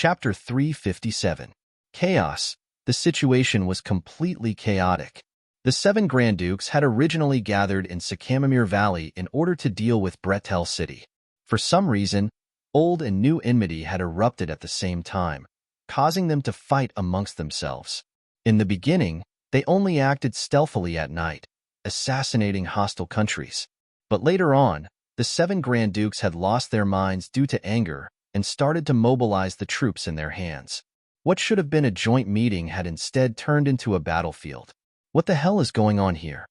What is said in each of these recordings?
Chapter 357. Chaos. The situation was completely chaotic. The 7 Grand Dukes had originally gathered in Sycamore Valley in order to deal with Bretel City. For some reason, old and new enmity had erupted at the same time, causing them to fight amongst themselves. In the beginning, they only acted stealthily at night, assassinating hostile countries. But later on, the 7 Grand Dukes had lost their minds due to anger and started to mobilize the troops in their hands. What should have been a joint meeting had instead turned into a battlefield. What the hell is going on here?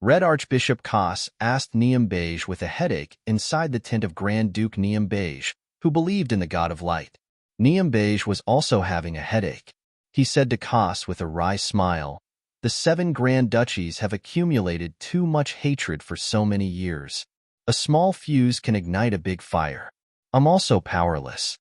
Red Archbishop Kos asked Neum Beige with a headache inside the tent of Grand Duke Neum Beige, who believed in the God of Light. Neum Beige was also having a headache. He said to Kos with a wry smile, "The 7 Grand Duchies have accumulated too much hatred for so many years. A small fuse can ignite a big fire. I'm also powerless.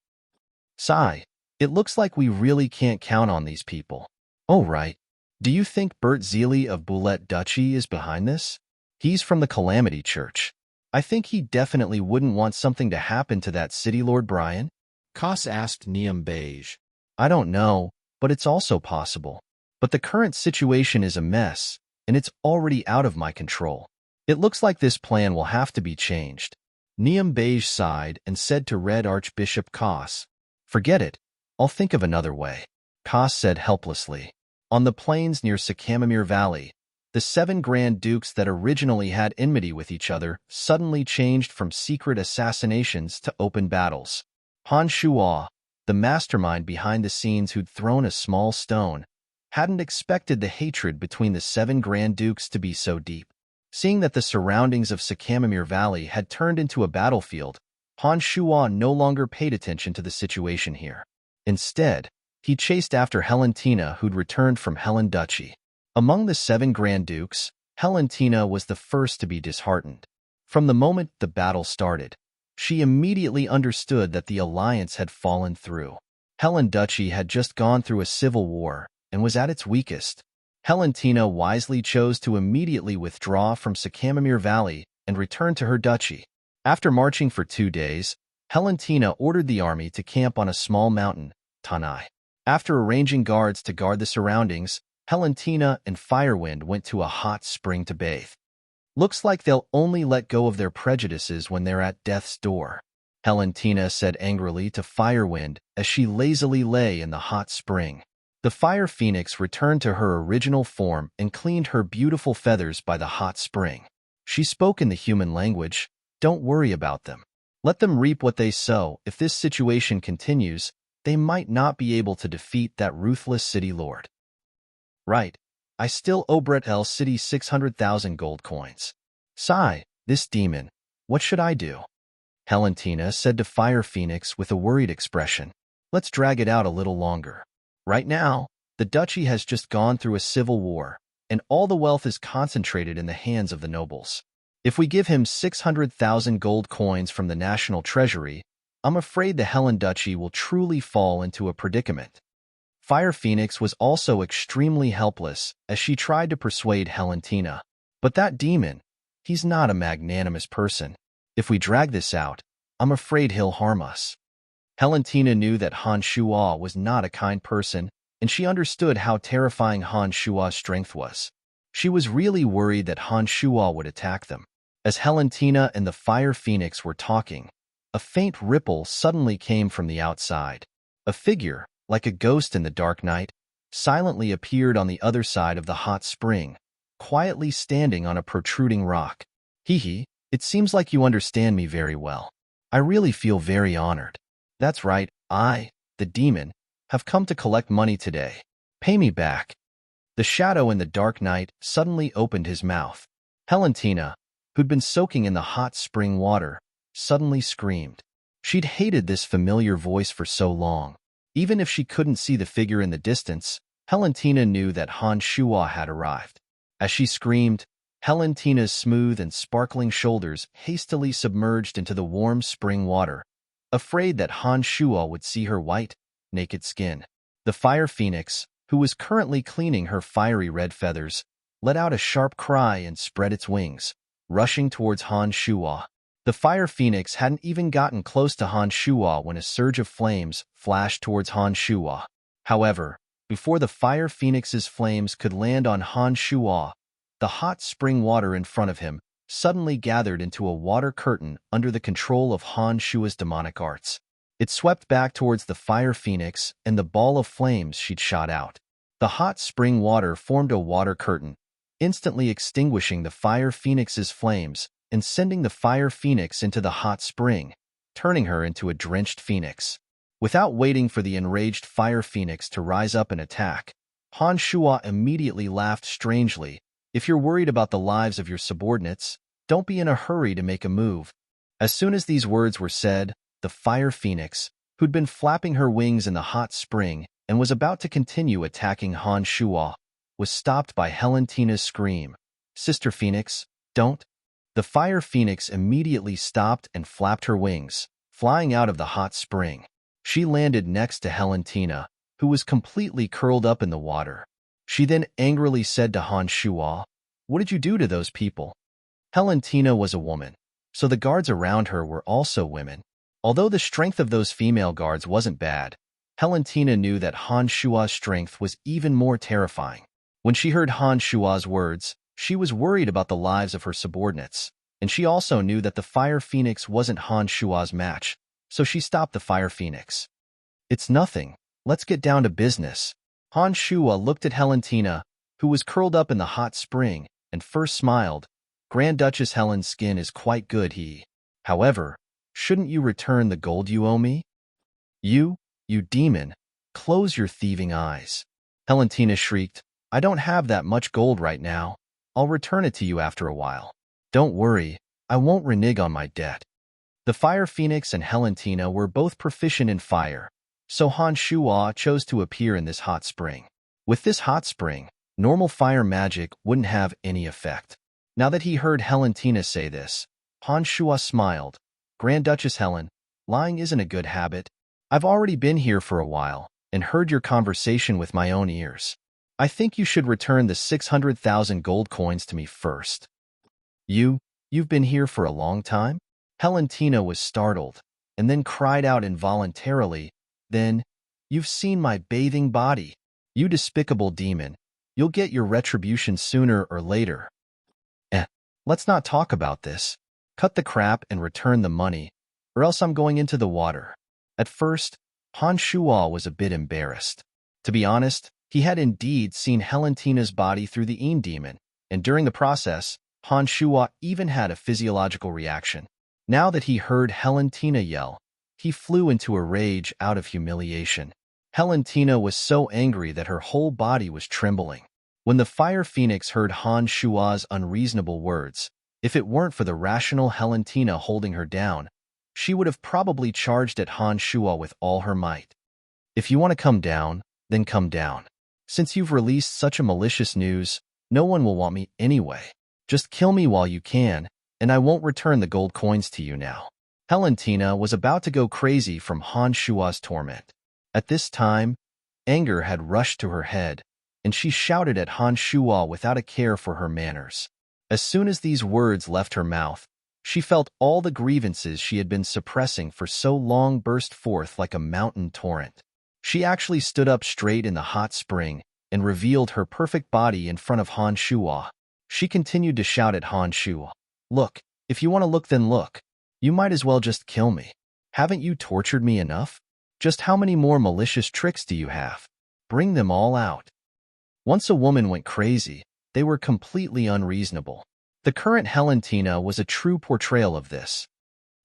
Sigh, it looks like we really can't count on these people. Oh, right. Do you think Bert Zeely of Boulette Duchy is behind this? He's from the Calamity Church. I think he definitely wouldn't want something to happen to that city, Lord Brian." Kos asked Neum Beige. "I don't know, but it's also possible. But the current situation is a mess, and it's already out of my control. It looks like this plan will have to be changed." Neum Beige sighed and said to Red Archbishop Kos, "Forget it. I'll think of another way." Kos said helplessly. On the plains near Sycamore Valley, the 7 Grand Dukes that originally had enmity with each other suddenly changed from secret assassinations to open battles. Han Shuo, the mastermind behind the scenes who'd thrown a small stone, hadn't expected the hatred between the 7 Grand Dukes to be so deep. Seeing that the surroundings of Sycamore Valley had turned into a battlefield, Han Shuo no longer paid attention to the situation here. Instead, he chased after Helentina, who'd returned from Helen Duchy. Among the 7 Grand Dukes, Helentina was the first to be disheartened. From the moment the battle started, she immediately understood that the alliance had fallen through. Helen Duchy had just gone through a civil war and was at its weakest. Helentina wisely chose to immediately withdraw from Sycamore Valley and return to her duchy. After marching for 2 days, Helentina ordered the army to camp on a small mountain, Tanai. After arranging guards to guard the surroundings, Helentina and Firewind went to a hot spring to bathe. "Looks like they'll only let go of their prejudices when they're at death's door," Helentina said angrily to Firewind as she lazily lay in the hot spring. The Fire Phoenix returned to her original form and cleaned her beautiful feathers by the hot spring. She spoke in the human language. "Don't worry about them. Let them reap what they sow. If this situation continues, they might not be able to defeat that ruthless city lord. Right, I still owe Bretel City 600,000 gold coins. Sigh, this demon. What should I do?" Helentina said to Fire Phoenix with a worried expression. "Let's drag it out a little longer. Right now, the duchy has just gone through a civil war, and all the wealth is concentrated in the hands of the nobles. If we give him 600,000 gold coins from the national treasury, I'm afraid the Helen Duchy will truly fall into a predicament." Fire Phoenix was also extremely helpless as she tried to persuade Helentina. "But that demon, he's not a magnanimous person. If we drag this out, I'm afraid he'll harm us." Helentina knew that Han Shuo was not a kind person, and she understood how terrifying Han Shuo's strength was. She was really worried that Han Shuo would attack them. As Helentina and the Fire Phoenix were talking, a faint ripple suddenly came from the outside. A figure, like a ghost in the dark night, silently appeared on the other side of the hot spring, quietly standing on a protruding rock. "Hee, it seems like you understand me very well. I really feel very honored. That's right, I, the demon, have come to collect money today. Pay me back." The shadow in the dark night suddenly opened his mouth. Helentina, who'd been soaking in the hot spring water, suddenly screamed. She'd hated this familiar voice for so long. Even if she couldn't see the figure in the distance, Helentina knew that Han Shuo had arrived. As she screamed, Helentina's smooth and sparkling shoulders hastily submerged into the warm spring water, afraid that Han Shuo would see her white, naked skin. The Fire Phoenix, who was currently cleaning her fiery red feathers, let out a sharp cry and spread its wings, rushing towards Han Shuo. The fire phoenix hadn't even gotten close to Han Shuo when a surge of flames flashed towards Han Shuo. However, before the fire phoenix's flames could land on Han Shuo, the hot spring water in front of him suddenly gathered into a water curtain under the control of Han Shuo's demonic arts. It swept back towards the fire phoenix and the ball of flames she'd shot out. The hot spring water formed a water curtain, instantly extinguishing the fire phoenix's flames and sending the fire phoenix into the hot spring, turning her into a drenched phoenix. Without waiting for the enraged fire phoenix to rise up and attack, Han Shuo immediately laughed strangely. If you're worried about the lives of your subordinates, don't be in a hurry to make a move. As soon as these words were said, the fire phoenix, who'd been flapping her wings in the hot spring and was about to continue attacking Han Shuo, was stopped by Helentina's scream. "Sister Phoenix, don't." The fire phoenix immediately stopped and flapped her wings, flying out of the hot spring. She landed next to Helentina, who was completely curled up in the water. She then angrily said to Han Shuo, "What did you do to those people?" Helentina was a woman, so the guards around her were also women. Although the strength of those female guards wasn't bad, Helentina knew that Han Shuo's strength was even more terrifying. When she heard Han Shuo's words, she was worried about the lives of her subordinates, and she also knew that the fire phoenix wasn't Han Shuo's match, so she stopped the fire phoenix. "It's nothing. Let's get down to business." Han Shuo looked at Helentina, who was curled up in the hot spring, and first smiled. "Grand Duchess Helen's skin is quite good, However, shouldn't you return the gold you owe me?" You demon, close your thieving eyes." Helentina shrieked, "I don't have that much gold right now. I'll return it to you after a while. Don't worry, I won't renege on my debt." The fire phoenix and Helentina were both proficient in fire, so Han Shuo chose to appear in this hot spring. With this hot spring, normal fire magic wouldn't have any effect. Now that he heard Helentina say this, Han Shuo smiled. "Grand Duchess Helen, lying isn't a good habit. I've already been here for a while and heard your conversation with my own ears. I think you should return the 600,000 gold coins to me first." You've been here for a long time?" Helentina was startled, and then cried out involuntarily, "Then, you've seen my bathing body. You despicable demon, you'll get your retribution sooner or later." Let's not talk about this. Cut the crap and return the money, or else I'm going into the water." At first, Han Shuo was a bit embarrassed. To be honest, he had indeed seen Helentina's body through the Een demon, and during the process, Han Shuo even had a physiological reaction. Now that he heard Helentina yell, he flew into a rage out of humiliation. Helentina was so angry that her whole body was trembling. When the fire phoenix heard Han Shuo's unreasonable words, if it weren't for the rational Helentina holding her down, she would have probably charged at Han Shuo with all her might. "If you want to come down, then come down. Since you've released such a malicious news, no one will want me anyway. Just kill me while you can, and I won't return the gold coins to you now." Helentina was about to go crazy from Han Shuo's torment. At this time, anger had rushed to her head, and she shouted at Han Shuo without a care for her manners. As soon as these words left her mouth, she felt all the grievances she had been suppressing for so long burst forth like a mountain torrent. She actually stood up straight in the hot spring and revealed her perfect body in front of Han Shuo. She continued to shout at Han Shuo, "Look, if you want to look, then look. You might as well just kill me. Haven't you tortured me enough? Just how many more malicious tricks do you have? Bring them all out." Once a woman went crazy, they were completely unreasonable. The current Helentina was a true portrayal of this.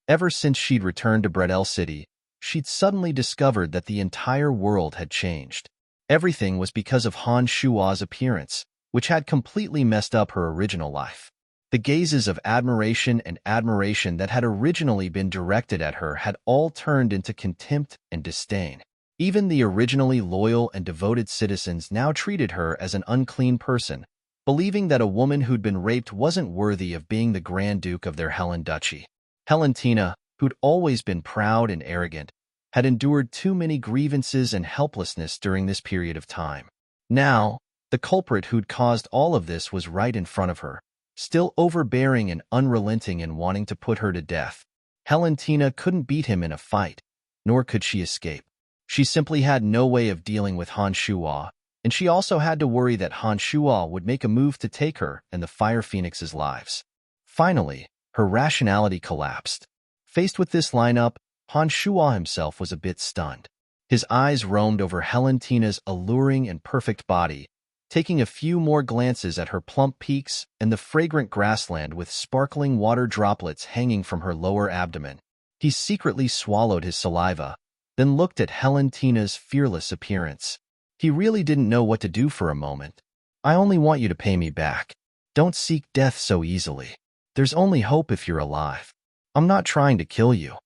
Ever since she'd returned to Bredel City, she'd suddenly discovered that the entire world had changed. Everything was because of Han Shuo's appearance, which had completely messed up her original life. The gazes of admiration and admiration that had originally been directed at her had all turned into contempt and disdain. Even the originally loyal and devoted citizens now treated her as an unclean person, believing that a woman who'd been raped wasn't worthy of being the Grand Duke of their Helen Duchy. Helentina, who'd always been proud and arrogant, had endured too many grievances and helplessness during this period of time. Now, the culprit who'd caused all of this was right in front of her, still overbearing and unrelenting in wanting to put her to death. Valentina couldn't beat him in a fight, nor could she escape. She simply had no way of dealing with Han Shuo, and she also had to worry that Han Shuo would make a move to take her and the Fire Phoenix's lives. Finally, her rationality collapsed. Faced with this lineup, Han Shuo himself was a bit stunned. His eyes roamed over Valentina's alluring and perfect body, taking a few more glances at her plump peaks and the fragrant grassland with sparkling water droplets hanging from her lower abdomen. He secretly swallowed his saliva, then looked at Valentina's fearless appearance. He really didn't know what to do for a moment. I only want you to pay me back. Don't seek death so easily. There's only hope if you're alive. I'm not trying to kill you.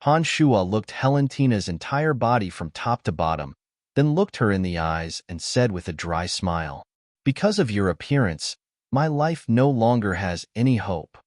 Han Shuo looked Valentina's entire body from top to bottom, then looked her in the eyes and said with a dry smile, "Because of your appearance, my life no longer has any hope."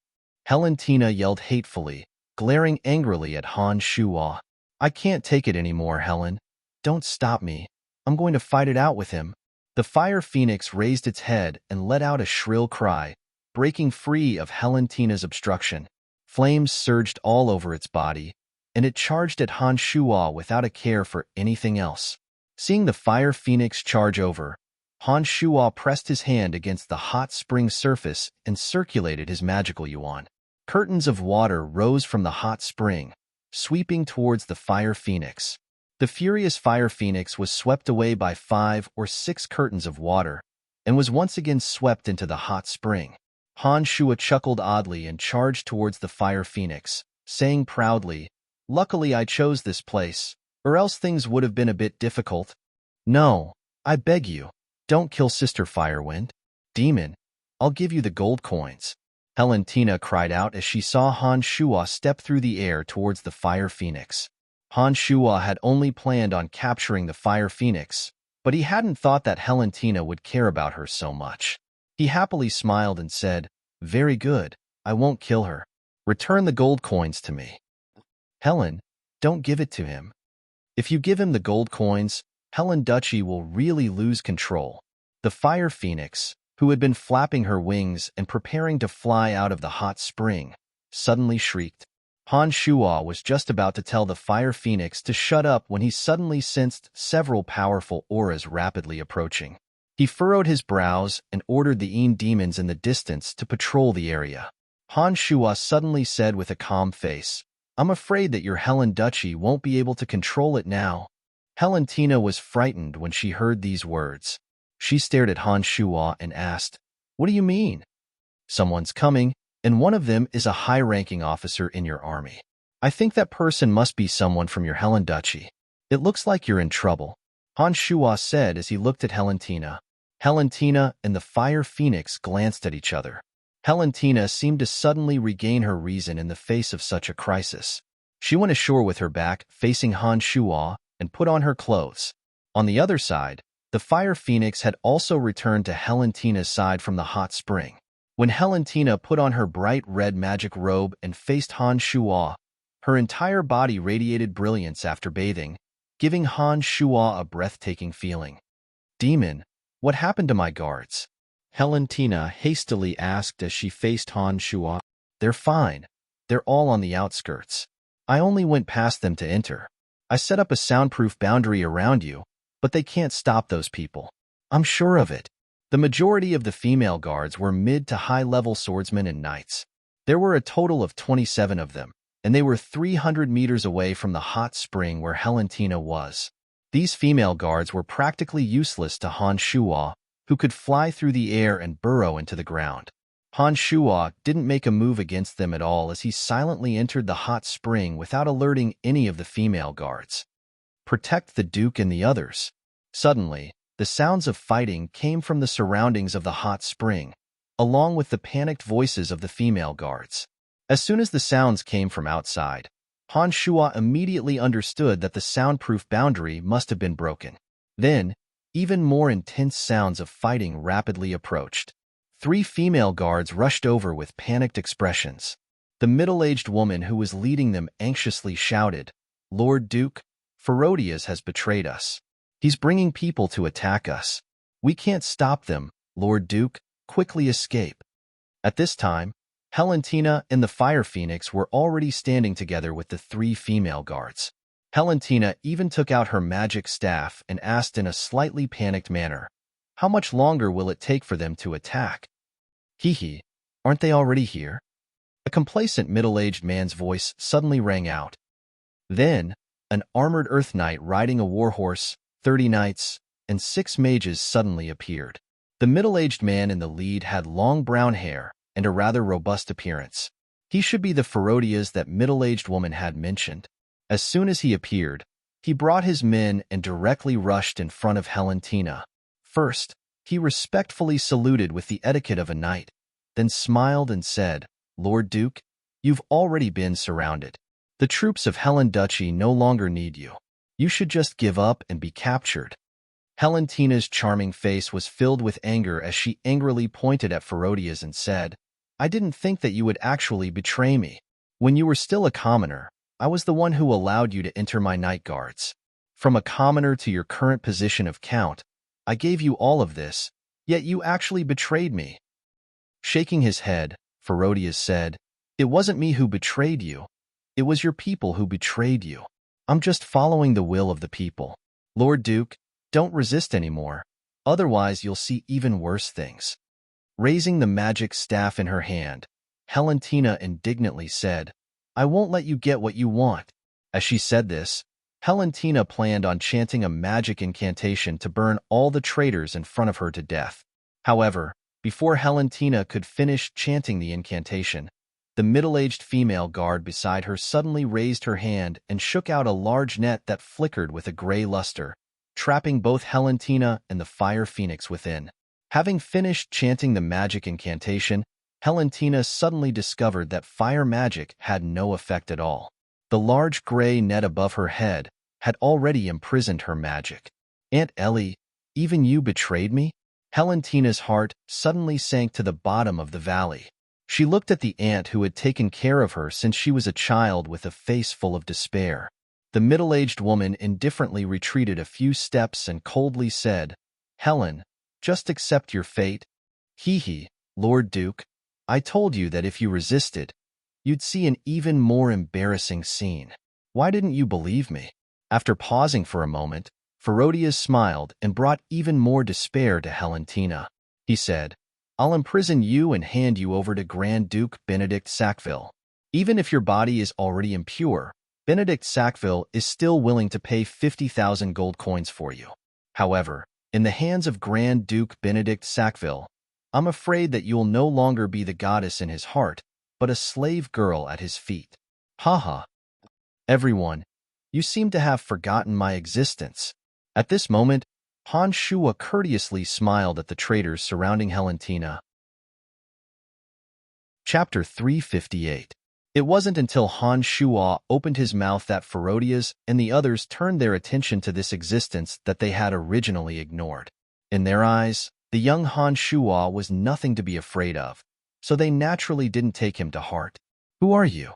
Valentina yelled hatefully, glaring angrily at Han Shuo. "I can't take it anymore, Helen. Don't stop me. I'm going to fight it out with him." The Fire Phoenix raised its head and let out a shrill cry, breaking free of Valentina's obstruction. Flames surged all over its body, and it charged at Han Shuo without a care for anything else. Seeing the Fire Phoenix charge over, Han Shuo pressed his hand against the hot spring surface and circulated his magical yuan. Curtains of water rose from the hot spring, sweeping towards the Fire Phoenix. The furious Fire Phoenix was swept away by 5 or 6 curtains of water and was once again swept into the hot spring. Han Shuo chuckled oddly and charged towards the Fire Phoenix, saying proudly, "Luckily I chose this place, or else things would have been a bit difficult. No, I beg you, don't kill Sister Firewind. Demon, I'll give you the gold coins." Valentina cried out as she saw Han Shuo step through the air towards the Fire Phoenix. Han Shuo had only planned on capturing the Fire Phoenix, but he hadn't thought that Valentina would care about her so much. He happily smiled and said, "Very good, I won't kill her. Return the gold coins to me." "Helen, don't give it to him. If you give him the gold coins, Helen Duchy will really lose control." The Fire Phoenix, who had been flapping her wings and preparing to fly out of the hot spring, suddenly shrieked. Han Shuo was just about to tell the Fire Phoenix to shut up when he suddenly sensed several powerful auras rapidly approaching. He furrowed his brows and ordered the Een demons in the distance to patrol the area. Han Shuo suddenly said with a calm face, "I'm afraid that your Helen Duchy won't be able to control it now." Valentina was frightened when she heard these words. She stared at Han Shuo and asked, "What do you mean?" "Someone's coming, and one of them is a high-ranking officer in your army. I think that person must be someone from your Helen Duchy. It looks like you're in trouble," Han Shuo said as he looked at Valentina. Valentina and the Fire Phoenix glanced at each other. Valentina seemed to suddenly regain her reason in the face of such a crisis. She went ashore with her back facing Han Shuo and put on her clothes. On the other side, the Fire Phoenix had also returned to Valentina's side from the hot spring. When Valentina put on her bright red magic robe and faced Han Shuo, her entire body radiated brilliance after bathing, giving Han Shuo a breathtaking feeling. "Demon, what happened to my guards?" Valentina hastily asked as she faced Han Shuo. "They're fine. They're all on the outskirts. I only went past them to enter. I set up a soundproof boundary around you, but they can't stop those people. I'm sure of it." The majority of the female guards were mid to high-level swordsmen and knights. There were a total of 27 of them, and they were 300 meters away from the hot spring where Valentina was. These female guards were practically useless to Han Shuo, who could fly through the air and burrow into the ground. Han Shuo didn't make a move against them at all as he silently entered the hot spring without alerting any of the female guards. "Protect the Duke and the others." Suddenly, the sounds of fighting came from the surroundings of the hot spring, along with the panicked voices of the female guards. As soon as the sounds came from outside, Han Shuo immediately understood that the soundproof boundary must have been broken. Then, even more intense sounds of fighting rapidly approached. 3 female guards rushed over with panicked expressions. The middle-aged woman who was leading them anxiously shouted, "Lord Duke, Ferodias has betrayed us. He's bringing people to attack us. We can't stop them, Lord Duke. Quickly escape." At this time, Helentina and the Fire Phoenix were already standing together with the 3 female guards. Helentina even took out her magic staff and asked in a slightly panicked manner, "How much longer will it take for them to attack?" "Hee, aren't they already here?" A complacent middle-aged man's voice suddenly rang out. Then, an armored Earth Knight riding a warhorse, 30 knights, and 6 mages suddenly appeared. The middle-aged man in the lead had long brown hair and a rather robust appearance. He should be the Ferodias that middle-aged woman had mentioned. As soon as he appeared, he brought his men and directly rushed in front of Helentina. First, he respectfully saluted with the etiquette of a knight, then smiled and said, "Lord Duke, you've already been surrounded. The troops of Helen Duchy no longer need you. You should just give up and be captured." Helentina's charming face was filled with anger as she angrily pointed at Ferodias and said, "I didn't think that you would actually betray me. When you were still a commoner, I was the one who allowed you to enter my night guards. From a commoner to your current position of count, I gave you all of this, yet you actually betrayed me." Shaking his head, Ferodias said, "It wasn't me who betrayed you. It was your people who betrayed you. I'm just following the will of the people. Lord Duke, don't resist anymore, otherwise you'll see even worse things." Raising the magic staff in her hand, Helentina indignantly said, "I won't let you get what you want." As she said this, Helentina planned on chanting a magic incantation to burn all the traitors in front of her to death. However, before Helentina could finish chanting the incantation, the middle-aged female guard beside her suddenly raised her hand and shook out a large net that flickered with a gray luster, trapping both Helentina and the Fire Phoenix within. Having finished chanting the magic incantation, Helentina suddenly discovered that fire magic had no effect at all. The large gray net above her head had already imprisoned her magic. "Aunt Ellie, even you betrayed me?" Helentina's heart suddenly sank to the bottom of the valley. She looked at the aunt who had taken care of her since she was a child with a face full of despair. The middle-aged woman indifferently retreated a few steps and coldly said, "Helen, just accept your fate." "Hee, Lord Duke, I told you that if you resisted, you'd see an even more embarrassing scene. Why didn't you believe me?" After pausing for a moment, Ferodias smiled and brought even more despair to Helentina. He said, "I'll imprison you and hand you over to Grand Duke Benedict Sackville. Even if your body is already impure, Benedict Sackville is still willing to pay 50,000 gold coins for you. However, in the hands of Grand Duke Benedict Sackville, I'm afraid that you'll no longer be the goddess in his heart, but a slave girl at his feet." Haha. Everyone, you seem to have forgotten my existence. At this moment, Han Shua courteously smiled at the traitors surrounding Helentina. Chapter 358. It wasn't until Han Shua opened his mouth that Ferodias and the others turned their attention to this existence that they had originally ignored. In their eyes, the young Han Shua was nothing to be afraid of, so they naturally didn't take him to heart. "Who are you?"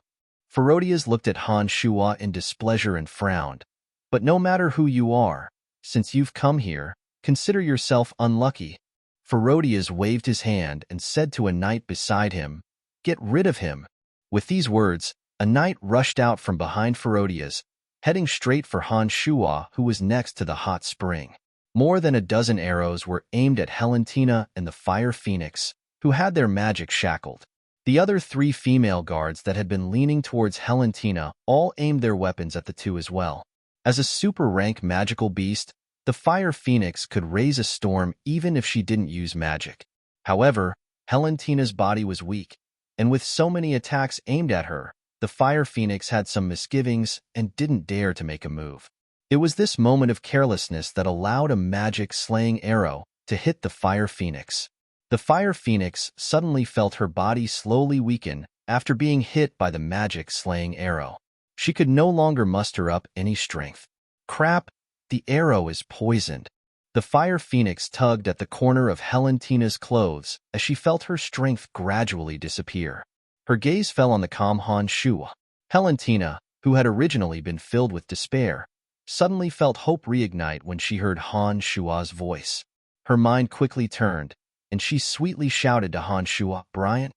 Ferodias looked at Han Shua in displeasure and frowned. "But no matter who you are, since you've come here, consider yourself unlucky." Ferodias waved his hand and said to a knight beside him, "Get rid of him." With these words, a knight rushed out from behind Ferodias, heading straight for Han Shua, who was next to the hot spring. More than a dozen arrows were aimed at Helentina and the Fire Phoenix, who had their magic shackled. The other 3 female guards that had been leaning towards Helentina all aimed their weapons at the two as well. As a super-rank magical beast, the Fire Phoenix could raise a storm even if she didn't use magic. However, Helentina's body was weak, and with so many attacks aimed at her, the Fire Phoenix had some misgivings and didn't dare to make a move. It was this moment of carelessness that allowed a magic-slaying arrow to hit the Fire Phoenix. The Fire Phoenix suddenly felt her body slowly weaken after being hit by the magic-slaying arrow. She could no longer muster up any strength. Crap, the arrow is poisoned. The Fire Phoenix tugged at the corner of Helentina's clothes as she felt her strength gradually disappear. Her gaze fell on the calm Han Shua. Helentina, who had originally been filled with despair, suddenly felt hope reignite when she heard Han Shua's voice. Her mind quickly turned, and she sweetly shouted to Han Shua, "Brian,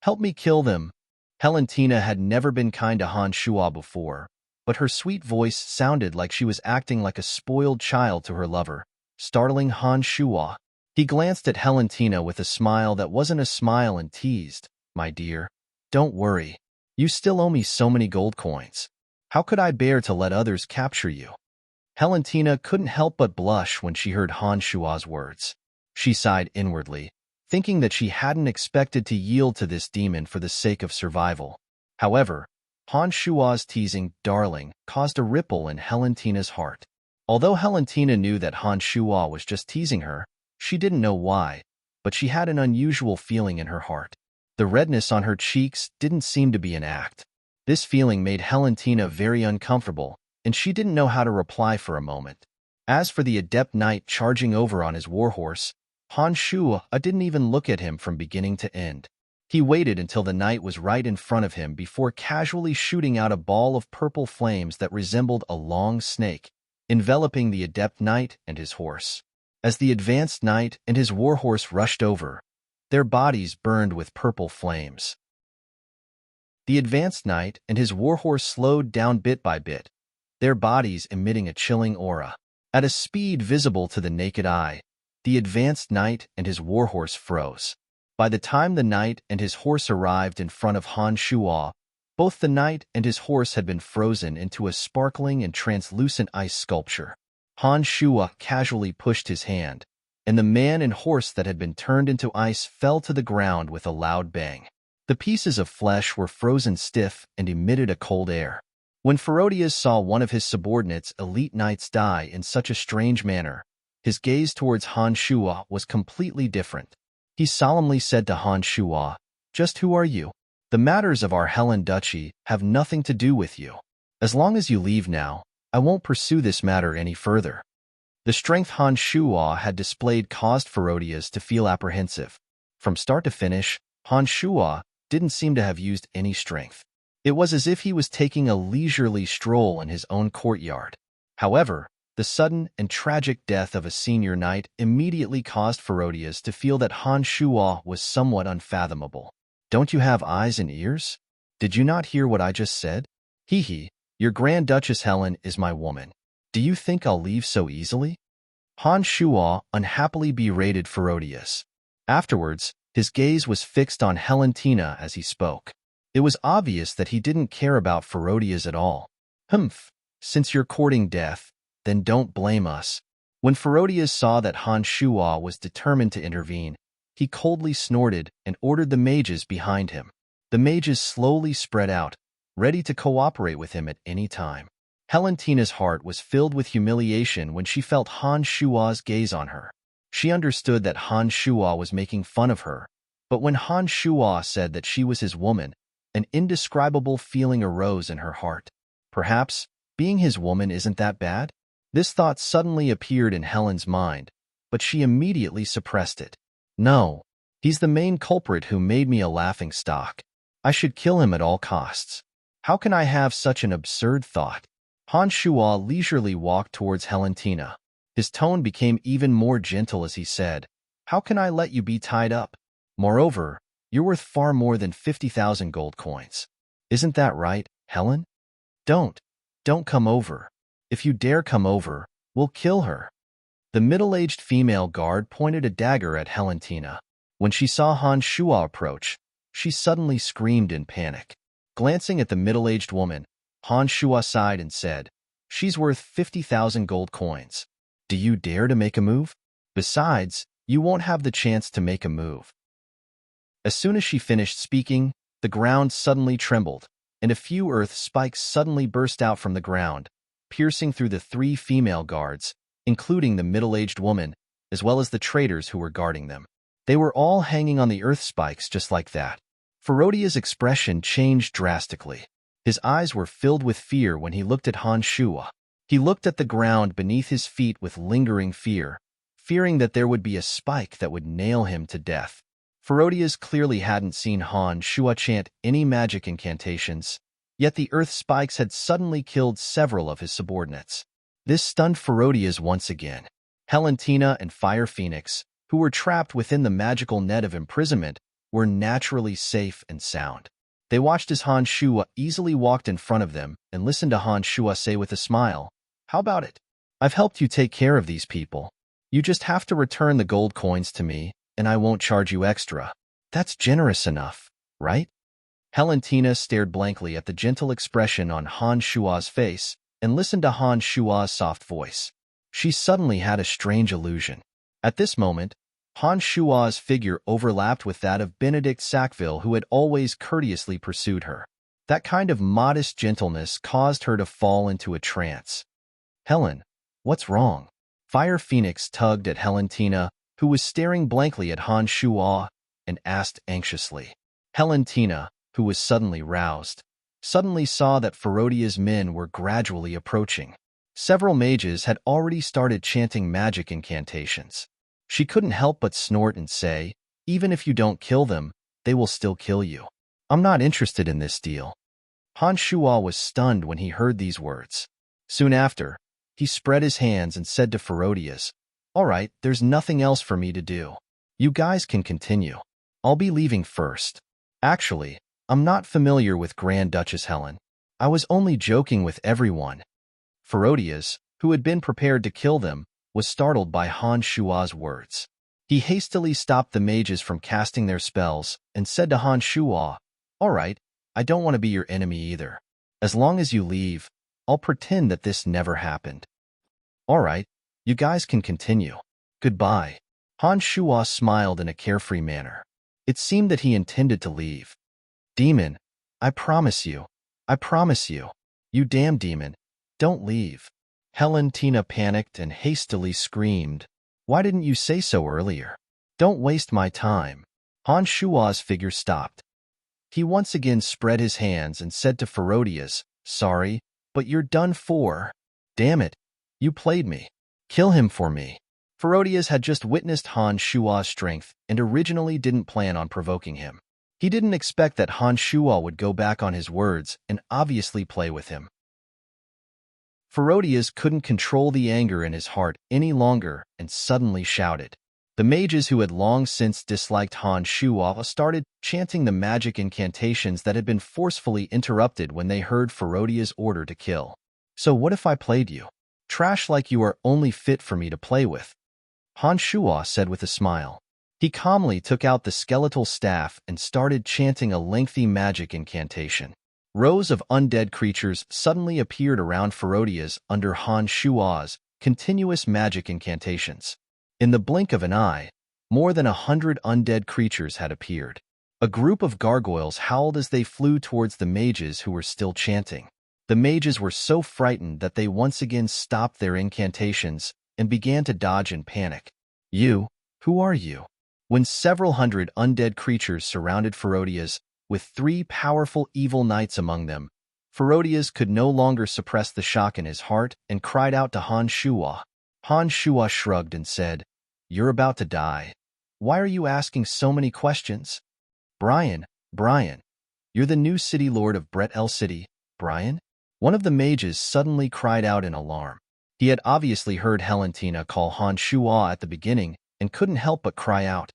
Help me kill them. Helentina had never been kind to Han Shua before, but her sweet voice sounded like she was acting like a spoiled child to her lover, startling Han Shua. He glanced at Helentina with a smile that wasn't a smile and teased, "My dear, don't worry. You still owe me so many gold coins. How could I bear to let others capture you?" Helentina couldn't help but blush when she heard Han Shua's words. She sighed inwardly, thinking that she hadn't expected to yield to this demon for the sake of survival. However, Han Shua's teasing "darling" caused a ripple in Helentina's heart. Although Helentina knew that Han Shua was just teasing her, she didn't know why, but she had an unusual feeling in her heart. The redness on her cheeks didn't seem to be an act. This feeling made Helentina very uncomfortable, and she didn't know how to reply for a moment. As for the adept knight charging over on his warhorse, Han Shua didn't even look at him from beginning to end. He waited until the knight was right in front of him before casually shooting out a ball of purple flames that resembled a long snake, enveloping the adept knight and his horse. As the advanced knight and his warhorse rushed over, their bodies burned with purple flames. The advanced knight and his warhorse slowed down bit by bit, their bodies emitting a chilling aura. At a speed visible to the naked eye, the advanced knight and his warhorse froze. By the time the knight and his horse arrived in front of Han Shua, both the knight and his horse had been frozen into a sparkling and translucent ice sculpture. Han Shua casually pushed his hand, and the man and horse that had been turned into ice fell to the ground with a loud bang. The pieces of flesh were frozen stiff and emitted a cold air. When Pherodias saw one of his subordinates' elite knights die in such a strange manner, his gaze towards Han Shua was completely different. He solemnly said to Han Shua, "Just who are you? The matters of our Helen Duchy have nothing to do with you. As long as you leave now, I won't pursue this matter any further." The strength Han Shua had displayed caused Pherodias to feel apprehensive. From start to finish, Han Shua didn't seem to have used any strength. It was as if he was taking a leisurely stroll in his own courtyard. However, the sudden and tragic death of a senior knight immediately caused Pherodias to feel that Han Shua was somewhat unfathomable. "Don't you have eyes and ears? Did you not hear what I just said? Hee, your Grand Duchess Helen is my woman. Do you think I'll leave so easily?" Han Shua unhappily berated Pherodias. Afterwards, his gaze was fixed on Helentina as he spoke. It was obvious that he didn't care about Pherodias at all. "Humph, since you're courting death, then don't blame us." When Pherodias saw that Han Shua was determined to intervene, he coldly snorted and ordered the mages behind him. The mages slowly spread out, ready to cooperate with him at any time. Helentina's heart was filled with humiliation when she felt Han Shua's gaze on her. She understood that Han Shua was making fun of her, but when Han Shua said that she was his woman, an indescribable feeling arose in her heart. Perhaps being his woman isn't that bad? This thought suddenly appeared in Helen's mind, but she immediately suppressed it. "No, he's the main culprit who made me a laughingstock. I should kill him at all costs. How can I have such an absurd thought?" Han Shua leisurely walked towards Helentina. His tone became even more gentle as he said, "How can I let you be tied up? Moreover, you're worth far more than 50,000 gold coins. Isn't that right, Helen? Don't come over. If you dare come over, we'll kill her." The middle-aged female guard pointed a dagger at Helentina. When she saw Han Shua approach, she suddenly screamed in panic. Glancing at the middle-aged woman, Han Shua sighed and said, "She's worth 50,000 gold coins. Do you dare to make a move? Besides, you won't have the chance to make a move." As soon as she finished speaking, the ground suddenly trembled, and a few earth spikes suddenly burst out from the ground, piercing through the 3 female guards, including the middle-aged woman, as well as the traitors who were guarding them. They were all hanging on the earth spikes just like that. Pherodia's expression changed drastically. His eyes were filled with fear when he looked at Han Shua. He looked at the ground beneath his feet with lingering fear, fearing that there would be a spike that would nail him to death. Pherodias clearly hadn't seen Han Shua chant any magic incantations, yet the earth spikes had suddenly killed several of his subordinates. This stunned Pherodias once again. Helentina and Fire Phoenix, who were trapped within the magical net of imprisonment, were naturally safe and sound. They watched as Han Shua easily walked in front of them and listened to Han Shua say with a smile, "How about it? I've helped you take care of these people. You just have to return the gold coins to me, and I won't charge you extra. That's generous enough, right?" Valentina stared blankly at the gentle expression on Han Shua's face and listened to Han Shua's soft voice. She suddenly had a strange illusion. At this moment, Han Shua's figure overlapped with that of Benedict Sackville, who had always courteously pursued her. That kind of modest gentleness caused her to fall into a trance. "Helen, what's wrong?" Fire Phoenix tugged at Valentina, who was staring blankly at Han Shua, and asked anxiously. Valentina, who was suddenly roused, suddenly saw that Ferodia's men were gradually approaching. Several mages had already started chanting magic incantations. She couldn't help but snort and say, "Even if you don't kill them, they will still kill you. I'm not interested in this deal." Han Shua was stunned when he heard these words. Soon after, he spread his hands and said to Ferodias, "All right, there's nothing else for me to do. You guys can continue. I'll be leaving first. Actually, I'm not familiar with Grand Duchess Helen. I was only joking with everyone." Ferodias, who had been prepared to kill them, was startled by Han Shua's words. He hastily stopped the mages from casting their spells and said to Han Shua, "All right, I don't want to be your enemy either. As long as you leave, I'll pretend that this never happened. All right, you guys can continue. Goodbye." Han Shua smiled in a carefree manner. It seemed that he intended to leave. "Demon, I promise you. I promise you. You damn demon, don't leave." Valentina panicked and hastily screamed, "Why didn't you say so earlier? Don't waste my time." Han Shua's figure stopped. He once again spread his hands and said to Ferodias, "Sorry, but you're done for. Damn it, you played me. Kill him for me." Ferodias had just witnessed Han Shua's strength and originally didn't plan on provoking him. He didn't expect that Han Shua would go back on his words and obviously play with him. Ferodias couldn't control the anger in his heart any longer and suddenly shouted. The mages who had long since disliked Han Shua started chanting the magic incantations that had been forcefully interrupted when they heard Ferodia's order to kill. "So what if I played you? Trash like you are only fit for me to play with," Han Shua said with a smile. He calmly took out the skeletal staff and started chanting a lengthy magic incantation. Rows of undead creatures suddenly appeared around Ferodias under Han Shua's continuous magic incantations. In the blink of an eye, more than 100 undead creatures had appeared. A group of gargoyles howled as they flew towards the mages who were still chanting. The mages were so frightened that they once again stopped their incantations and began to dodge in panic. "You, who are you?" When several hundred undead creatures surrounded Ferodias, with 3 powerful evil knights among them, Ferodias could no longer suppress the shock in his heart and cried out to Han Shua. Han Shua shrugged and said, "You're about to die. Why are you asking so many questions?" Brian, you're the new city lord of Brett L City, Brian?" One of the mages suddenly cried out in alarm. He had obviously heard Valentina call Han Shua at the beginning and couldn't help but cry out,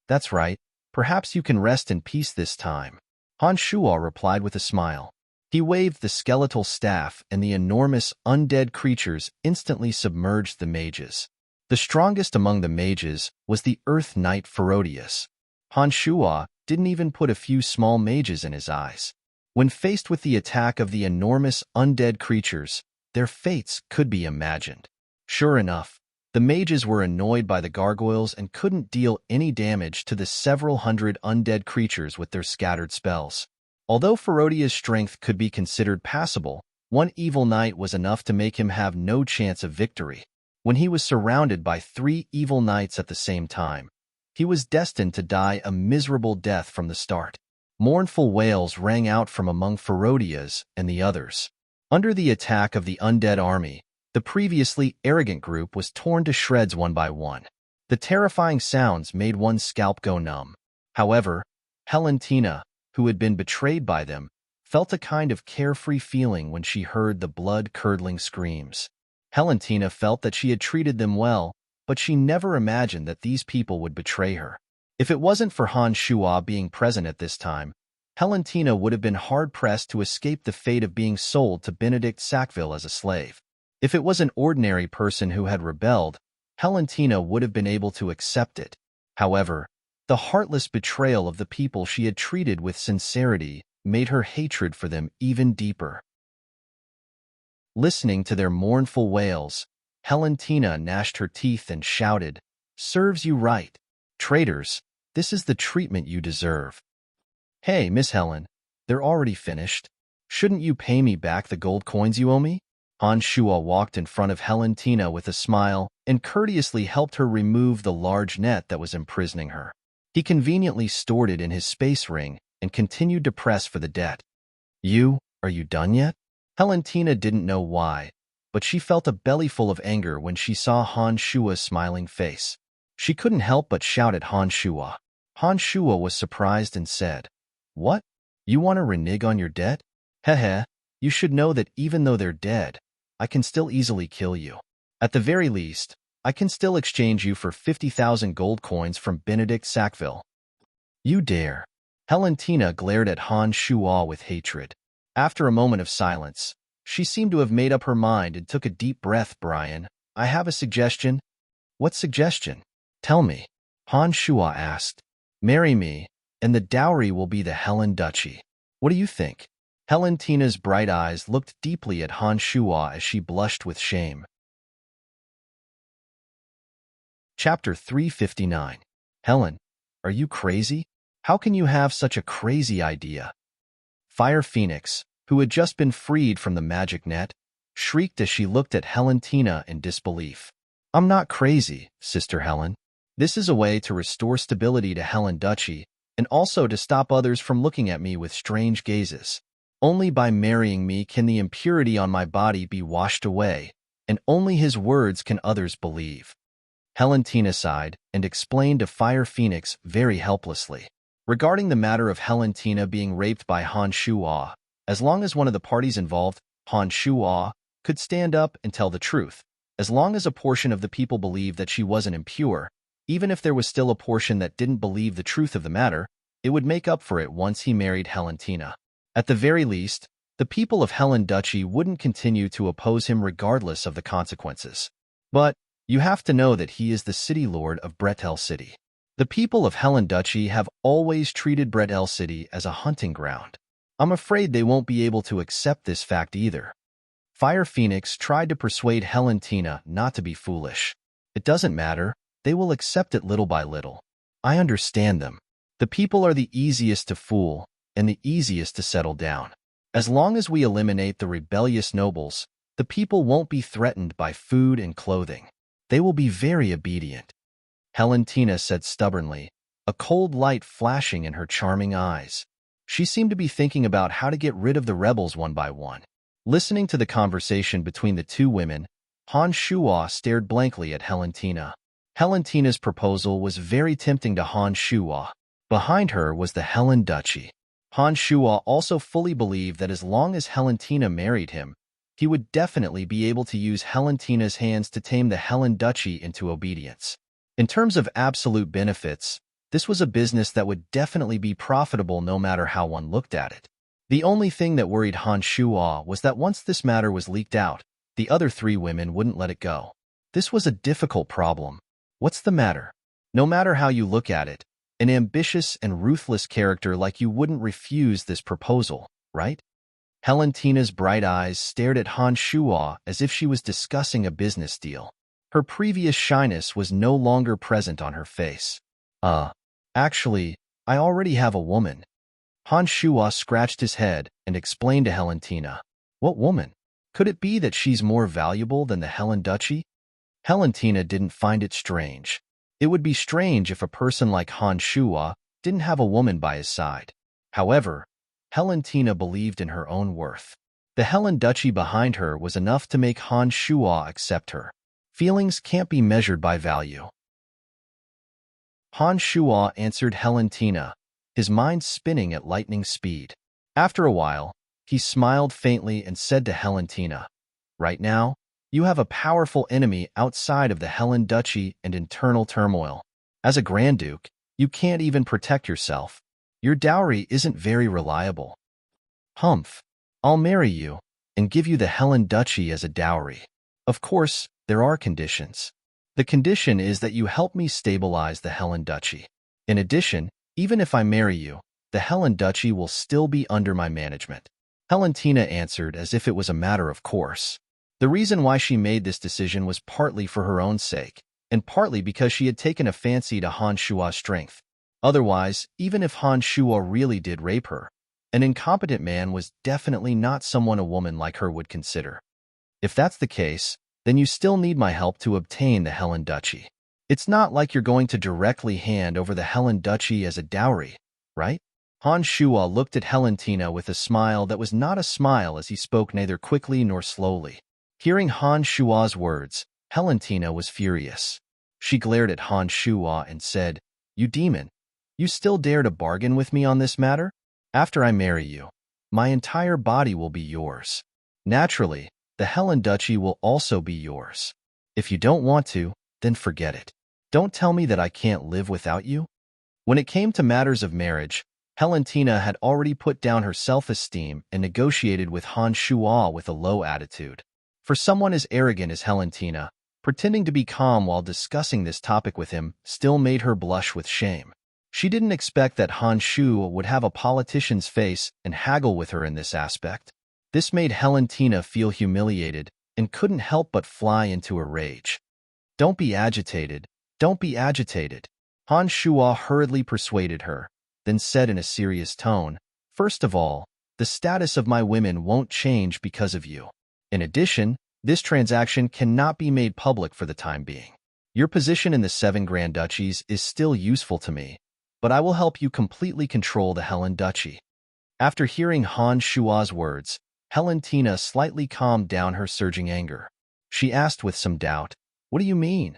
"That's right. Perhaps you can rest in peace this time." Han Shua replied with a smile. He waved the skeletal staff and the enormous undead creatures instantly submerged the mages. The strongest among the mages was the Earth Knight Ferodias. Han Shua didn't even put a few small mages in his eyes. When faced with the attack of the enormous undead creatures, their fates could be imagined. Sure enough, the mages were annoyed by the gargoyles and couldn't deal any damage to the several hundred undead creatures with their scattered spells. Although Ferodia's strength could be considered passable, one evil knight was enough to make him have no chance of victory. When he was surrounded by 3 evil knights at the same time, he was destined to die a miserable death from the start. Mournful wails rang out from among Ferodias and the others. Under the attack of the undead army, the previously arrogant group was torn to shreds one by one. The terrifying sounds made one's scalp go numb. However, Valentina, who had been betrayed by them, felt a kind of carefree feeling when she heard the blood-curdling screams. Valentina felt that she had treated them well, but she never imagined that these people would betray her. If it wasn't for Han Shuo being present at this time, Helentina would have been hard-pressed to escape the fate of being sold to Benedict Sackville as a slave. If it was an ordinary person who had rebelled, Helentina would have been able to accept it. However, the heartless betrayal of the people she had treated with sincerity made her hatred for them even deeper. Listening to their mournful wails, Helentina gnashed her teeth and shouted, "Serves you right. Traitors, this is the treatment you deserve." "Hey, Miss Helen, they're already finished. Shouldn't you pay me back the gold coins you owe me?" Han Shuo walked in front of Helentina with a smile and courteously helped her remove the large net that was imprisoning her. He conveniently stored it in his space ring and continued to press for the debt. Are you done yet?" Helentina didn't know why, but she felt a bellyful of anger when she saw Han Shuo's smiling face. She couldn't help but shout at Han Shuo. Han Shuo was surprised and said, "What? You want to renege on your debt? Heh, you should know that even though they're dead, I can still easily kill you. At the very least, I can still exchange you for 50,000 gold coins from Benedict Sackville." "You dare?" Helentina glared at Han Shuo with hatred. After a moment of silence, she seemed to have made up her mind and took a deep breath. "Brian, I have a suggestion." "What suggestion? Tell me," Han Shuo asked. "Marry me, and the dowry will be the Helen Duchy. What do you think?" Helentina's bright eyes looked deeply at Han Shuo as she blushed with shame. Chapter 359. Helen, are you crazy? How can you have such a crazy idea? Fire Phoenix, who had just been freed from the magic net, shrieked as she looked at Helentina in disbelief. "I'm not crazy, Sister Helen. This is a way to restore stability to Helen Duchy and also to stop others from looking at me with strange gazes. Only by marrying me can the impurity on my body be washed away, and only his words can others believe." Helentina sighed and explained to Fire Phoenix very helplessly. Regarding the matter of Helentina being raped by Han Shuo, as long as one of the parties involved, Han Shuo, could stand up and tell the truth, as long as a portion of the people believed that she wasn't impure, even if there was still a portion that didn't believe the truth of the matter, it would make up for it once he married Helentina. At the very least, the people of Helen Duchy wouldn't continue to oppose him regardless of the consequences. But you have to know that he is the city lord of Bretel City. The people of Helen Duchy have always treated Bretel City as a hunting ground. I'm afraid they won't be able to accept this fact either. Fire Phoenix tried to persuade Helentina not to be foolish. "It doesn't matter. They will accept it little by little. I understand them. The people are the easiest to fool and the easiest to settle down. As long as we eliminate the rebellious nobles, the people won't be threatened by food and clothing. They will be very obedient," Helentina said stubbornly, a cold light flashing in her charming eyes. She seemed to be thinking about how to get rid of the rebels one by one. Listening to the conversation between the two women, Han Shuo stared blankly at Helentina. Helentina's proposal was very tempting to Han Shuo. Behind her was the Helen Duchy. Han Shuo also fully believed that as long as Helentina married him, he would definitely be able to use Helentina's hands to tame the Helen Duchy into obedience. In terms of absolute benefits, this was a business that would definitely be profitable no matter how one looked at it. The only thing that worried Han Shuo was that once this matter was leaked out, the other three women wouldn't let it go. This was a difficult problem. What's the matter? No matter how you look at it, an ambitious and ruthless character like you wouldn't refuse this proposal, right? Helentina's bright eyes stared at Han Shuo as if she was discussing a business deal. Her previous shyness was no longer present on her face. Actually, I already have a woman." Han Shuo scratched his head and explained to Helentina. "What woman? Could it be that she's more valuable than the Helen Duchy?" Helentina didn't find it strange. It would be strange if a person like Han Shuo didn't have a woman by his side. However, Helentina believed in her own worth. The Helen Duchy behind her was enough to make Han Shuo accept her. Feelings can't be measured by value. Han Shuo answered Helentina, his mind spinning at lightning speed. After a while, he smiled faintly and said to Helentina, "Right now, you have a powerful enemy outside of the Helen Duchy and internal turmoil. As a Grand Duke, You can't even protect yourself. Your dowry isn't very reliable. Humph. I'll marry you and give you the Helen Duchy as a dowry. Of course, there are conditions. The condition is that you help me stabilize the Helen Duchy. In addition, even if I marry you, the Helen Duchy will still be under my management. Helentina answered as if it was a matter of course. The reason why she made this decision was partly for her own sake, and partly because she had taken a fancy to Han Shua's strength. Otherwise, even if Han Shua really did rape her, an incompetent man was definitely not someone a woman like her would consider. If that's the case, then you still need my help to obtain the Helen Duchy. It's not like you're going to directly hand over the Helen Duchy as a dowry, right? Han Shua looked at Helentina with a smile that was not a smile as he spoke neither quickly nor slowly. Hearing Han Shua's words, Helentina was furious. She glared at Han Shua and said, "You demon! You still dare to bargain with me on this matter? After I marry you, my entire body will be yours. Naturally, the Helen Duchy will also be yours. If you don't want to, then forget it. Don't tell me that I can't live without you." When it came to matters of marriage, Helentina had already put down her self-esteem and negotiated with Han Shua with a low attitude. For someone as arrogant as Helentina, pretending to be calm while discussing this topic with him still made her blush with shame. She didn't expect that Han Shua would have a politician's face and haggle with her in this aspect. This made Helentina feel humiliated and couldn't help but fly into a rage. "Don't be agitated. Don't be agitated." Han Shua hurriedly persuaded her, then said in a serious tone, "First of all, the status of my women won't change because of you. In addition, this transaction cannot be made public for the time being. Your position in the 7 Grand Duchies is still useful to me, but I will help you completely control the Helen Duchy." After hearing Han Shua's words, Helentina slightly calmed down her surging anger. She asked with some doubt, "What do you mean?"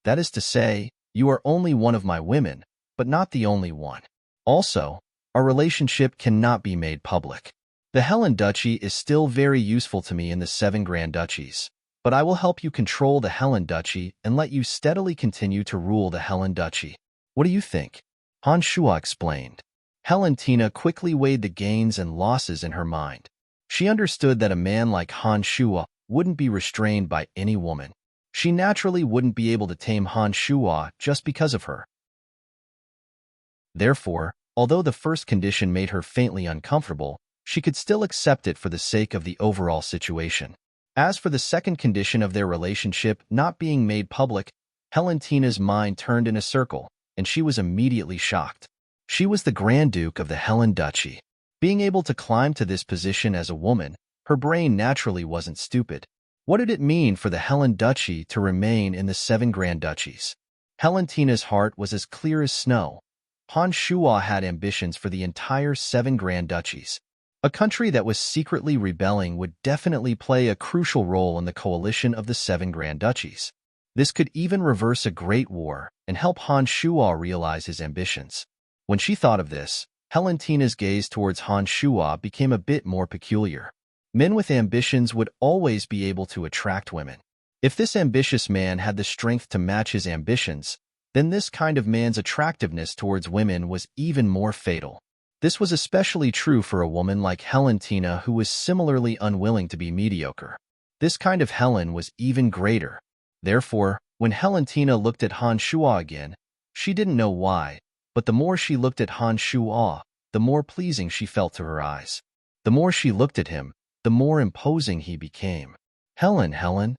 "That is to say, you are only one of my women, but not the only one. Also, our relationship cannot be made public. The Helen Duchy is still very useful to me in the 7 Grand Duchies, but I will help you control the Helen Duchy and let you steadily continue to rule the Helen Duchy. What do you think?" Han Shua explained. Helentina quickly weighed the gains and losses in her mind. She understood that a man like Han Shua wouldn't be restrained by any woman. She naturally wouldn't be able to tame Han Shua just because of her. Therefore, although the first condition made her faintly uncomfortable, she could still accept it for the sake of the overall situation. As for the second condition of their relationship not being made public, Helentina's mind turned in a circle, and she was immediately shocked. She was the Grand Duke of the Helen Duchy. Being able to climb to this position as a woman, her brain naturally wasn't stupid. What did it mean for the Helen Duchy to remain in the 7 Grand Duchies? Helentina's heart was as clear as snow. Han Shua had ambitions for the entire 7 Grand Duchies. A country that was secretly rebelling would definitely play a crucial role in the coalition of the 7 Grand Duchies. This could even reverse a great war and help Han Shua realize his ambitions. When she thought of this, Helentina's gaze towards Han Shua became a bit more peculiar. Men with ambitions would always be able to attract women. If this ambitious man had the strength to match his ambitions, then this kind of man's attractiveness towards women was even more fatal. This was especially true for a woman like Helentina who was similarly unwilling to be mediocre. This kind of Helen was even greater. Therefore, when Helentina looked at Han Shua again, she didn't know why, but the more she looked at Han Shua, the more pleasing she felt to her eyes. The more she looked at him, the more imposing he became. Helen.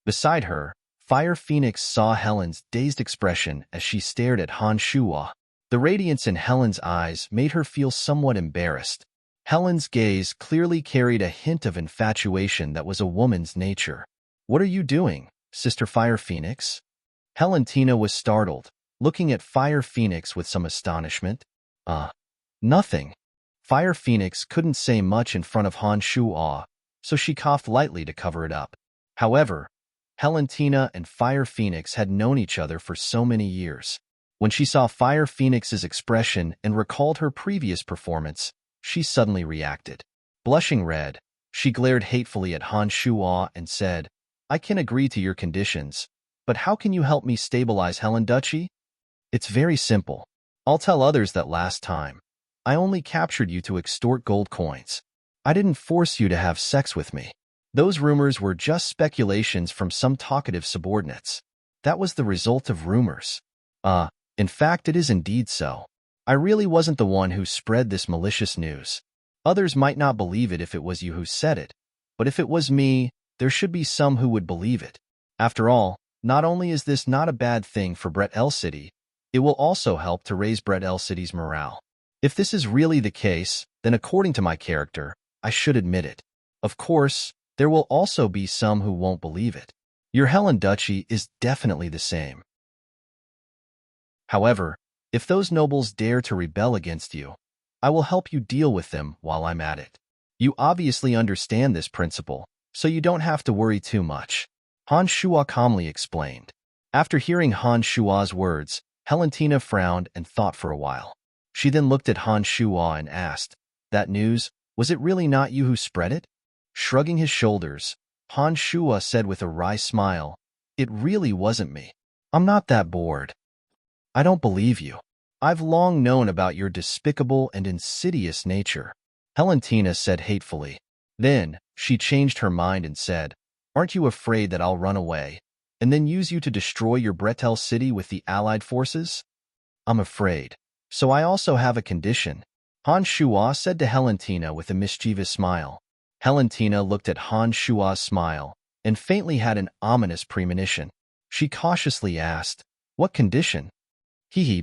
Beside her, Fire Phoenix saw Helen's dazed expression as she stared at Han Shua. The radiance in Helen's eyes made her feel somewhat embarrassed. Helen's gaze clearly carried a hint of infatuation that was a woman's nature. "What are you doing, Sister Fire Phoenix?" Helentina was startled, looking at Fire Phoenix with some astonishment. Nothing." Fire Phoenix couldn't say much in front of Han Shua, so she coughed lightly to cover it up. However, Helentina and Fire Phoenix had known each other for so many years. When she saw Fire Phoenix's expression and recalled her previous performance, she suddenly reacted. Blushing red, she glared hatefully at Han Shua and said, "I can agree to your conditions, but how can you help me stabilize Helen Duchy?" "It's very simple. I'll tell others that last time. I only captured you to extort gold coins. I didn't force you to have sex with me. Those rumors were just speculations from some talkative subordinates. That was the result of rumors. In fact, it is indeed so. I really wasn't the one who spread this malicious news. Others might not believe it if it was you who said it, but if it was me, there should be some who would believe it. After all, not only is this not a bad thing for Brett L City, it will also help to raise Brett L City's morale. If this is really the case, then according to my character, I should admit it. Of course, there will also be some who won't believe it. Your Helen Duchy is definitely the same. However, if those nobles dare to rebel against you, I will help you deal with them while I'm at it. You obviously understand this principle, so you don't have to worry too much. Han Shua calmly explained. After hearing Han Shua's words, Helentina frowned and thought for a while. She then looked at Han Shua and asked, "That news, was it really not you who spread it?" Shrugging his shoulders, Han Shua said with a wry smile, "It really wasn't me. I'm not that bored." "I don't believe you. I've long known about your despicable and insidious nature," Helentina said hatefully. Then, she changed her mind and said, "Aren't you afraid that I'll run away, and then use you to destroy your Bretel city with the Allied forces?" "I'm afraid. So I also have a condition," Han Shua said to Helentina with a mischievous smile. Helentina looked at Han Shua's smile and faintly had an ominous premonition. She cautiously asked, "What condition?"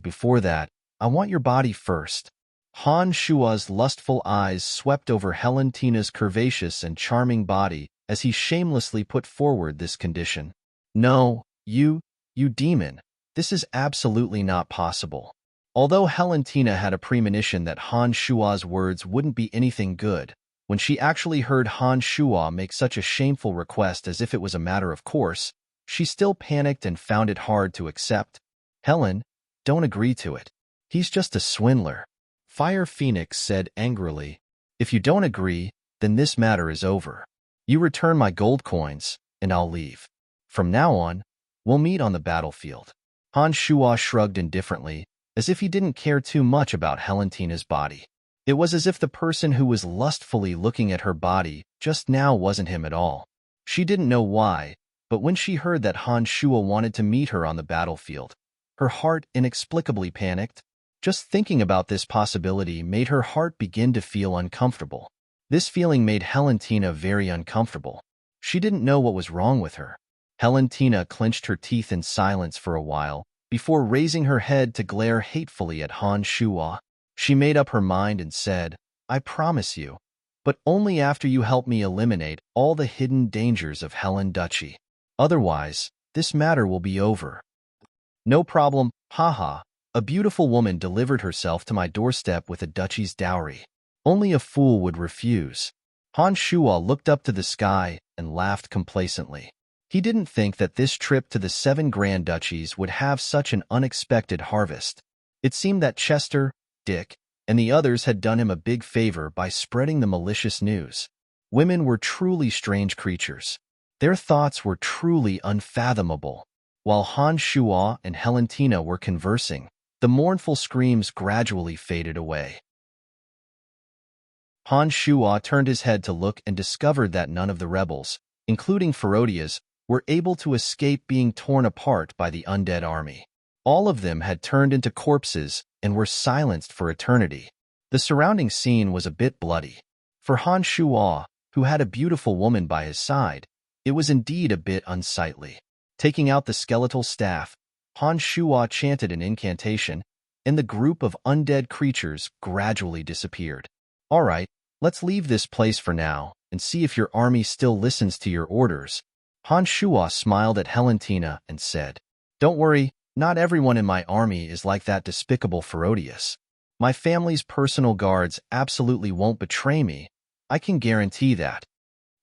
Before that, I want your body first." Han Shua's lustful eyes swept over Helentina's curvaceous and charming body as he shamelessly put forward this condition. "No, you demon, this is absolutely not possible." Although Helentina had a premonition that Han Shua's words wouldn't be anything good, when she actually heard Han Shua make such a shameful request as if it was a matter of course, she still panicked and found it hard to accept. "Helen, don't agree to it. He's just a swindler," Fire Phoenix said angrily. "If you don't agree, then this matter is over. You return my gold coins, and I'll leave. From now on, we'll meet on the battlefield." Han Shua shrugged indifferently, as if he didn't care too much about Helentina's body. It was as if the person who was lustfully looking at her body just now wasn't him at all. She didn't know why, but when she heard that Han Shua wanted to meet her on the battlefield, her heart inexplicably panicked. Just thinking about this possibility made her heart begin to feel uncomfortable. This feeling made Helentina very uncomfortable. She didn't know what was wrong with her. Helentina clenched her teeth in silence for a while, before raising her head to glare hatefully at Han Shua. She made up her mind and said, "I promise you, but only after you help me eliminate all the hidden dangers of Helen Duchy. Otherwise, this matter will be over." "No problem, haha. A beautiful woman delivered herself to my doorstep with a duchy's dowry. Only a fool would refuse." Han Shua looked up to the sky and laughed complacently. He didn't think that this trip to the 7 Grand Duchies would have such an unexpected harvest. It seemed that Chester, Dick, and the others had done him a big favor by spreading the malicious news. Women were truly strange creatures. Their thoughts were truly unfathomable. While Han Shua and Helentina were conversing, the mournful screams gradually faded away. Han Shua turned his head to look and discovered that none of the rebels, including Ferodias, were able to escape being torn apart by the undead army. All of them had turned into corpses and were silenced for eternity. The surrounding scene was a bit bloody. For Han Shua, who had a beautiful woman by his side, it was indeed a bit unsightly. Taking out the skeletal staff, Han Shua chanted an incantation, and the group of undead creatures gradually disappeared. "All right, let's leave this place for now and see if your army still listens to your orders." Han Shua smiled at Helentina and said, "Don't worry, not everyone in my army is like that despicable Ferodius. My family's personal guards absolutely won't betray me. I can guarantee that,"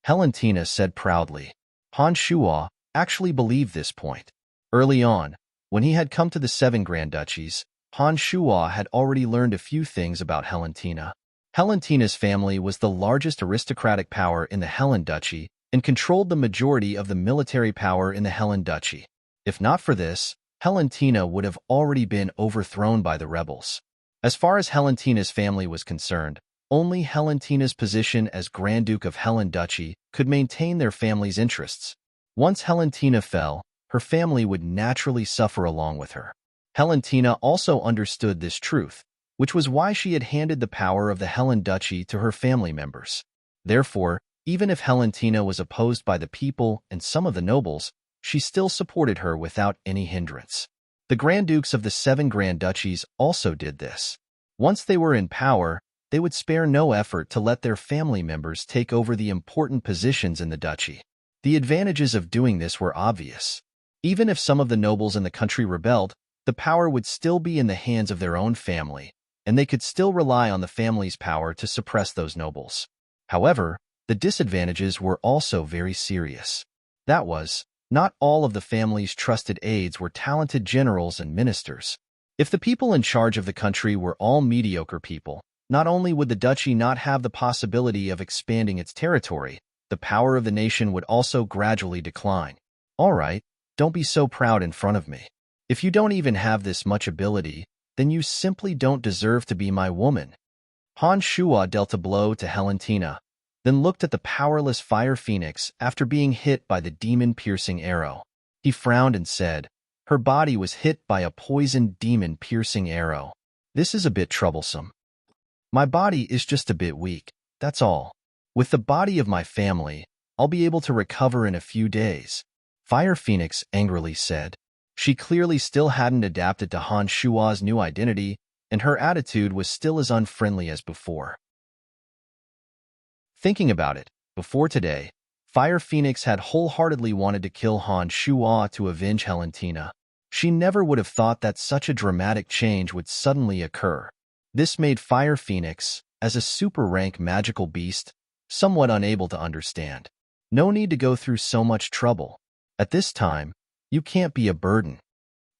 Helentina said proudly. Han Shua actually believed this point. Early on, when he had come to the 7 Grand Duchies, Han Shua had already learned a few things about Helentina. Helentina's family was the largest aristocratic power in the Helen Duchy and controlled the majority of the military power in the Helen Duchy. If not for this, Helentina would have already been overthrown by the rebels. As far as Helentina's family was concerned, only Helentina's position as Grand Duke of Helen Duchy could maintain their family's interests. Once Helentina fell, her family would naturally suffer along with her. Helentina also understood this truth, which was why she had handed the power of the Helen Duchy to her family members. Therefore, even if Helentina was opposed by the people and some of the nobles, she still supported her without any hindrance. The Grand Dukes of the 7 Grand Duchies also did this. Once they were in power, they would spare no effort to let their family members take over the important positions in the duchy. The advantages of doing this were obvious. Even if some of the nobles in the country rebelled, the power would still be in the hands of their own family, and they could still rely on the family's power to suppress those nobles. However, the disadvantages were also very serious. That was, not all of the family's trusted aides were talented generals and ministers. If the people in charge of the country were all mediocre people, not only would the duchy not have the possibility of expanding its territory, the power of the nation would also gradually decline. All right, don't be so proud in front of me. If you don't even have this much ability, then you simply don't deserve to be my woman. Han Shuo dealt a blow to Helentina, then looked at the powerless fire phoenix after being hit by the demon-piercing arrow. He frowned and said, "Her body was hit by a poisoned demon-piercing arrow. This is a bit troublesome. My body is just a bit weak, that's all. With the body of my family, I'll be able to recover in a few days," Fire Phoenix angrily said. She clearly still hadn't adapted to Han Shuo's new identity, and her attitude was still as unfriendly as before. Thinking about it, before today, Fire Phoenix had wholeheartedly wanted to kill Han Shuo to avenge Helentina. She never would have thought that such a dramatic change would suddenly occur. This made Fire Phoenix, as a super-rank magical beast, somewhat unable to understand. No need to go through so much trouble. At this time, you can't be a burden.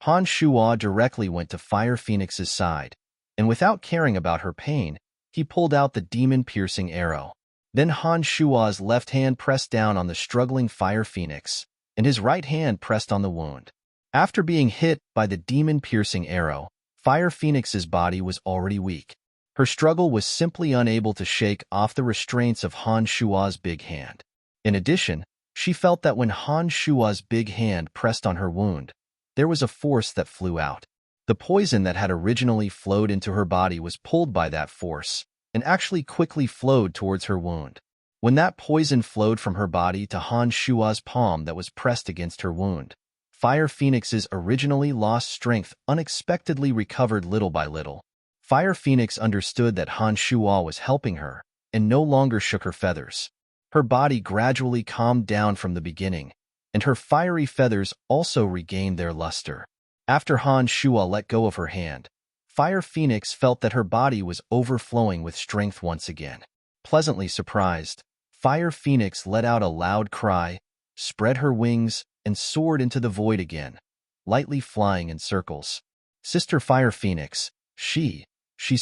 Han Shuo directly went to Fire Phoenix's side, and without caring about her pain, he pulled out the demon-piercing arrow. Then Han Shuo's left hand pressed down on the struggling Fire Phoenix, and his right hand pressed on the wound. After being hit by the demon-piercing arrow, Fire Phoenix's body was already weak. Her struggle was simply unable to shake off the restraints of Han Shuo's big hand. In addition, she felt that when Han Shuo's big hand pressed on her wound, there was a force that flew out. The poison that had originally flowed into her body was pulled by that force, and actually quickly flowed towards her wound. When that poison flowed from her body to Han Shuo's palm that was pressed against her wound, Fire Phoenix's originally lost strength unexpectedly recovered little by little. Fire Phoenix understood that Han Shuo was helping her, and no longer shook her feathers. Her body gradually calmed down from the beginning, and her fiery feathers also regained their luster. After Han Shuo let go of her hand, Fire Phoenix felt that her body was overflowing with strength once again. Pleasantly surprised, Fire Phoenix let out a loud cry, spread her wings, and soared into the void again, lightly flying in circles. "Sister Fire Phoenix, she's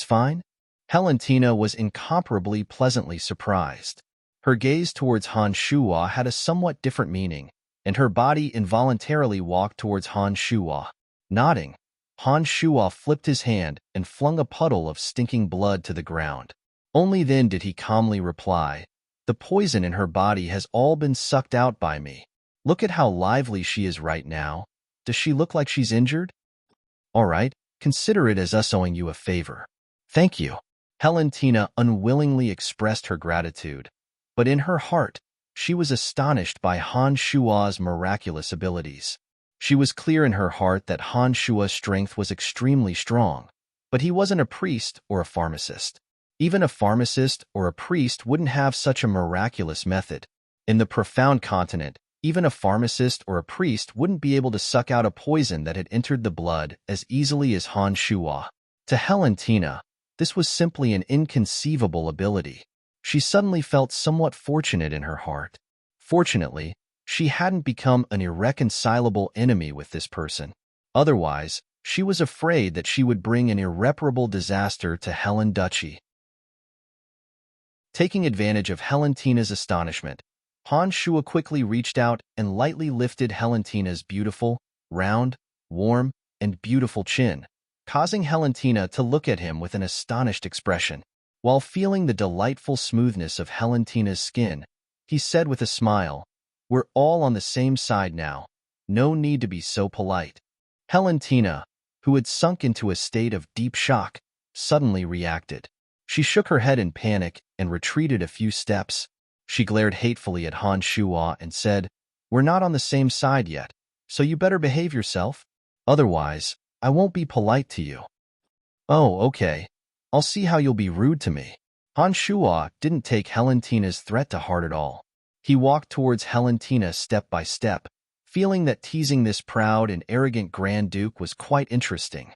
fine?" Helentina was incomparably pleasantly surprised. Her gaze towards Han Shuo had a somewhat different meaning, and her body involuntarily walked towards Han Shuo. Nodding, Han Shuo flipped his hand and flung a puddle of stinking blood to the ground. Only then did he calmly reply, "The poison in her body has all been sucked out by me. Look at how lively she is right now. Does she look like she's injured? All right, consider it as us owing you a favor." "Thank you." Helentina unwillingly expressed her gratitude, but in her heart, she was astonished by Han Shuo's miraculous abilities. She was clear in her heart that Han Shuo's strength was extremely strong, but he wasn't a priest or a pharmacist. Even a pharmacist or a priest wouldn't have such a miraculous method. In the profound continent, even a pharmacist or a priest wouldn't be able to suck out a poison that had entered the blood as easily as Han Shuo. To Helentina, this was simply an inconceivable ability. She suddenly felt somewhat fortunate in her heart. Fortunately, she hadn't become an irreconcilable enemy with this person. Otherwise, she was afraid that she would bring an irreparable disaster to Helen Duchy. Taking advantage of Helentina's astonishment, Han Shuo quickly reached out and lightly lifted Helentina's beautiful, round, warm, and beautiful chin, causing Helentina to look at him with an astonished expression. While feeling the delightful smoothness of Helentina's skin, he said with a smile, "We're all on the same side now. No need to be so polite." Helentina, who had sunk into a state of deep shock, suddenly reacted. She shook her head in panic and retreated a few steps. She glared hatefully at Han Shuo and said, "We're not on the same side yet, so you better behave yourself. Otherwise, I won't be polite to you." "Oh, okay. I'll see how you'll be rude to me." Han Shuo didn't take Helentina's threat to heart at all. He walked towards Helentina step by step, feeling that teasing this proud and arrogant Grand Duke was quite interesting.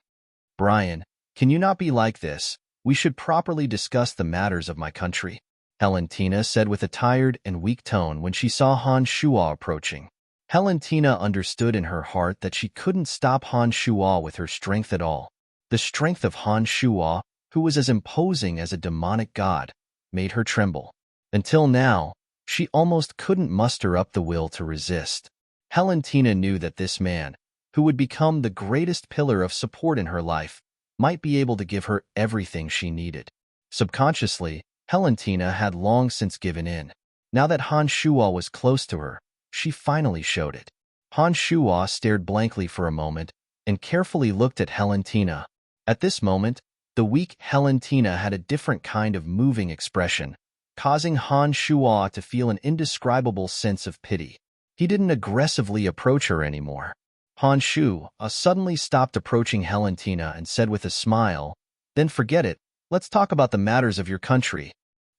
"Brian, can you not be like this? We should properly discuss the matters of my country," Helentina said with a tired and weak tone when she saw Han Shuo approaching. Helentina understood in her heart that she couldn't stop Han Shuo with her strength at all. The strength of Han Shuo, who was as imposing as a demonic god, made her tremble. Until now, she almost couldn't muster up the will to resist. Helentina knew that this man, who would become the greatest pillar of support in her life, might be able to give her everything she needed. Subconsciously, Helentina had long since given in. Now that Han Shuo was close to her, she finally showed it. Han Shuo stared blankly for a moment and carefully looked at Helentina. At this moment, the weak Helentina had a different kind of moving expression, causing Han Shuo to feel an indescribable sense of pity. He didn't aggressively approach her anymore. Han Shuo suddenly stopped approaching Helentina and said with a smile, "Then forget it. Let's talk about the matters of your country.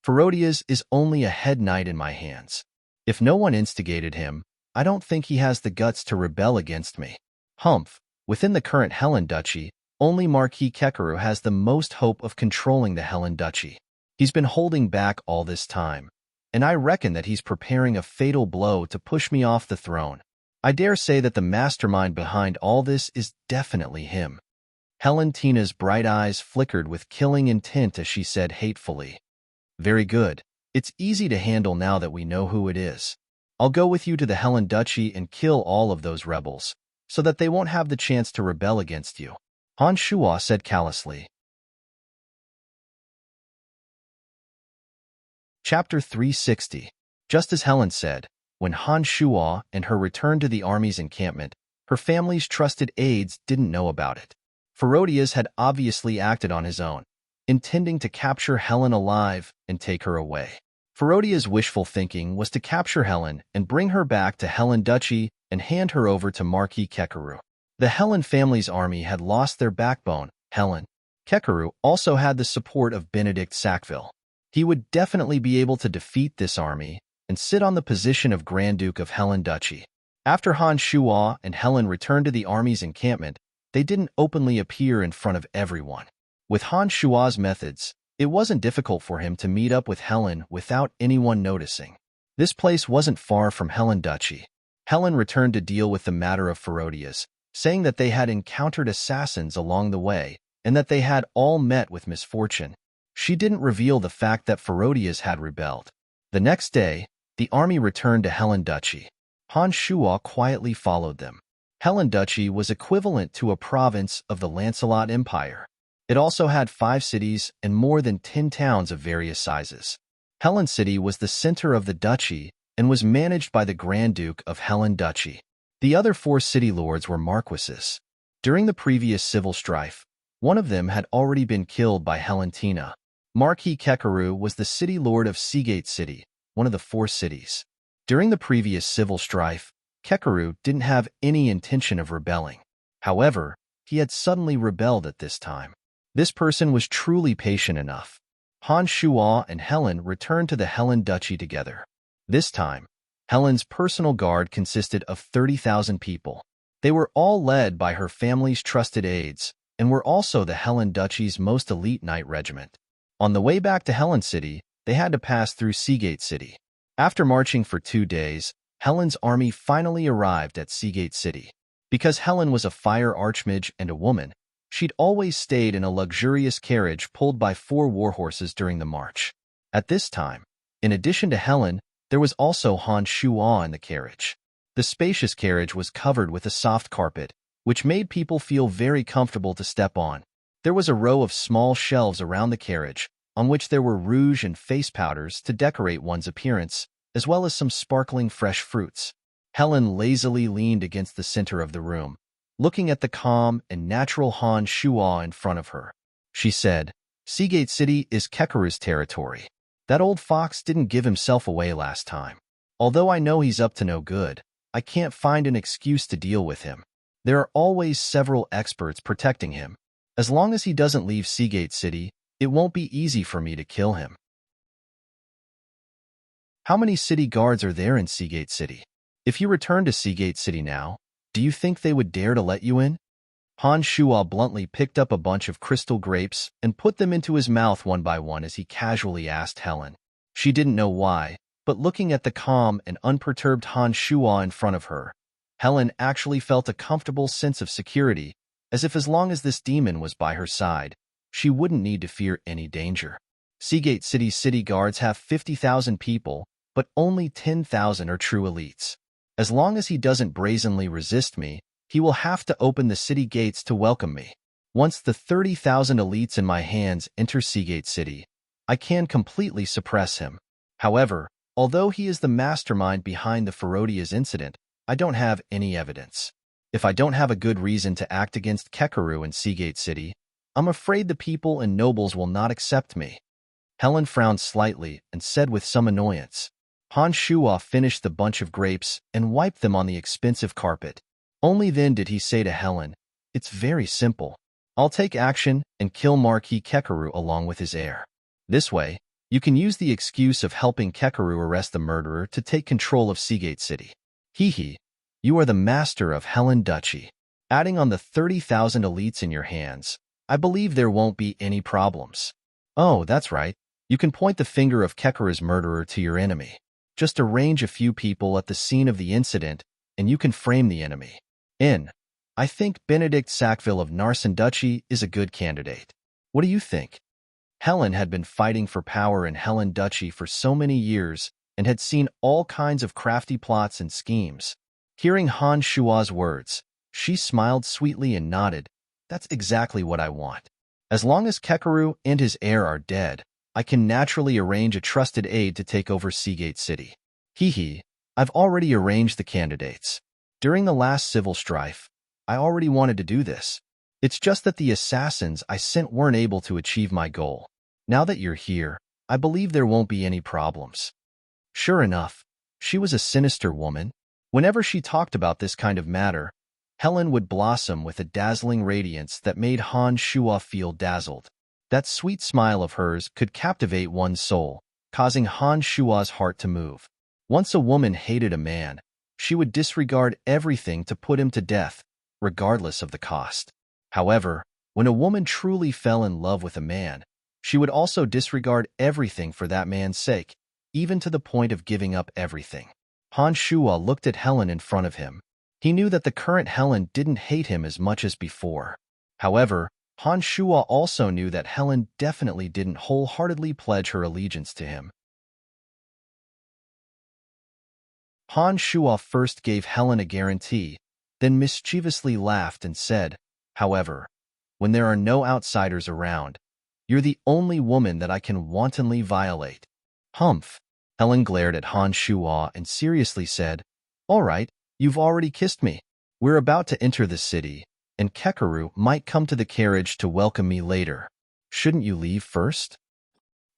Ferodias is only a head knight in my hands. If no one instigated him, I don't think he has the guts to rebel against me. Humph, within the current Helen Duchy, only Marquis Kekaru has the most hope of controlling the Helen Duchy. He's been holding back all this time, and I reckon that he's preparing a fatal blow to push me off the throne. I dare say that the mastermind behind all this is definitely him." Helentina's bright eyes flickered with killing intent as she said hatefully, "Very good. It's easy to handle now that we know who it is. I'll go with you to the Helen Duchy and kill all of those rebels, so that they won't have the chance to rebel against you," Han Shuo said callously. Chapter 360. Just as Helen said, when Han Shuo and her returned to the army's encampment, her family's trusted aides didn't know about it. Ferodias had obviously acted on his own, intending to capture Helen alive and take her away. Ferodia's wishful thinking was to capture Helen and bring her back to Helen Duchy and hand her over to Marquis Kekaru. The Helen family's army had lost their backbone, Helen. Kekaru also had the support of Benedict Sackville. He would definitely be able to defeat this army and sit on the position of Grand Duke of Helen Duchy. After Han Shuo and Helen returned to the army's encampment, they didn't openly appear in front of everyone. With Han Shuo's methods, it wasn't difficult for him to meet up with Helen without anyone noticing. This place wasn't far from Helen Duchy. Helen returned to deal with the matter of Ferodias, saying that they had encountered assassins along the way and that they had all met with misfortune. She didn't reveal the fact that Ferodias had rebelled. The next day, the army returned to Helen Duchy. Han Shuo quietly followed them. Helen Duchy was equivalent to a province of the Lancelot Empire. It also had 5 cities and more than 10 towns of various sizes. Helen City was the center of the duchy and was managed by the Grand Duke of Helen Duchy. The other 4 city lords were marquises. During the previous civil strife, one of them had already been killed by Helentina. Marquis Kekaru was the city lord of Seagate City, one of the 4 cities. During the previous civil strife, Kekaru didn't have any intention of rebelling. However, he had suddenly rebelled at this time. This person was truly patient enough. Han Shuo and Helen returned to the Helen Duchy together. This time, Helen's personal guard consisted of 30,000 people. They were all led by her family's trusted aides and were also the Helen Duchy's most elite knight regiment. On the way back to Helen City, they had to pass through Seagate City. After marching for 2 days, Helen's army finally arrived at Seagate City. Because Helen was a fire archmage and a woman, she'd always stayed in a luxurious carriage pulled by 4 warhorses during the march. At this time, in addition to Helen, there was also Han Shuo in the carriage. The spacious carriage was covered with a soft carpet, which made people feel very comfortable to step on. There was a row of small shelves around the carriage, on which there were rouge and face powders to decorate one's appearance, as well as some sparkling fresh fruits. Helen lazily leaned against the center of the room, looking at the calm and natural Han Shuo in front of her. She said, "Seagate City is Kekaru's territory. That old fox didn't give himself away last time. Although I know he's up to no good, I can't find an excuse to deal with him. There are always several experts protecting him. As long as he doesn't leave Seagate City, it won't be easy for me to kill him." How many city guards are there in Seagate City? If you return to Seagate City now, do you think they would dare to let you in? Han Shuo bluntly picked up a bunch of crystal grapes and put them into his mouth one by one as he casually asked Helen. She didn't know why, but looking at the calm and unperturbed Han Shuo in front of her, Helen actually felt a comfortable sense of security, as if as long as this demon was by her side, she wouldn't need to fear any danger. Seagate City's city guards have 50,000 people, but only 10,000 are true elites. As long as he doesn't brazenly resist me, he will have to open the city gates to welcome me. Once the 30,000 elites in my hands enter Seagate City, I can completely suppress him. However, although he is the mastermind behind the Ferodia's incident, I don't have any evidence. If I don't have a good reason to act against Kekaru in Seagate City, I'm afraid the people and nobles will not accept me. Helen frowned slightly and said with some annoyance. Han Shuo finished the bunch of grapes and wiped them on the expensive carpet. Only then did he say to Helen, "It's very simple. I'll take action and kill Marquis Kekaru along with his heir. This way, you can use the excuse of helping Kekaru arrest the murderer to take control of Seagate City. Hee, you are the master of Helen Duchy. Adding on the 30,000 elites in your hands, I believe there won't be any problems. Oh, that's right. You can point the finger of Kekaru's murderer to your enemy. Just arrange a few people at the scene of the incident, and you can frame the enemy. I think Benedict Sackville of Narsen Duchy is a good candidate. What do you think?" Helen had been fighting for power in Helen Duchy for so many years and had seen all kinds of crafty plots and schemes. Hearing Han Shuo's words, she smiled sweetly and nodded. "That's exactly what I want. As long as Kekaru and his heir are dead, I can naturally arrange a trusted aide to take over Seagate City. I've already arranged the candidates. During the last civil strife, I already wanted to do this. It's just that the assassins I sent weren't able to achieve my goal. Now that you're here, I believe there won't be any problems." Sure enough, she was a sinister woman. Whenever she talked about this kind of matter, Helen would blossom with a dazzling radiance that made Han Shuo feel dazzled. That sweet smile of hers could captivate one's soul, causing Han Shuo's heart to move. Once a woman hated a man, she would disregard everything to put him to death, regardless of the cost. However, when a woman truly fell in love with a man, she would also disregard everything for that man's sake, even to the point of giving up everything. Han Shuo looked at Helen in front of him. He knew that the current Helen didn't hate him as much as before. However, Han Shuo also knew that Helen definitely didn't wholeheartedly pledge her allegiance to him. Han Shuo first gave Helen a guarantee, then mischievously laughed and said, "However, when there are no outsiders around, you're the only woman that I can wantonly violate." Humph! Helen glared at Han Shuo and seriously said, "All right, you've already kissed me. We're about to enter the city, and Kekaru might come to the carriage to welcome me later. Shouldn't you leave first?"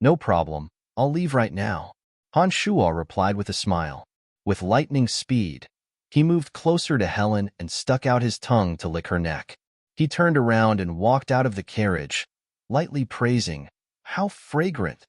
"No problem, I'll leave right now," Han Shuo replied with a smile. With lightning speed, he moved closer to Helen and stuck out his tongue to lick her neck. He turned around and walked out of the carriage, lightly praising, "How fragrant!"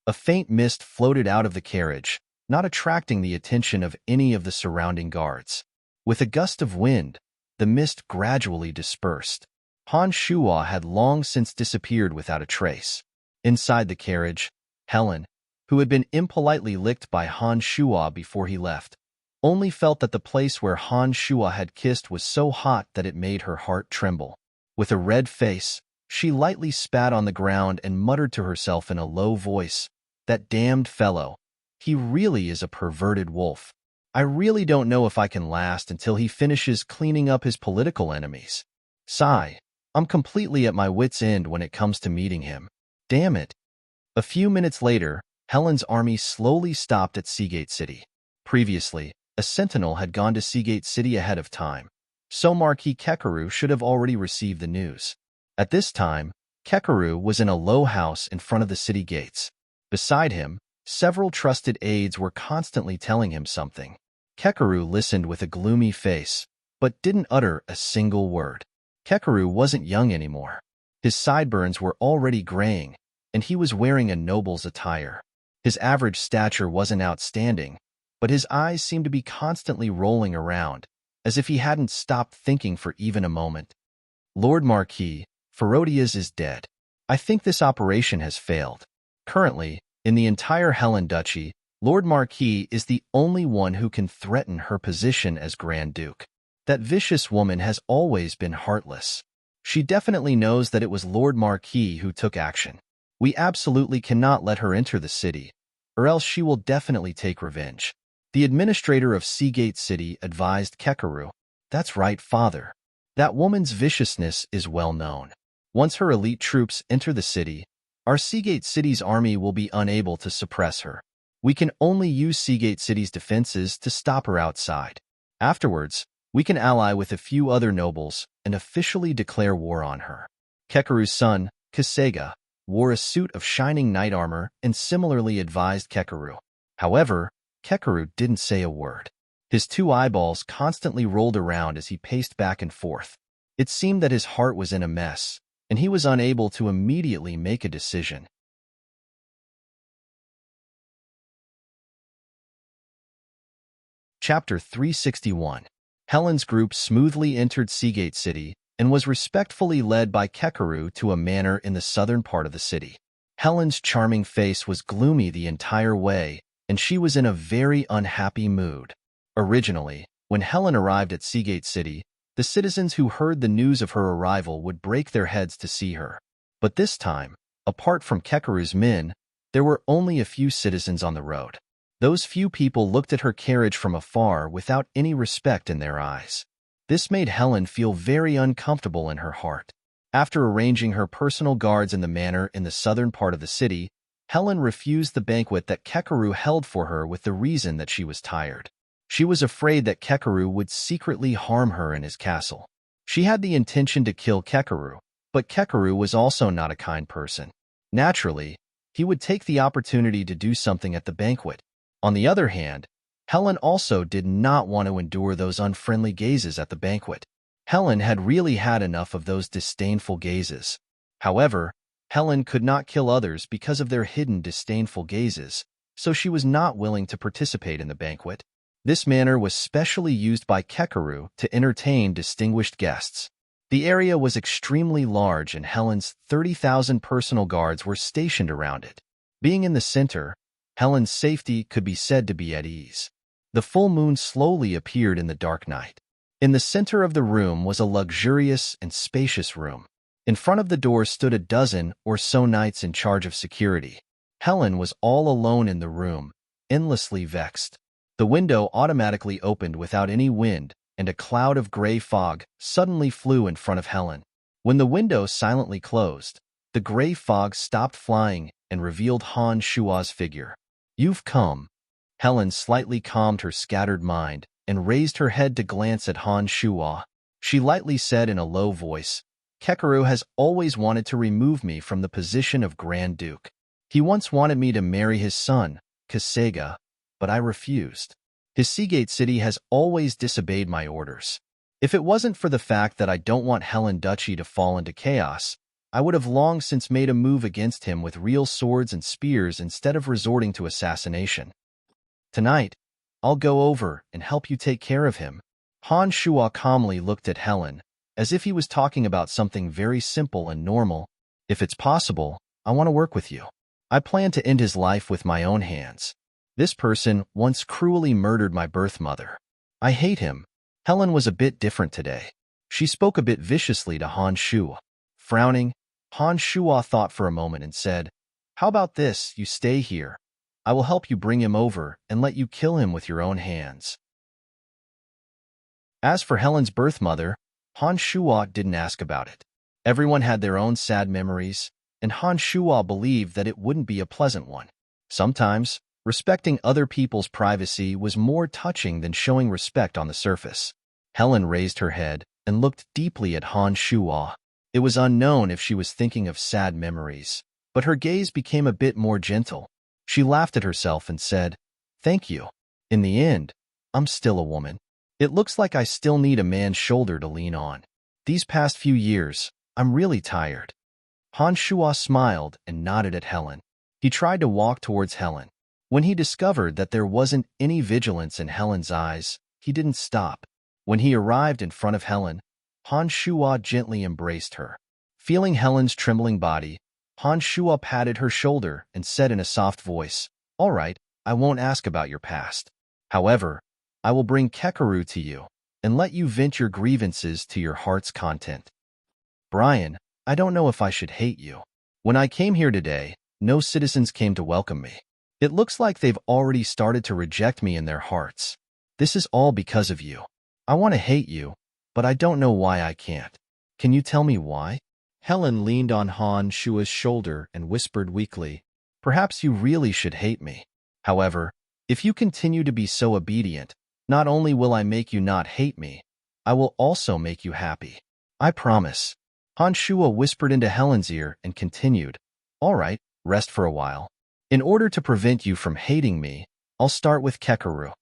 A faint mist floated out of the carriage, not attracting the attention of any of the surrounding guards. With a gust of wind, the mist gradually dispersed. Han Shuo had long since disappeared without a trace. Inside the carriage, Helen, who had been impolitely licked by Han Shuo before he left, only felt that the place where Han Shuo had kissed was so hot that it made her heart tremble. With a red face, she lightly spat on the ground and muttered to herself in a low voice, "That damned fellow. He really is a perverted wolf. I really don't know if I can last until he finishes cleaning up his political enemies. Sigh. I'm completely at my wit's end when it comes to meeting him. Damn it. A few minutes later, Helen's army slowly stopped at Seagate City. Previously, a sentinel had gone to Seagate City ahead of time, so Marquis Kekeru should have already received the news. At this time, Kekeru was in a low house in front of the city gates. Beside him, several trusted aides were constantly telling him something. Kekeru listened with a gloomy face, but didn't utter a single word. Kekeru wasn't young anymore. His sideburns were already graying, and he was wearing a noble's attire. His average stature wasn't outstanding, but his eyes seemed to be constantly rolling around, as if he hadn't stopped thinking for even a moment. Lord Marquis, Ferodias is dead. I think this operation has failed. Currently, in the entire Helen Duchy, Lord Marquis is the only one who can threaten her position as Grand Duke. That vicious woman has always been heartless. She definitely knows that it was Lord Marquis who took action. We absolutely cannot let her enter the city, or else she will definitely take revenge. The administrator of Seagate City advised Kekeru. That's right, father. That woman's viciousness is well known. Once her elite troops enter the city, our Seagate City's army will be unable to suppress her. We can only use Seagate City's defenses to stop her outside. Afterwards, we can ally with a few other nobles and officially declare war on her. Kekeru's son, Kasega, wore a suit of shining knight armor and similarly advised Kekeru. However, Kekeru didn't say a word. His two eyeballs constantly rolled around as he paced back and forth. It seemed that his heart was in a mess, and he was unable to immediately make a decision. Chapter 361. Helen's group smoothly entered Seagate City and was respectfully led by Kekeru to a manor in the southern part of the city. Helen's charming face was gloomy the entire way, and she was in a very unhappy mood. Originally, when Helen arrived at Seagate City, the citizens who heard the news of her arrival would break their heads to see her. But this time, apart from Kekeru's men, there were only a few citizens on the road. Those few people looked at her carriage from afar without any respect in their eyes. This made Helen feel very uncomfortable in her heart. After arranging her personal guards in the manor in the southern part of the city, Helen refused the banquet that Kekeru held for her with the reason that she was tired. She was afraid that Kekeru would secretly harm her in his castle. She had the intention to kill Kekeru, but Kekeru was also not a kind person. Naturally, he would take the opportunity to do something at the banquet. On the other hand, Helen also did not want to endure those unfriendly gazes at the banquet. Helen had really had enough of those disdainful gazes. However, Helen could not kill others because of their hidden disdainful gazes, so she was not willing to participate in the banquet. This manor was specially used by Kekeru to entertain distinguished guests. The area was extremely large and Helen's 30,000 personal guards were stationed around it. Being in the center, Helen's safety could be said to be at ease. The full moon slowly appeared in the dark night. In the center of the room was a luxurious and spacious room. In front of the door stood a dozen or so knights in charge of security. Helen was all alone in the room, endlessly vexed. The window automatically opened without any wind, and a cloud of gray fog suddenly flew in front of Helen. When the window silently closed, the gray fog stopped flying and revealed Han Shua's figure. "You've come." Helen slightly calmed her scattered mind and raised her head to glance at Han Shua. She lightly said in a low voice, "Kekeru has always wanted to remove me from the position of Grand Duke. He once wanted me to marry his son, Kasega, but I refused. His Seagate City has always disobeyed my orders. If it wasn't for the fact that I don't want Helen Duchy to fall into chaos, I would have long since made a move against him with real swords and spears instead of resorting to assassination. Tonight, I'll go over and help you take care of him." Han Shua calmly looked at Helen, as if he was talking about something very simple and normal. "If it's possible, I want to work with you. I plan to end his life with my own hands. This person once cruelly murdered my birth mother. I hate him." Helen was a bit different today. She spoke a bit viciously to Han Shua. Frowning, Han Shua thought for a moment and said, "How about this, you stay here. I will help you bring him over and let you kill him with your own hands." As for Helen's birth mother, Han Shuo didn't ask about it. Everyone had their own sad memories, and Han Shuo believed that it wouldn't be a pleasant one. Sometimes, respecting other people's privacy was more touching than showing respect on the surface. Helen raised her head and looked deeply at Han Shuo. It was unknown if she was thinking of sad memories, but her gaze became a bit more gentle. She laughed at herself and said, "Thank you. In the end, I'm still a woman. It looks like I still need a man's shoulder to lean on. These past few years, I'm really tired." Han Shuo smiled and nodded at Helen. He tried to walk towards Helen. When he discovered that there wasn't any vigilance in Helen's eyes, he didn't stop. When he arrived in front of Helen, Han Shuo gently embraced her. Feeling Helen's trembling body, Han Shuo patted her shoulder and said in a soft voice, "All right, I won't ask about your past. However, I will bring Kekaru to you and let you vent your grievances to your heart's content." "Brian, I don't know if I should hate you. When I came here today, no citizens came to welcome me. It looks like they've already started to reject me in their hearts. This is all because of you. I want to hate you, but I don't know why I can't. Can you tell me why?" Helen leaned on Han Shuo's shoulder and whispered weakly, "Perhaps you really should hate me. However, if you continue to be so obedient, not only will I make you not hate me, I will also make you happy. I promise." Han Shuo whispered into Helen's ear and continued, "All right, rest for a while. In order to prevent you from hating me, I'll start with Kekaru."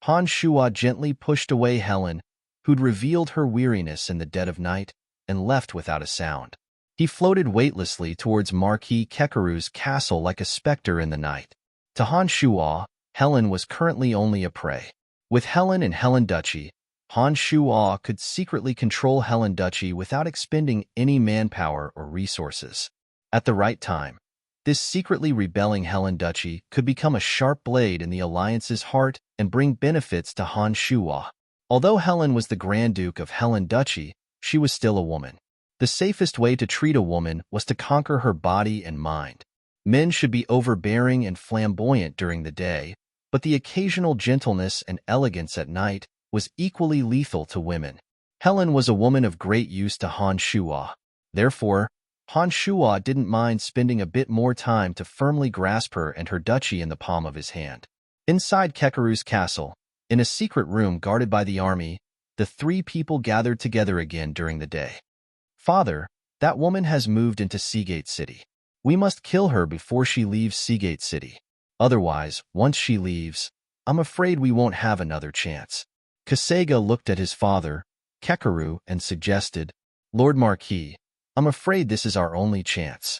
Han Shuo gently pushed away Helen, who'd revealed her weariness in the dead of night, and left without a sound. He floated weightlessly towards Marquis Kekaru's castle like a specter in the night. To Han Shuo, Helen was currently only a prey. With Helen and Helen Duchy, Han Shuo could secretly control Helen Duchy without expending any manpower or resources. At the right time, this secretly rebelling Helen Duchy could become a sharp blade in the Alliance's heart and bring benefits to Han Shuo. Although Helen was the Grand Duke of Helen Duchy, she was still a woman. The safest way to treat a woman was to conquer her body and mind. Men should be overbearing and flamboyant during the day, but the occasional gentleness and elegance at night was equally lethal to women. Helen was a woman of great use to Han Shuo. Therefore, Han Shuo didn't mind spending a bit more time to firmly grasp her and her duchy in the palm of his hand. Inside Kekaru's castle, in a secret room guarded by the army, the three people gathered together again during the day. "Father, that woman has moved into Seagate City. We must kill her before she leaves Seagate City. Otherwise, once she leaves, I'm afraid we won't have another chance." Kasega looked at his father, Kekaru, and suggested, "Lord Marquis, I'm afraid this is our only chance.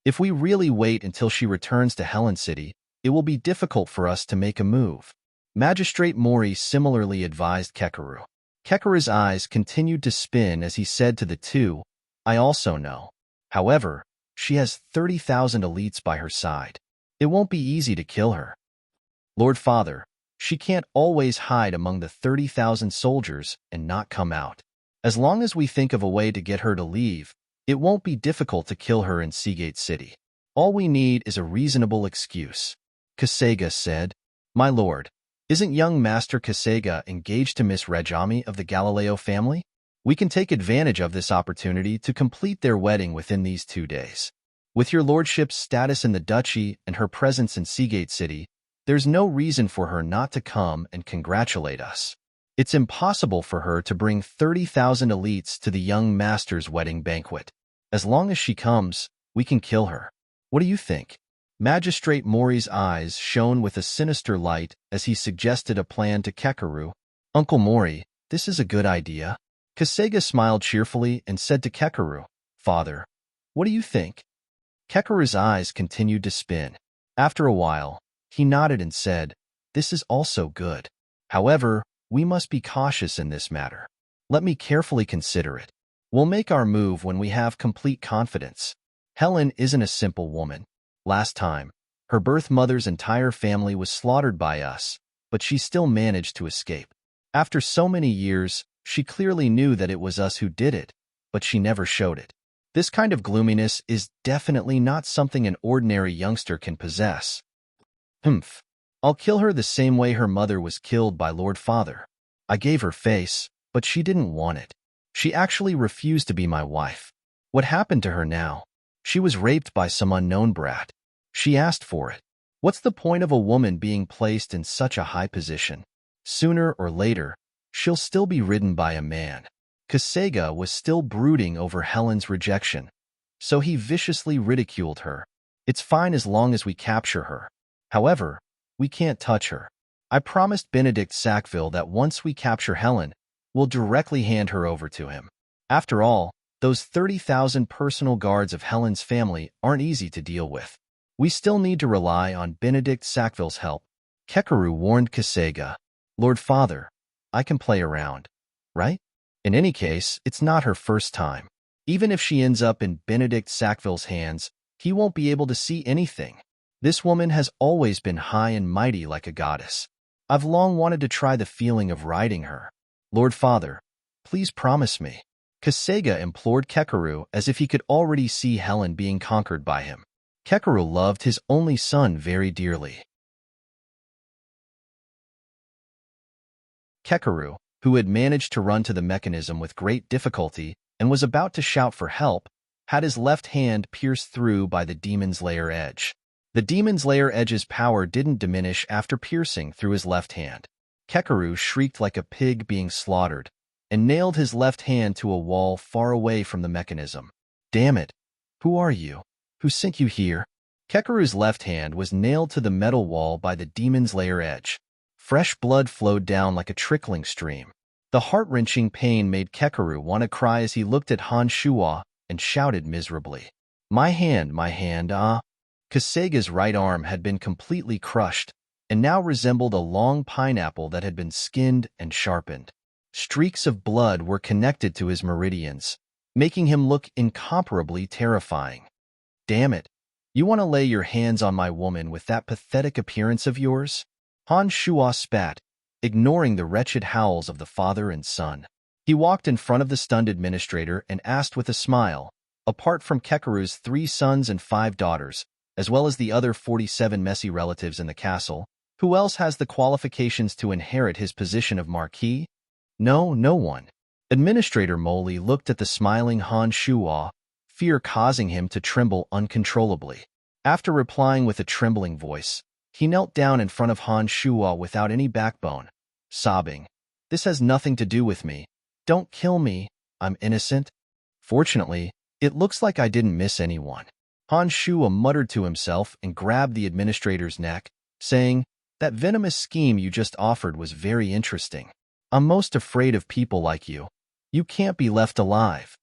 If we really wait until she returns to Helen City, it will be difficult for us to make a move." Magistrate Mori similarly advised Kekaru. Kekaru's eyes continued to spin as he said to the two, "I also know. However, she has 30,000 elites by her side. It won't be easy to kill her. Lord Father, she can't always hide among the 30,000 soldiers and not come out. As long as we think of a way to get her to leave, it won't be difficult to kill her in Seagate City. All we need is a reasonable excuse." Kasega said, "My lord, isn't young Master Kasega engaged to Miss Regami of the Galileo family? We can take advantage of this opportunity to complete their wedding within these 2 days. With your lordship's status in the duchy and her presence in Seagate City, there's no reason for her not to come and congratulate us. It's impossible for her to bring 30,000 elites to the young master's wedding banquet. As long as she comes, we can kill her. What do you think?" Magistrate Mori's eyes shone with a sinister light as he suggested a plan to Kekaru. "Uncle Mori, this is a good idea." Kasega smiled cheerfully and said to Kekaru, "Father, what do you think?" Kekaru's eyes continued to spin. After a while, he nodded and said, "This is also good. However, we must be cautious in this matter. Let me carefully consider it. We'll make our move when we have complete confidence. Helen isn't a simple woman. Last time, her birth mother's entire family was slaughtered by us, but she still managed to escape. After so many years, she clearly knew that it was us who did it, but she never showed it. This kind of gloominess is definitely not something an ordinary youngster can possess. I'll kill her the same way her mother was killed by Lord Father." I gave her face, but she didn't want it. She actually refused to be my wife. What happened to her now? She was raped by some unknown brat. She asked for it. What's the point of a woman being placed in such a high position? Sooner or later, she'll still be ridden by a man. Kasega was still brooding over Helen's rejection, so he viciously ridiculed her. It's fine as long as we capture her. However, we can't touch her. I promised Benedict Sackville that once we capture Helen, we'll directly hand her over to him. After all, those 30,000 personal guards of Helen's family aren't easy to deal with. We still need to rely on Benedict Sackville's help. Kekeru warned Kasega. Lord Father, I can play around, right? In any case, it's not her first time. Even if she ends up in Benedict Sackville's hands, he won't be able to see anything. This woman has always been high and mighty like a goddess. I've long wanted to try the feeling of riding her. Lord Father, please promise me. Kasega implored Kekeru as if he could already see Helen being conquered by him. Kekeru loved his only son very dearly. Kekeru, who had managed to run to the mechanism with great difficulty and was about to shout for help, had his left hand pierced through by the demon's lair edge. The demon's lair edge's power didn't diminish after piercing through his left hand. Kekeru shrieked like a pig being slaughtered and nailed his left hand to a wall far away from the mechanism. Damn it! Who are you? Who sent you here? Kekeru's left hand was nailed to the metal wall by the demon's lair edge. Fresh blood flowed down like a trickling stream. The heart-wrenching pain made Kekeru want to cry as he looked at Han Shuo and shouted miserably. My hand, ah! Kasega's right arm had been completely crushed and now resembled a long pineapple that had been skinned and sharpened. Streaks of blood were connected to his meridians, making him look incomparably terrifying. Damn it! You want to lay your hands on my woman with that pathetic appearance of yours? Han Shuo spat, ignoring the wretched howls of the father and son. He walked in front of the stunned administrator and asked with a smile, apart from Kekeru's 3 sons and 5 daughters, as well as the other 47 messy relatives in the castle, who else has the qualifications to inherit his position of marquis? No, no one. Administrator Moley looked at the smiling Han Shuo, fear causing him to tremble uncontrollably. After replying with a trembling voice, he knelt down in front of Han Shuo without any backbone, sobbing, This has nothing to do with me. Don't kill me. I'm innocent. Fortunately, it looks like I didn't miss anyone. Han Shuo muttered to himself and grabbed the administrator's neck, saying, That venomous scheme you just offered was very interesting. I'm most afraid of people like you. You can't be left alive.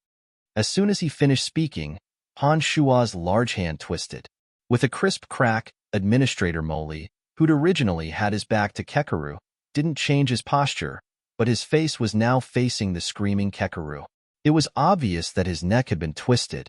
As soon as he finished speaking, Han Shuo's large hand twisted. With a crisp crack, Administrator Moley, who'd originally had his back to Kekeru, didn't change his posture, but his face was now facing the screaming Kekeru. It was obvious that his neck had been twisted.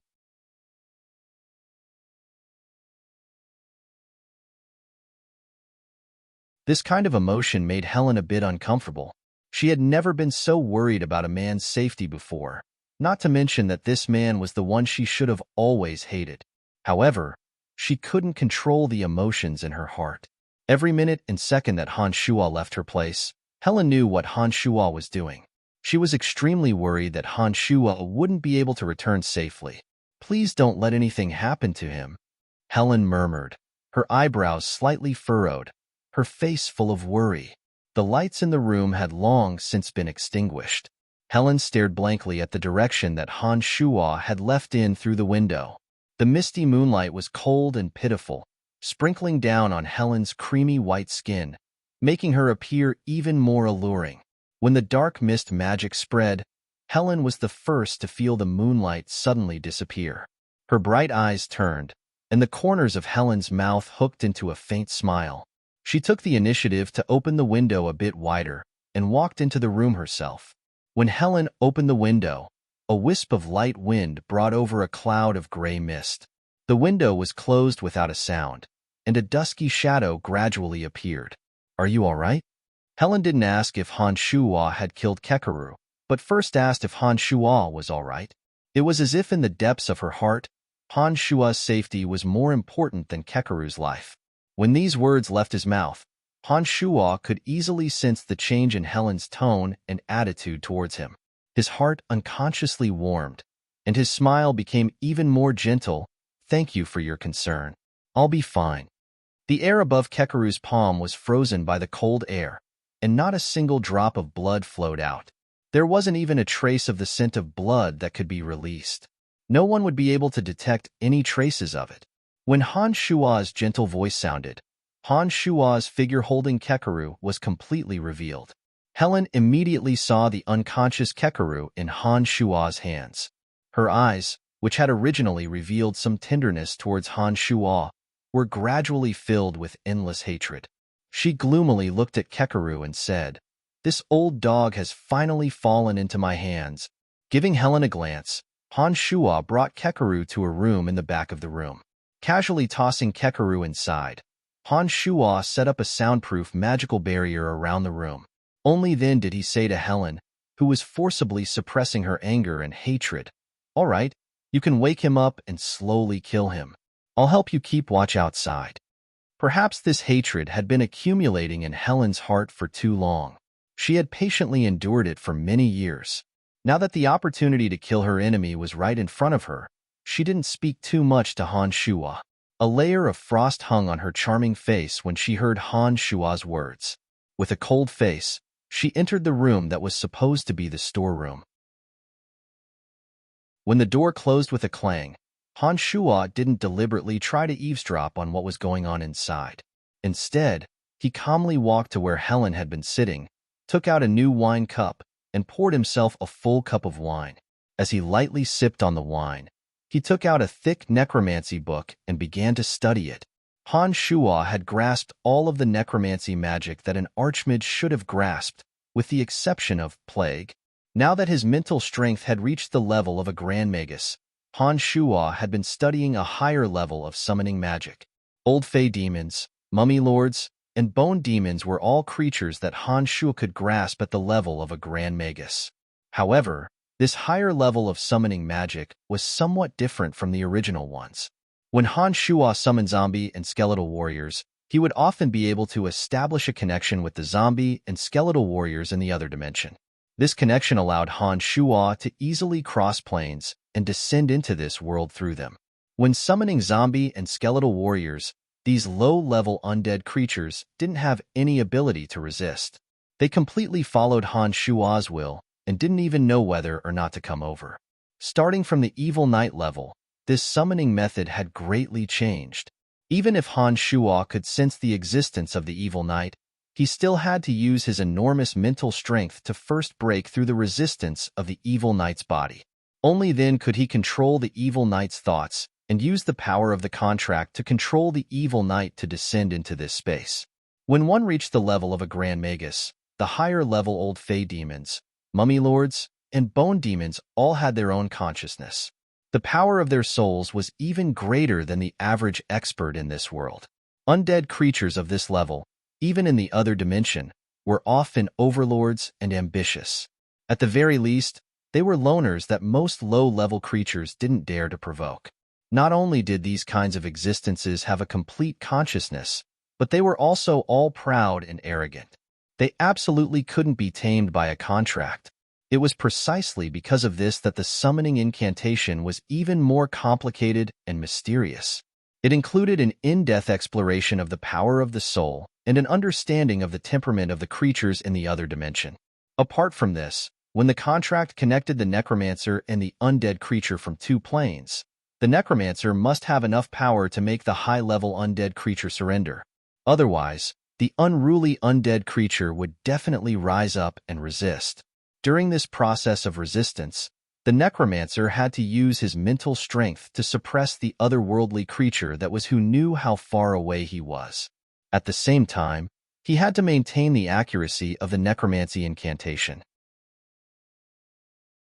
This kind of emotion made Helen a bit uncomfortable. She had never been so worried about a man's safety before, not to mention that this man was the one she should have always hated. However, she couldn't control the emotions in her heart. Every minute and second that Han Shuo left her place, Helen knew what Han Shuo was doing. She was extremely worried that Han Shuo wouldn't be able to return safely. Please don't let anything happen to him, Helen murmured, her eyebrows slightly furrowed, her face full of worry. The lights in the room had long since been extinguished. Helen stared blankly at the direction that Han Shuo had left in through the window. The misty moonlight was cold and pitiful, sprinkling down on Helen's creamy white skin, making her appear even more alluring. When the dark mist magic spread, Helen was the first to feel the moonlight suddenly disappear. Her bright eyes turned, and the corners of Helen's mouth hooked into a faint smile. She took the initiative to open the window a bit wider and walked into the room herself. When Helen opened the window, a wisp of light wind brought over a cloud of gray mist. The window was closed without a sound, and a dusky shadow gradually appeared. Are you all right? Helen didn't ask if Han Shuo had killed Kekeru, but first asked if Han Shuo was all right. It was as if in the depths of her heart, Han Shuo's safety was more important than Kekeru's life. When these words left his mouth, Han Shuo could easily sense the change in Helen's tone and attitude towards him. His heart unconsciously warmed, and his smile became even more gentle. "Thank you for your concern. I'll be fine." The air above Kekeru's palm was frozen by the cold air, and not a single drop of blood flowed out. There wasn't even a trace of the scent of blood that could be released. No one would be able to detect any traces of it. When Han Shuo's gentle voice sounded, Han Shuo's figure holding Kekeru was completely revealed. Helen immediately saw the unconscious Kekeru in Han Shuo's hands. Her eyes, which had originally revealed some tenderness towards Han Shuo, were gradually filled with endless hatred. She gloomily looked at Kekeru and said, "This old dog has finally fallen into my hands." Giving Helen a glance, Han Shuo brought Kekeru to a room in the back of the room. Casually tossing Kekeru inside, Han Shuo set up a soundproof magical barrier around the room. Only then did he say to Helen, who was forcibly suppressing her anger and hatred, "All right, you can wake him up and slowly kill him. I'll help you keep watch outside." Perhaps this hatred had been accumulating in Helen's heart for too long. She had patiently endured it for many years. Now that the opportunity to kill her enemy was right in front of her, she didn't speak too much to Han Shuo. A layer of frost hung on her charming face when she heard Han Shuo's words. With a cold face, she entered the room that was supposed to be the storeroom. When the door closed with a clang, Han Shuo didn't deliberately try to eavesdrop on what was going on inside. Instead, he calmly walked to where Helen had been sitting, took out a new wine cup, and poured himself a full cup of wine. As he lightly sipped on the wine, he took out a thick necromancy book and began to study it. Han Shuo had grasped all of the necromancy magic that an archmage should have grasped, with the exception of plague. Now that his mental strength had reached the level of a Grand Magus, Han Shuo had been studying a higher level of summoning magic. Old Fey demons, mummy lords, and bone demons were all creatures that Han Shuo could grasp at the level of a Grand Magus. However, this higher level of summoning magic was somewhat different from the original ones. When Han Shuo summoned zombie and skeletal warriors, he would often be able to establish a connection with the zombie and skeletal warriors in the other dimension. This connection allowed Han Shuo to easily cross planes and descend into this world through them. When summoning zombie and skeletal warriors, these low-level undead creatures didn't have any ability to resist. They completely followed Han Shuo's will and didn't even know whether or not to come over. Starting from the Evil Knight level, this summoning method had greatly changed. Even if Han Shuo could sense the existence of the Evil Knight, he still had to use his enormous mental strength to first break through the resistance of the Evil Knight's body. Only then could he control the Evil Knight's thoughts and use the power of the contract to control the Evil Knight to descend into this space. When one reached the level of a Grand Magus, the higher-level Old Fey demons, mummy lords, and bone demons all had their own consciousness. The power of their souls was even greater than the average expert in this world. Undead creatures of this level, even in the other dimension, were often overlords and ambitious. At the very least, they were loners that most low-level creatures didn't dare to provoke. Not only did these kinds of existences have a complete consciousness, but they were also all proud and arrogant. They absolutely couldn't be tamed by a contract. It was precisely because of this that the summoning incantation was even more complicated and mysterious. It included an in-depth exploration of the power of the soul and an understanding of the temperament of the creatures in the other dimension. Apart from this, when the contract connected the necromancer and the undead creature from two planes, the necromancer must have enough power to make the high-level undead creature surrender. Otherwise, the unruly undead creature would definitely rise up and resist. During this process of resistance, the necromancer had to use his mental strength to suppress the otherworldly creature that was who knew how far away he was. At the same time, he had to maintain the accuracy of the necromancy incantation.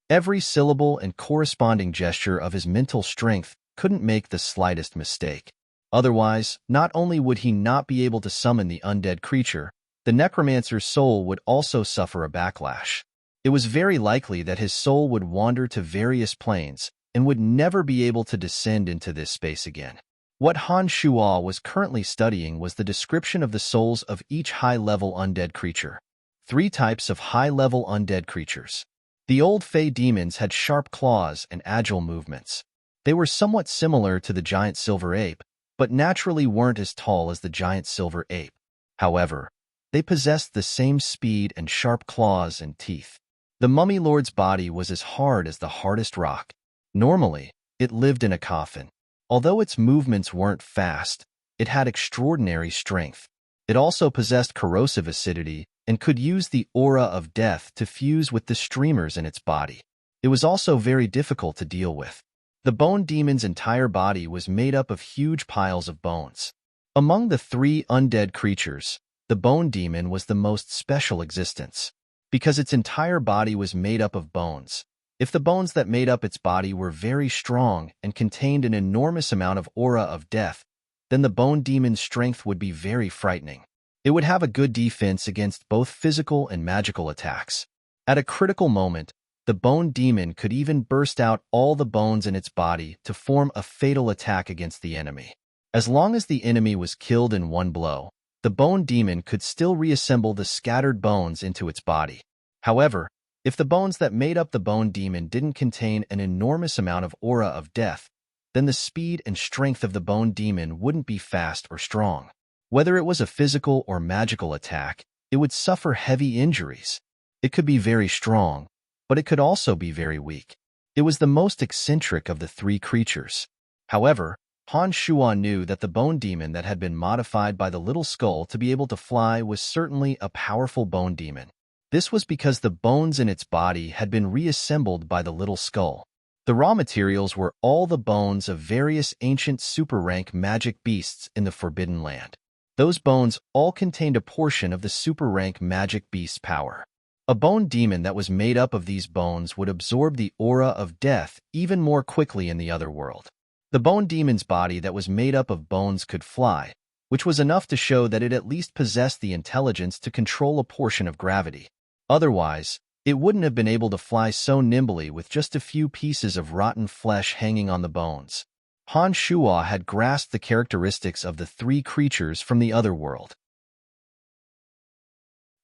Every syllable and corresponding gesture of his mental strength couldn't make the slightest mistake. Otherwise, not only would he not be able to summon the undead creature, the necromancer's soul would also suffer a backlash. It was very likely that his soul would wander to various planes and would never be able to descend into this space again. What Han Shuo was currently studying was the description of the souls of each high-level undead creature. 3 types of high-level undead creatures. The old Fey demons had sharp claws and agile movements. They were somewhat similar to the giant silver ape, but naturally weren't as tall as the giant silver ape. However, they possessed the same speed and sharp claws and teeth. The mummy lord's body was as hard as the hardest rock. Normally, it lived in a coffin. Although its movements weren't fast, it had extraordinary strength. It also possessed corrosive acidity and could use the aura of death to fuse with the streamers in its body. It was also very difficult to deal with. The bone demon's entire body was made up of huge piles of bones. Among the 3 undead creatures, the bone demon was the most special existence. Because its entire body was made up of bones, if the bones that made up its body were very strong and contained an enormous amount of aura of death, then the bone demon's strength would be very frightening. It would have a good defense against both physical and magical attacks. At a critical moment, the bone demon could even burst out all the bones in its body to form a fatal attack against the enemy. As long as the enemy was killed in one blow, the bone demon could still reassemble the scattered bones into its body. However, if the bones that made up the bone demon didn't contain an enormous amount of aura of death, then the speed and strength of the bone demon wouldn't be fast or strong. Whether it was a physical or magical attack, it would suffer heavy injuries. It could be very strong, but it could also be very weak. It was the most eccentric of the 3 creatures. However, Han Shuo knew that the bone demon that had been modified by the little skull to be able to fly was certainly a powerful bone demon. This was because the bones in its body had been reassembled by the little skull. The raw materials were all the bones of various ancient super-rank magic beasts in the Forbidden Land. Those bones all contained a portion of the super-rank magic beast's power. A bone demon that was made up of these bones would absorb the aura of death even more quickly in the other world. The bone demon's body that was made up of bones could fly, which was enough to show that it at least possessed the intelligence to control a portion of gravity. Otherwise, it wouldn't have been able to fly so nimbly with just a few pieces of rotten flesh hanging on the bones. Han Shuo had grasped the characteristics of the 3 creatures from the other world.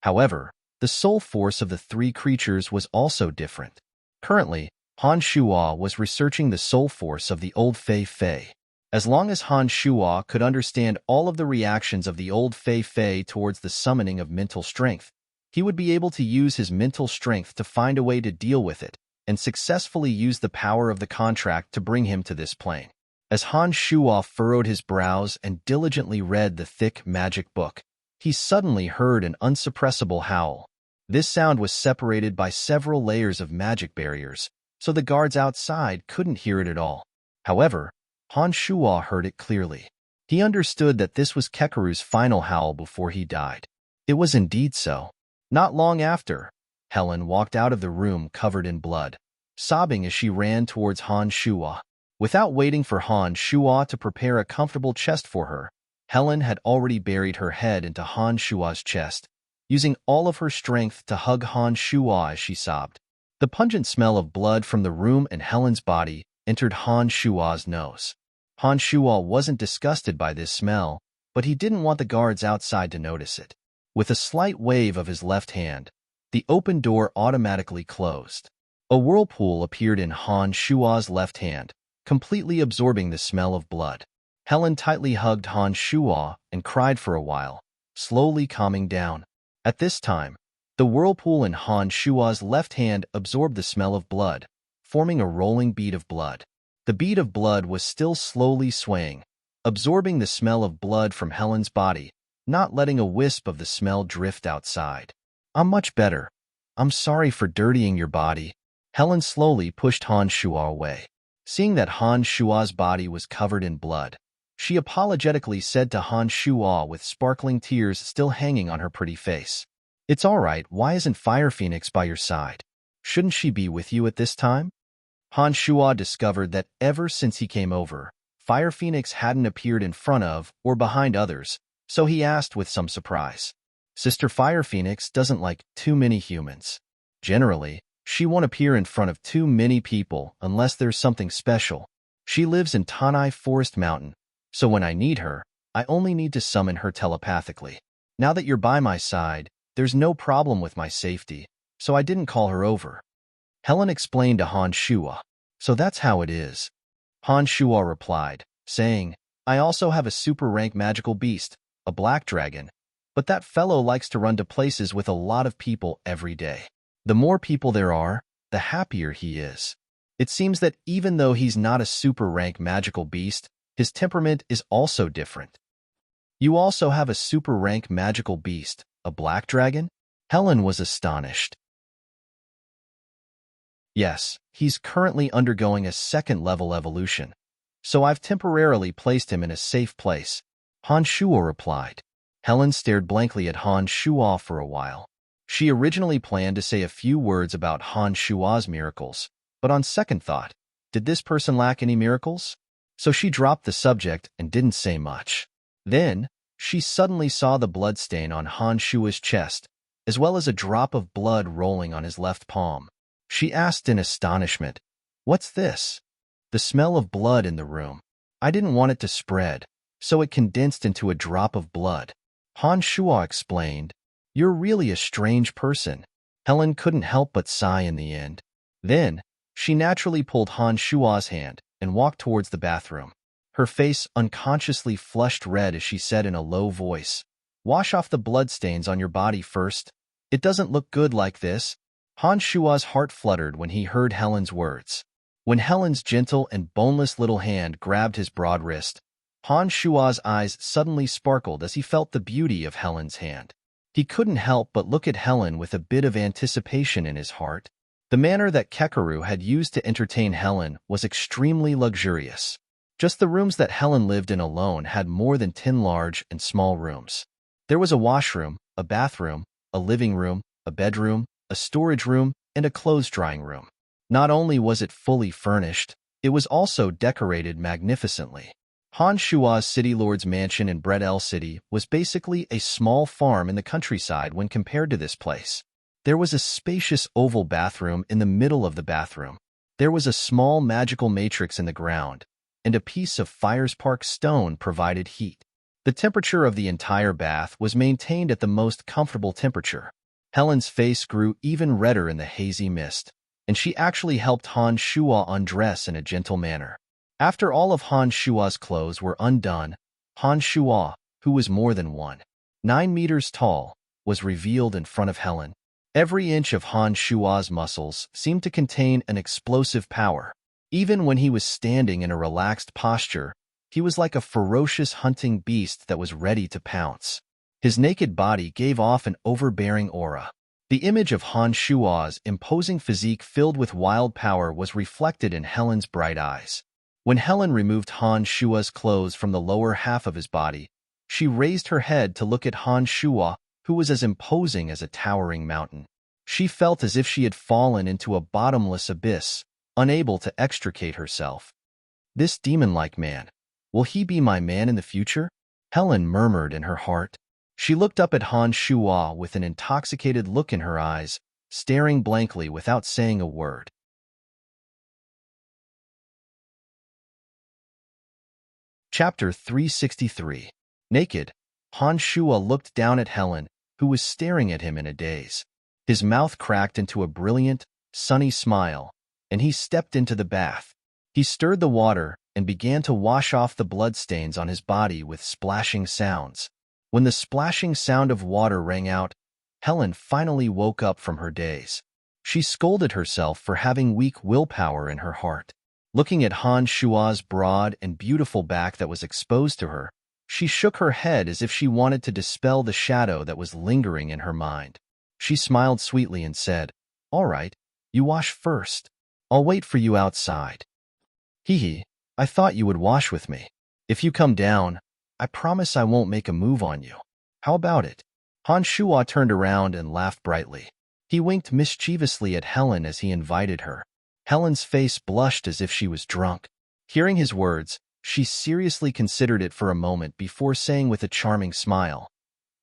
However, the soul force of the 3 creatures was also different. Currently, Han Shuo was researching the soul force of the old Fei. As long as Han Shuo could understand all of the reactions of the old Fei towards the summoning of mental strength, he would be able to use his mental strength to find a way to deal with it and successfully use the power of the contract to bring him to this plane. As Han Shuo furrowed his brows and diligently read the thick magic book, he suddenly heard an unsuppressible howl. This sound was separated by several layers of magic barriers, so the guards outside couldn't hear it at all. However, Han Shuo heard it clearly. He understood that this was Kekaru's final howl before he died. It was indeed so. Not long after, Helen walked out of the room covered in blood, sobbing as she ran towards Han Shuo. Without waiting for Han Shuo to prepare a comfortable chest for her, Helen had already buried her head into Han Shuo's chest, using all of her strength to hug Han Shuo as she sobbed. The pungent smell of blood from the room and Helen's body entered Han Shuo's nose. Han Shuo wasn't disgusted by this smell, but he didn't want the guards outside to notice it. With a slight wave of his left hand, the open door automatically closed. A whirlpool appeared in Han Shuo's left hand, completely absorbing the smell of blood. Helen tightly hugged Han Shuo and cried for a while, slowly calming down. At this time, the whirlpool in Han Shuo's left hand absorbed the smell of blood, forming a rolling bead of blood. The bead of blood was still slowly swaying, absorbing the smell of blood from Helen's body, not letting a wisp of the smell drift outside. "I'm much better. I'm sorry for dirtying your body." Helen slowly pushed Han Shuo away. Seeing that Han Shuo's body was covered in blood, she apologetically said to Han Shuo with sparkling tears still hanging on her pretty face, "It's all right. Why isn't Fire Phoenix by your side? Shouldn't she be with you at this time?" Han Shuo discovered that ever since he came over, Fire Phoenix hadn't appeared in front of or behind others, so he asked with some surprise. Sister Fire Phoenix doesn't like too many humans. Generally, she won't appear in front of too many people unless there's something special. She lives in Tanai Forest Mountain, So when I need her, I only need to summon her telepathically. Now that you're by my side, there's no problem with my safety, so I didn't call her over. Helen explained to Han Shua. So that's how it is. Han Shua replied, saying, I also have a super-rank magical beast, a black dragon, but that fellow likes to run to places with a lot of people every day. The more people there are, the happier he is. It seems that even though he's not a super-rank magical beast, his temperament is also different. You also have a super-rank magical beast, a black dragon? Helen was astonished. Yes, he's currently undergoing a second-level evolution, so I've temporarily placed him in a safe place, Han Shua replied. Helen stared blankly at Han Shua for a while. She originally planned to say a few words about Han Shua's miracles, but on second thought, did this person lack any miracles? So she dropped the subject and didn't say much. Then, she suddenly saw the bloodstain on Han Shua's chest, as well as a drop of blood rolling on his left palm. She asked in astonishment, What's this? The smell of blood in the room. I didn't want it to spread, so it condensed into a drop of blood. Han Shua explained, You're really a strange person. Helen couldn't help but sigh in the end. Then, she naturally pulled Han Shua's hand and walked towards the bathroom. Her face unconsciously flushed red as she said in a low voice, Wash off the bloodstains on your body first. It doesn't look good like this. Han Shua's heart fluttered when he heard Helen's words. When Helen's gentle and boneless little hand grabbed his broad wrist, Han Shua's eyes suddenly sparkled as he felt the beauty of Helen's hand. He couldn't help but look at Helen with a bit of anticipation in his heart. The manner that Kekaru had used to entertain Helen was extremely luxurious. Just the rooms that Helen lived in alone had more than 10 large and small rooms. There was a washroom, a bathroom, a living room, a bedroom, a storage room, and a clothes-drying room. Not only was it fully furnished, it was also decorated magnificently. Han Shua's City Lord's mansion in Bredel City was basically a small farm in the countryside when compared to this place. There was a spacious oval bathroom in the middle of the bathroom. There was a small magical matrix in the ground, and a piece of fire-spark stone provided heat. The temperature of the entire bath was maintained at the most comfortable temperature. Helen's face grew even redder in the hazy mist, and she actually helped Han Shua undress in a gentle manner. After all of Han Shua's clothes were undone, Han Shua, who was more than 9 meters tall, was revealed in front of Helen. Every inch of Han Shua's muscles seemed to contain an explosive power. Even when he was standing in a relaxed posture, he was like a ferocious hunting beast that was ready to pounce. His naked body gave off an overbearing aura. The image of Han Shua's imposing physique filled with wild power was reflected in Helen's bright eyes. When Helen removed Han Shua's clothes from the lower half of his body, she raised her head to look at Han Shua, who was as imposing as a towering mountain. She felt as if she had fallen into a bottomless abyss, unable to extricate herself. This demon-like man, will he be my man in the future? Helen murmured in her heart. She looked up at Han Shua with an intoxicated look in her eyes, staring blankly without saying a word. Chapter 363. Naked, Han Shua looked down at Helen, who was staring at him in a daze. His mouth cracked into a brilliant, sunny smile, and he stepped into the bath. He stirred the water and began to wash off the bloodstains on his body with splashing sounds. When the splashing sound of water rang out, Helen finally woke up from her daze. She scolded herself for having weak willpower in her heart. Looking at Han Shua's broad and beautiful back that was exposed to her, she shook her head as if she wanted to dispel the shadow that was lingering in her mind. She smiled sweetly and said, All right, you wash first. I'll wait for you outside. Hee, I thought you would wash with me. If you come down, I promise I won't make a move on you. How about it? Han Shua turned around and laughed brightly. He winked mischievously at Helen as he invited her. Helen's face blushed as if she was drunk. Hearing his words, she seriously considered it for a moment before saying with a charming smile,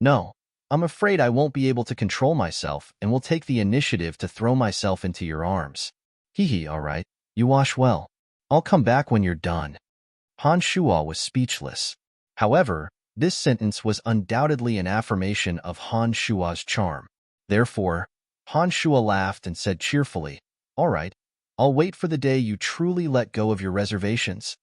No, I'm afraid I won't be able to control myself and will take the initiative to throw myself into your arms. All right, you wash well. I'll come back when you're done. Han Shuo was speechless. However, this sentence was undoubtedly an affirmation of Han Shuo's charm. Therefore, Han Shuo laughed and said cheerfully, "All right, I'll wait for the day you truly let go of your reservations."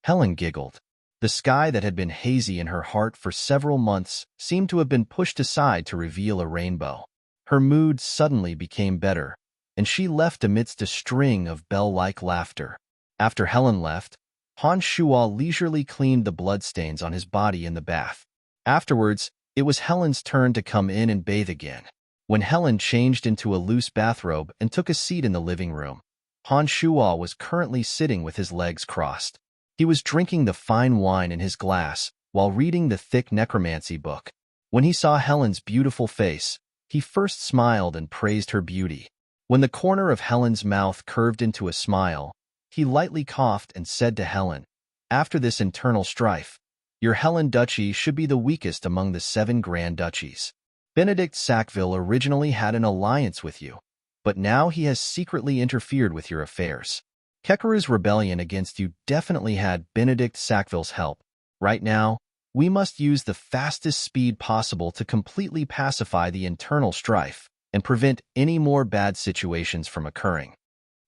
Helen giggled. The sky that had been hazy in her heart for several months seemed to have been pushed aside to reveal a rainbow. Her mood suddenly became better, and she left amidst a string of bell-like laughter. After Helen left, Han Shuo leisurely cleaned the bloodstains on his body in the bath. Afterwards, it was Helen's turn to come in and bathe again. When Helen changed into a loose bathrobe and took a seat in the living room, Han Shuo was currently sitting with his legs crossed. He was drinking the fine wine in his glass while reading the thick necromancy book. When he saw Helen's beautiful face, he first smiled and praised her beauty. When the corner of Helen's mouth curved into a smile, he lightly coughed and said to Helen, "After this internal strife, your Helen Duchy should be the weakest among the 7 Grand Duchies. Benedict Sackville originally had an alliance with you, but now he has secretly interfered with your affairs. Kekara's rebellion against you definitely had Benedict Sackville's help. Right now, we must use the fastest speed possible to completely pacify the internal strife and prevent any more bad situations from occurring."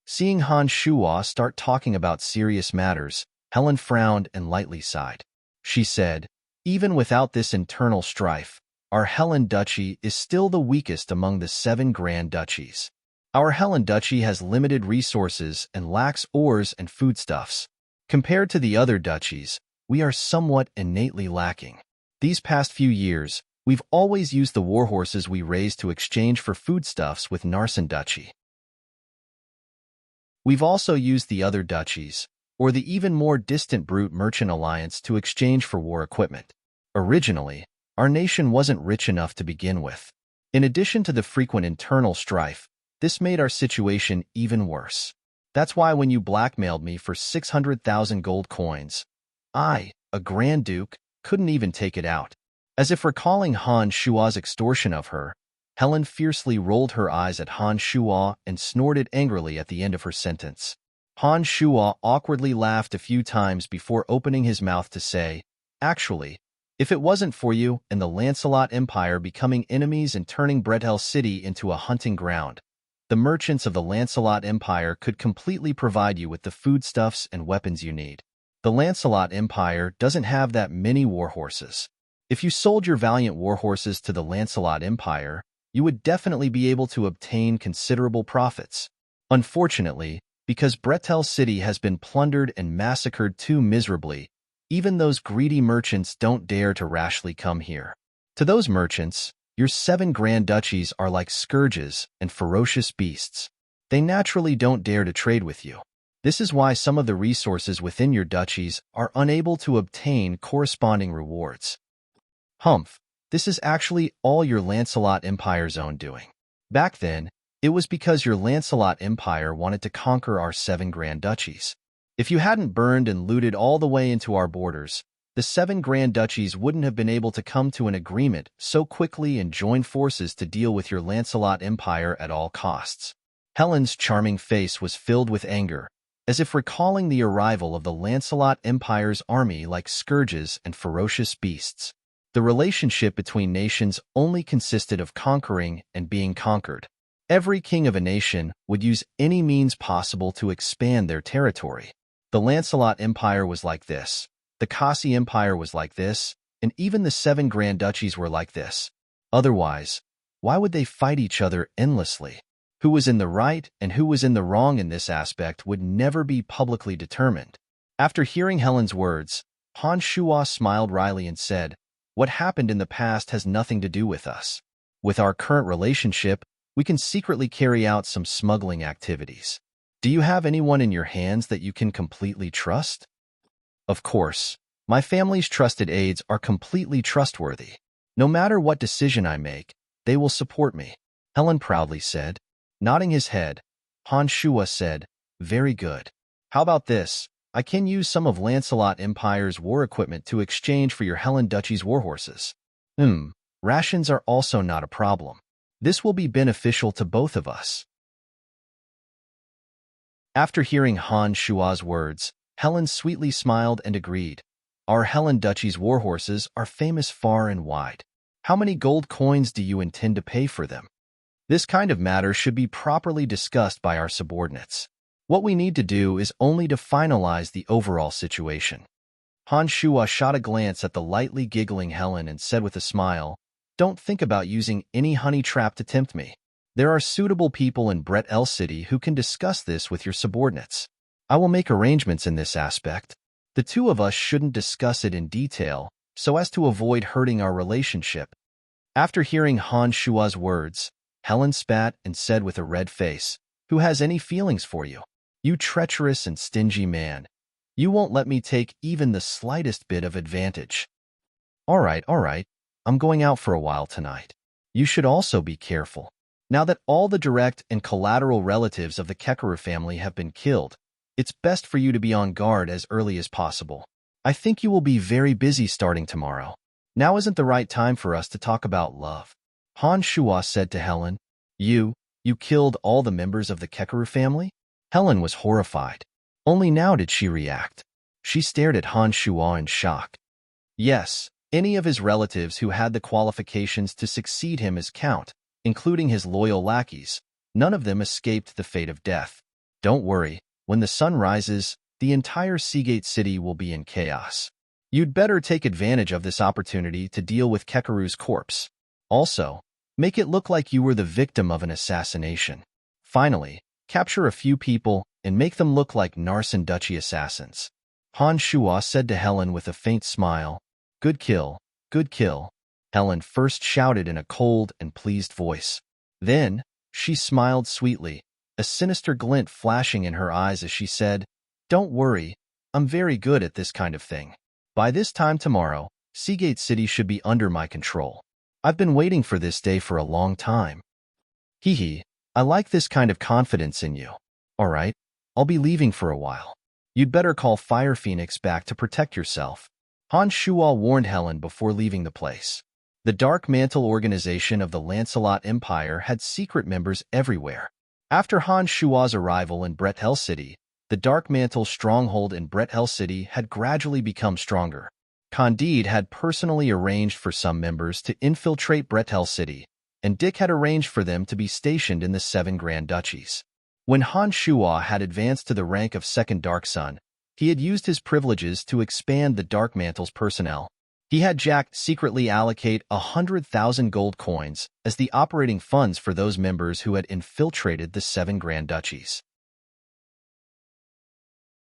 Seeing Han Shuo start talking about serious matters, Helen frowned and lightly sighed. She said, "Even without this internal strife, our Helen Duchy is still the weakest among the 7 Grand Duchies. Our Helen Duchy has limited resources and lacks ores and foodstuffs. Compared to the other duchies, we are somewhat innately lacking. These past few years, we've always used the warhorses we raised to exchange for foodstuffs with Narsen Duchy. We've also used the other duchies, or the even more distant Brute Merchant Alliance to exchange for war equipment. Originally, our nation wasn't rich enough to begin with. In addition to the frequent internal strife, this made our situation even worse. That's why when you blackmailed me for 600,000 gold coins, I, a Grand Duke, couldn't even take it out." As if recalling Han Shuo's extortion of her, Helen fiercely rolled her eyes at Han Shuo and snorted angrily at the end of her sentence. Han Shuo awkwardly laughed a few times before opening his mouth to say, "Actually, if it wasn't for you and the Lancelot Empire becoming enemies and turning Bretel City into a hunting ground, the merchants of the Lancelot Empire could completely provide you with the foodstuffs and weapons you need. The Lancelot Empire doesn't have that many warhorses. If you sold your valiant warhorses to the Lancelot Empire, you would definitely be able to obtain considerable profits. Unfortunately, because Bretel City has been plundered and massacred too miserably, even those greedy merchants don't dare to rashly come here. To those merchants, your 7 Grand Duchies are like scourges and ferocious beasts. They naturally don't dare to trade with you. This is why some of the resources within your duchies are unable to obtain corresponding rewards. Humph. This is actually all your Lancelot Empire's own doing. Back then, it was because your Lancelot Empire wanted to conquer our 7 Grand Duchies. If you hadn't burned and looted all the way into our borders, the 7 Grand Duchies wouldn't have been able to come to an agreement so quickly and join forces to deal with your Lancelot Empire at all costs." Helen's charming face was filled with anger, as if recalling the arrival of the Lancelot Empire's army like scourges and ferocious beasts. The relationship between nations only consisted of conquering and being conquered. Every king of a nation would use any means possible to expand their territory. The Lancelot Empire was like this, the Kasi Empire was like this, and even the 7 Grand Duchies were like this. Otherwise, why would they fight each other endlessly? Who was in the right and who was in the wrong in this aspect would never be publicly determined. After hearing Helen's words, Han Shuo smiled wryly and said, "What happened in the past has nothing to do with us. With our current relationship, we can secretly carry out some smuggling activities. Do you have anyone in your hands that you can completely trust?" "Of course. My family's trusted aides are completely trustworthy. No matter what decision I make, they will support me," Helen proudly said. Nodding his head, Han Shuo said, "Very good. How about this? I can use some of Lancelot Empire's war equipment to exchange for your Helen Duchy's warhorses. Rations are also not a problem. This will be beneficial to both of us." After hearing Han Shuo's words, Helen sweetly smiled and agreed. Our Helen Duchy's warhorses are famous far and wide. How many gold coins do you intend to pay for them? This kind of matter should be properly discussed by our subordinates. What we need to do is only to finalize the overall situation. Han Shua shot a glance at the lightly giggling Helen and said with a smile, "Don't think about using any honey trap to tempt me. There are suitable people in Brett L City who can discuss this with your subordinates. I will make arrangements in this aspect. The two of us shouldn't discuss it in detail, so as to avoid hurting our relationship." After hearing Han Shua's words, Helen spat and said with a red face, "Who has any feelings for you? You treacherous and stingy man. You won't let me take even the slightest bit of advantage." All right. I'm going out for a while tonight. You should also be careful. Now that all the direct and collateral relatives of the Kekaru family have been killed, it's best for you to be on guard as early as possible. I think you will be very busy starting tomorrow. Now isn't the right time for us to talk about love." Han Shua said to Helen. You killed all the members of the Kekaru family?" Helen was horrified. Only now did she react. She stared at Han Shua in shock. Yes, any of his relatives who had the qualifications to succeed him as count, including his loyal lackeys. None of them escaped the fate of death. Don't worry, when the sun rises, the entire Seagate City will be in chaos. You'd better take advantage of this opportunity to deal with Kekaru's corpse. Also, make it look like you were the victim of an assassination. Finally, capture a few people and make them look like Narsen Duchy assassins." Han Shua said to Helen with a faint smile. Good kill, good kill," Helen first shouted in a cold and pleased voice. Then, she smiled sweetly, a sinister glint flashing in her eyes as she said, "Don't worry, I'm very good at this kind of thing. By this time tomorrow, Seagate City should be under my control. I've been waiting for this day for a long time." Hee, I like this kind of confidence in you. All right, I'll be leaving for a while. You'd better call Fire Phoenix back to protect yourself. Han Shua warned Helen before leaving the place. The Dark Mantle organization of the Lancelot Empire had secret members everywhere. After Han Shua's arrival in Brett Hell City, the Dark Mantle stronghold in Brett Hell City had gradually become stronger. Candide had personally arranged for some members to infiltrate Brett Hell City, and Dick had arranged for them to be stationed in the 7 Grand Duchies. When Han Shua had advanced to the rank of Second Dark Sun, he had used his privileges to expand the Dark Mantle's personnel. He had Jack secretly allocate 100,000 gold coins as the operating funds for those members who had infiltrated the 7 Grand Duchies.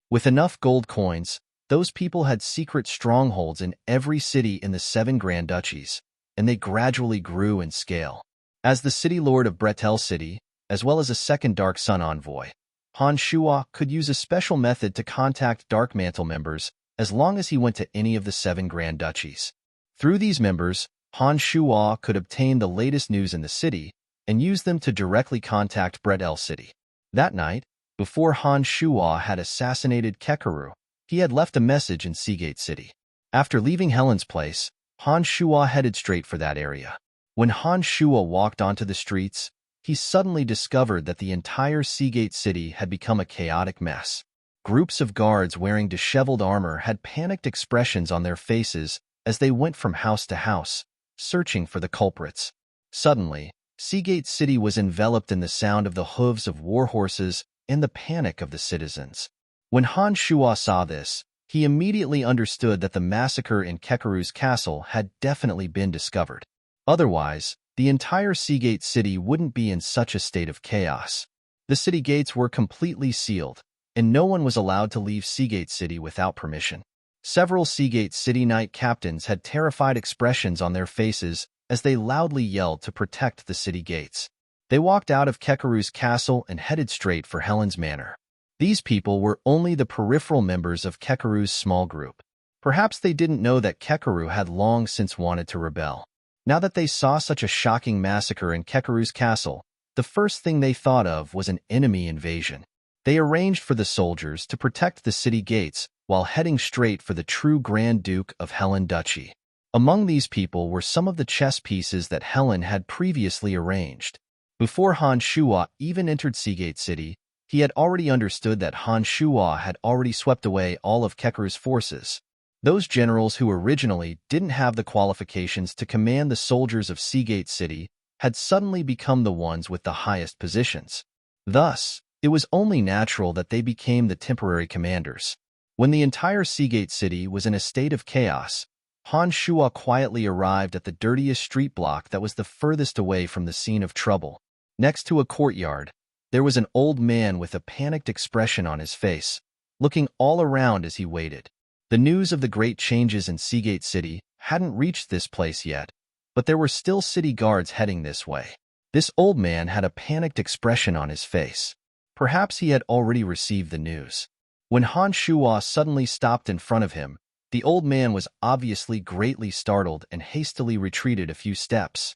With enough gold coins, those people had secret strongholds in every city in the 7 Grand Duchies, and they gradually grew in scale. As the city lord of Bretel City, as well as a second Dark Sun envoy, Han Shua could use a special method to contact Dark Mantle members as long as he went to any of the 7 Grand Duchies. Through these members, Han Shua could obtain the latest news in the city and use them to directly contact Bretel City. That night, before Han Shua had assassinated Kekaru, he had left a message in Seagate City. After leaving Helen's place, Han Shua headed straight for that area. When Han Shua walked onto the streets, he suddenly discovered that the entire Seagate City had become a chaotic mess. Groups of guards wearing disheveled armor had panicked expressions on their faces as they went from house to house, searching for the culprits. Suddenly, Seagate City was enveloped in the sound of the hooves of war horses and the panic of the citizens. When Han Shua saw this, he immediately understood that the massacre in Kekaru's castle had definitely been discovered. Otherwise, the entire Seagate City wouldn't be in such a state of chaos. The city gates were completely sealed, and no one was allowed to leave Seagate City without permission. Several Seagate City Knight captains had terrified expressions on their faces as they loudly yelled to protect the city gates. They walked out of Kekaru's castle and headed straight for Helen's Manor. These people were only the peripheral members of Kekaru's small group. Perhaps they didn't know that Kekaru had long since wanted to rebel. Now that they saw such a shocking massacre in Kekaru's castle, the first thing they thought of was an enemy invasion. They arranged for the soldiers to protect the city gates while heading straight for the true Grand Duke of Helen Duchy. Among these people were some of the chess pieces that Helen had previously arranged. Before Han Shua even entered Seagate City, He had already understood that Han Shuo had already swept away all of Kekeru's forces. Those generals who originally didn't have the qualifications to command the soldiers of Seagate City had suddenly become the ones with the highest positions. Thus, it was only natural that they became the temporary commanders. When the entire Seagate City was in a state of chaos, Han Shuo quietly arrived at the dirtiest street block that was the furthest away from the scene of trouble. Next to a courtyard, there was an old man with a panicked expression on his face, looking all around as he waited. The news of the great changes in Seagate City hadn't reached this place yet, but there were still city guards heading this way. This old man had a panicked expression on his face. Perhaps he had already received the news. When Han Shuo suddenly stopped in front of him, the old man was obviously greatly startled and hastily retreated a few steps.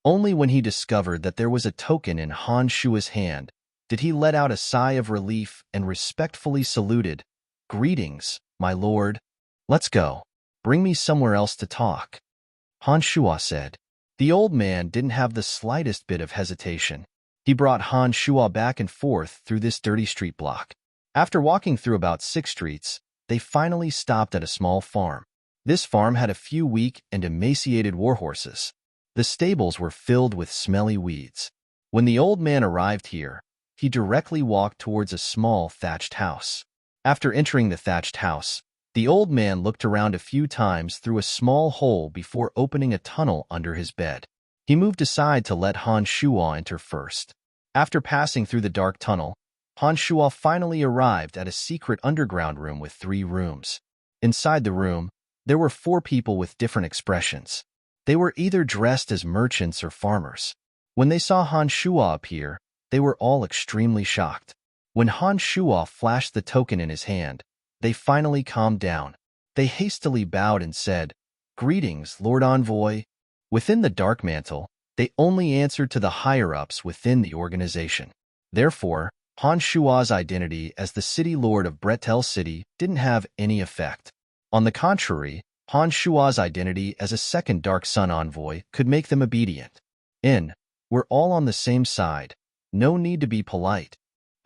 Only when he discovered that there was a token in Han Shuo's hand did he let out a sigh of relief and respectfully saluted. "Greetings, my lord. Let's go. Bring me somewhere else to talk," Han Shuo said. The old man didn't have the slightest bit of hesitation. He brought Han Shuo back and forth through this dirty street block. After walking through about 6 streets, they finally stopped at a small farm. This farm had a few weak and emaciated warhorses. The stables were filled with smelly weeds. When the old man arrived here, he directly walked towards a small thatched house. After entering the thatched house, the old man looked around a few times through a small hole before opening a tunnel under his bed. He moved aside to let Han Shuo enter first. After passing through the dark tunnel, Han Shuo finally arrived at a secret underground room with 3 rooms. Inside the room, there were 4 people with different expressions. They were either dressed as merchants or farmers. When they saw Han Shuo appear, they were all extremely shocked. When Han Shuo flashed the token in his hand, they finally calmed down. They hastily bowed and said, "Greetings, Lord Envoy." Within the Dark Mantle, they only answered to the higher-ups within the organization. Therefore, Han Shuo's identity as the city lord of Bretel City didn't have any effect. On the contrary, Han Shuo's identity as a second Dark Sun envoy could make them obedient. We're all on the same side. No need to be polite,"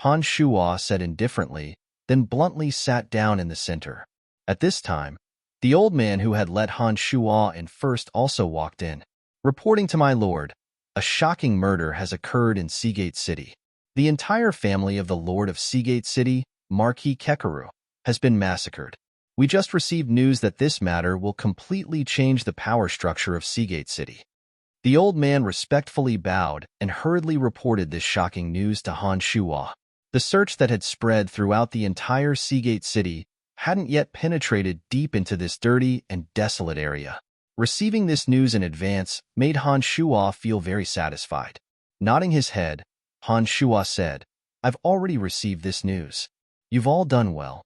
Han Shuo said indifferently, then bluntly sat down in the center. At this time, the old man who had let Han Shuo in first also walked in. "Reporting to my lord, a shocking murder has occurred in Seagate City. The entire family of the Lord of Seagate City, Marquis Kekeru, has been massacred. We just received news that this matter will completely change the power structure of Seagate City." The old man respectfully bowed and hurriedly reported this shocking news to Han Shuo. The search that had spread throughout the entire Seagate City hadn't yet penetrated deep into this dirty and desolate area. Receiving this news in advance made Han Shuo feel very satisfied. Nodding his head, Han Shuo said, "I've already received this news. You've all done well.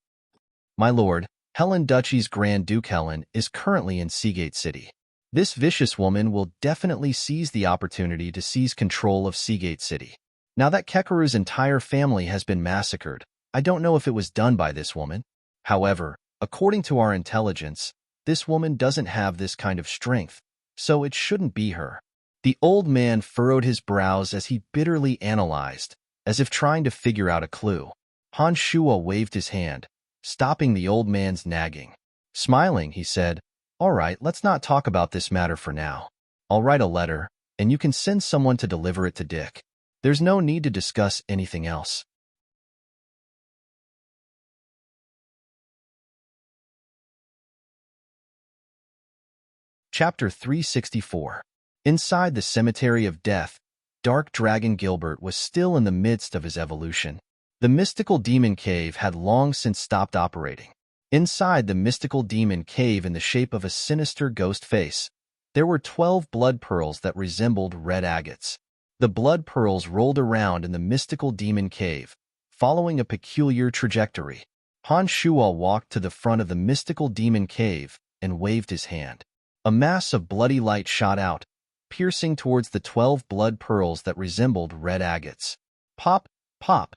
My lord, Helen Duchy's Grand Duke Helen is currently in Seagate City. This vicious woman will definitely seize the opportunity to seize control of Seagate City. Now that Kekeru's entire family has been massacred, I don't know if it was done by this woman. However, according to our intelligence, this woman doesn't have this kind of strength, so it shouldn't be her." The old man furrowed his brows as he bitterly analyzed, as if trying to figure out a clue. Han Shuo waved his hand, stopping the old man's nagging. Smiling, he said, "All right, let's not talk about this matter for now. I'll write a letter, and you can send someone to deliver it to Dick. There's no need to discuss anything else." Chapter 364. Inside the Cemetery of Death, Dark Dragon Gilbert was still in the midst of his evolution. The mystical demon cave had long since stopped operating. Inside the mystical demon cave, in the shape of a sinister ghost face, there were 12 blood pearls that resembled red agates. The blood pearls rolled around in the mystical demon cave, following a peculiar trajectory. Han Shuo walked to the front of the mystical demon cave and waved his hand. A mass of bloody light shot out, piercing towards the 12 blood pearls that resembled red agates. Pop, pop.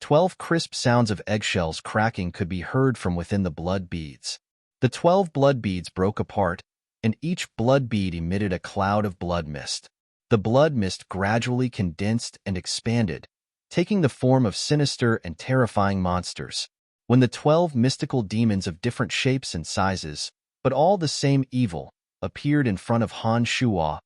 12 crisp sounds of eggshells cracking could be heard from within the blood beads. The 12 blood beads broke apart, and each blood bead emitted a cloud of blood mist. The blood mist gradually condensed and expanded, taking the form of sinister and terrifying monsters. When the 12 mystical demons of different shapes and sizes, but all the same evil, appeared in front of Han Shuo,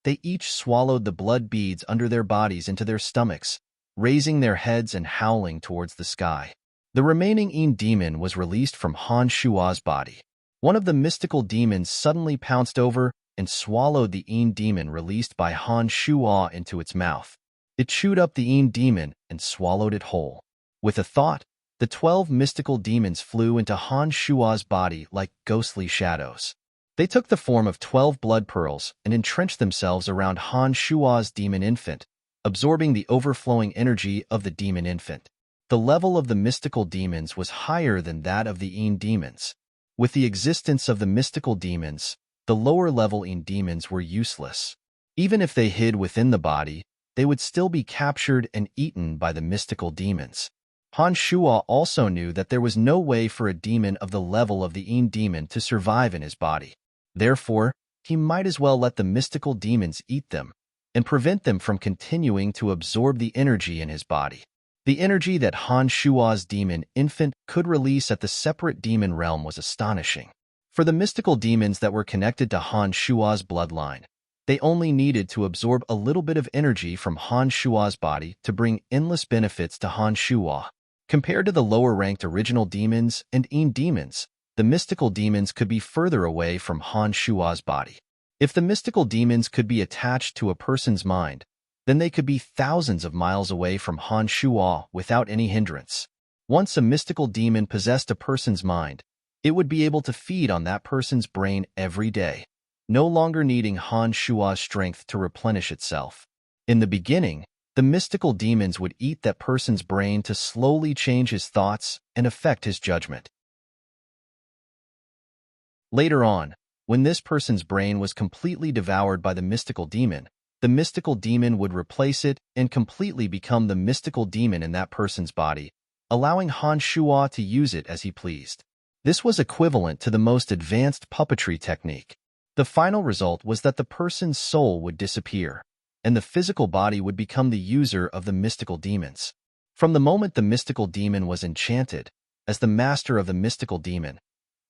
they each swallowed the blood beads under their bodies into their stomachs, raising their heads and howling towards the sky. The remaining Yin demon was released from Han Shuo's body. One of the mystical demons suddenly pounced over and swallowed the Yin demon released by Han Shuo into its mouth. It chewed up the Yin demon and swallowed it whole. With a thought, the 12 mystical demons flew into Han Shuo's body like ghostly shadows. They took the form of 12 blood pearls and entrenched themselves around Han Shuo's demon infant, absorbing the overflowing energy of the demon infant. The level of the mystical demons was higher than that of the Yin demons. With the existence of the mystical demons, the lower-level Yin demons were useless. Even if they hid within the body, they would still be captured and eaten by the mystical demons. Han Shuo also knew that there was no way for a demon of the level of the Yin demon to survive in his body. Therefore, he might as well let the mystical demons eat them and prevent them from continuing to absorb the energy in his body. The energy that Han Shuo's demon infant could release at the separate demon realm was astonishing. For the mystical demons that were connected to Han Shuo's bloodline, they only needed to absorb a little bit of energy from Han Shuo's body to bring endless benefits to Han Shuo. Compared to the lower-ranked original demons and Yin demons, the mystical demons could be further away from Han Shuo's body. If the mystical demons could be attached to a person's mind, then they could be thousands of miles away from Han Shuo without any hindrance. Once a mystical demon possessed a person's mind, it would be able to feed on that person's brain every day, no longer needing Han Shuo's strength to replenish itself. In the beginning, the mystical demons would eat that person's brain to slowly change his thoughts and affect his judgment. Later on, when this person's brain was completely devoured by the mystical demon would replace it and completely become the mystical demon in that person's body, allowing Han Shuo to use it as he pleased. This was equivalent to the most advanced puppetry technique. The final result was that the person's soul would disappear, and the physical body would become the user of the mystical demons. From the moment the mystical demon was enchanted, as the master of the mystical demon,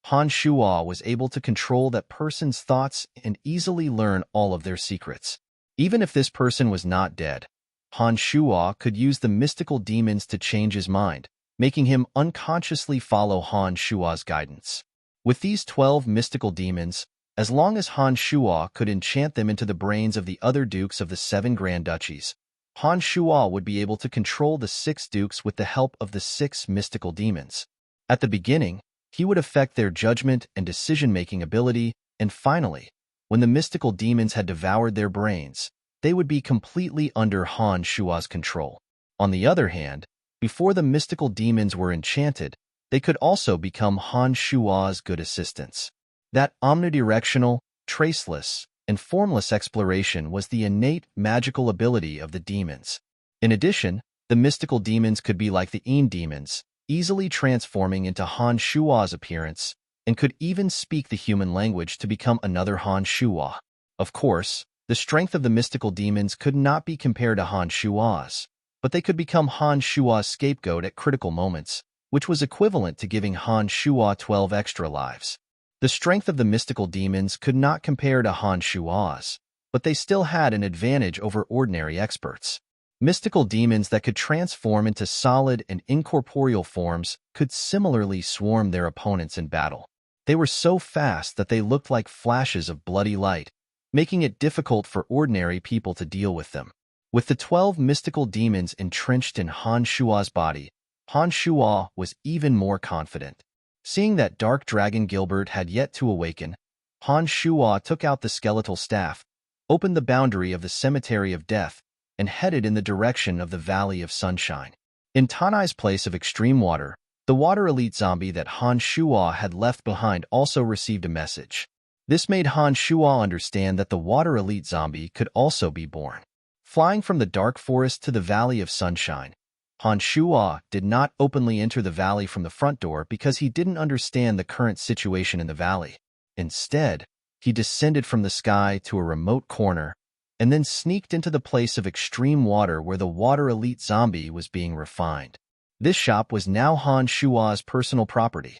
Han Shuo was able to control that person's thoughts and easily learn all of their secrets. Even if this person was not dead, Han Shuo could use the mystical demons to change his mind, making him unconsciously follow Han Shuo's guidance. With these 12 mystical demons, as long as Han Shuo could enchant them into the brains of the other dukes of the 7 Grand Duchies, Han Shuo would be able to control the 6 dukes with the help of the 6 mystical demons. At the beginning, he would affect their judgment and decision-making ability, and finally, when the mystical demons had devoured their brains, they would be completely under Han Shuo's control. On the other hand, before the mystical demons were enchanted, they could also become Han Shuo's good assistants. That omnidirectional, traceless, and formless exploration was the innate magical ability of the demons. In addition, the mystical demons could be like the Yin demons, easily transforming into Han Shuo's appearance, and could even speak the human language to become another Han Shuo. Of course, the strength of the mystical demons could not be compared to Han Shuo's, but they could become Han Shuo's scapegoat at critical moments, which was equivalent to giving Han Shuo 12 extra lives. The strength of the mystical demons could not compare to Han Shuo's, but they still had an advantage over ordinary experts. Mystical demons that could transform into solid and incorporeal forms could similarly swarm their opponents in battle. They were so fast that they looked like flashes of bloody light, making it difficult for ordinary people to deal with them. With the 12 mystical demons entrenched in Han Shuo's body, Han Shuo was even more confident. Seeing that Dark Dragon Gilbert had yet to awaken, Han Shuo took out the skeletal staff, opened the boundary of the Cemetery of Death, and headed in the direction of the Valley of Sunshine. In Tanai's place of extreme water, the water elite zombie that Han Shuo had left behind also received a message. This made Han Shuo understand that the water elite zombie could also be born. Flying from the dark forest to the Valley of Sunshine, Han Shuo did not openly enter the valley from the front door because he didn't understand the current situation in the valley. Instead, he descended from the sky to a remote corner and then sneaked into the place of extreme water where the water elite zombie was being refined. This shop was now Han Shua's personal property.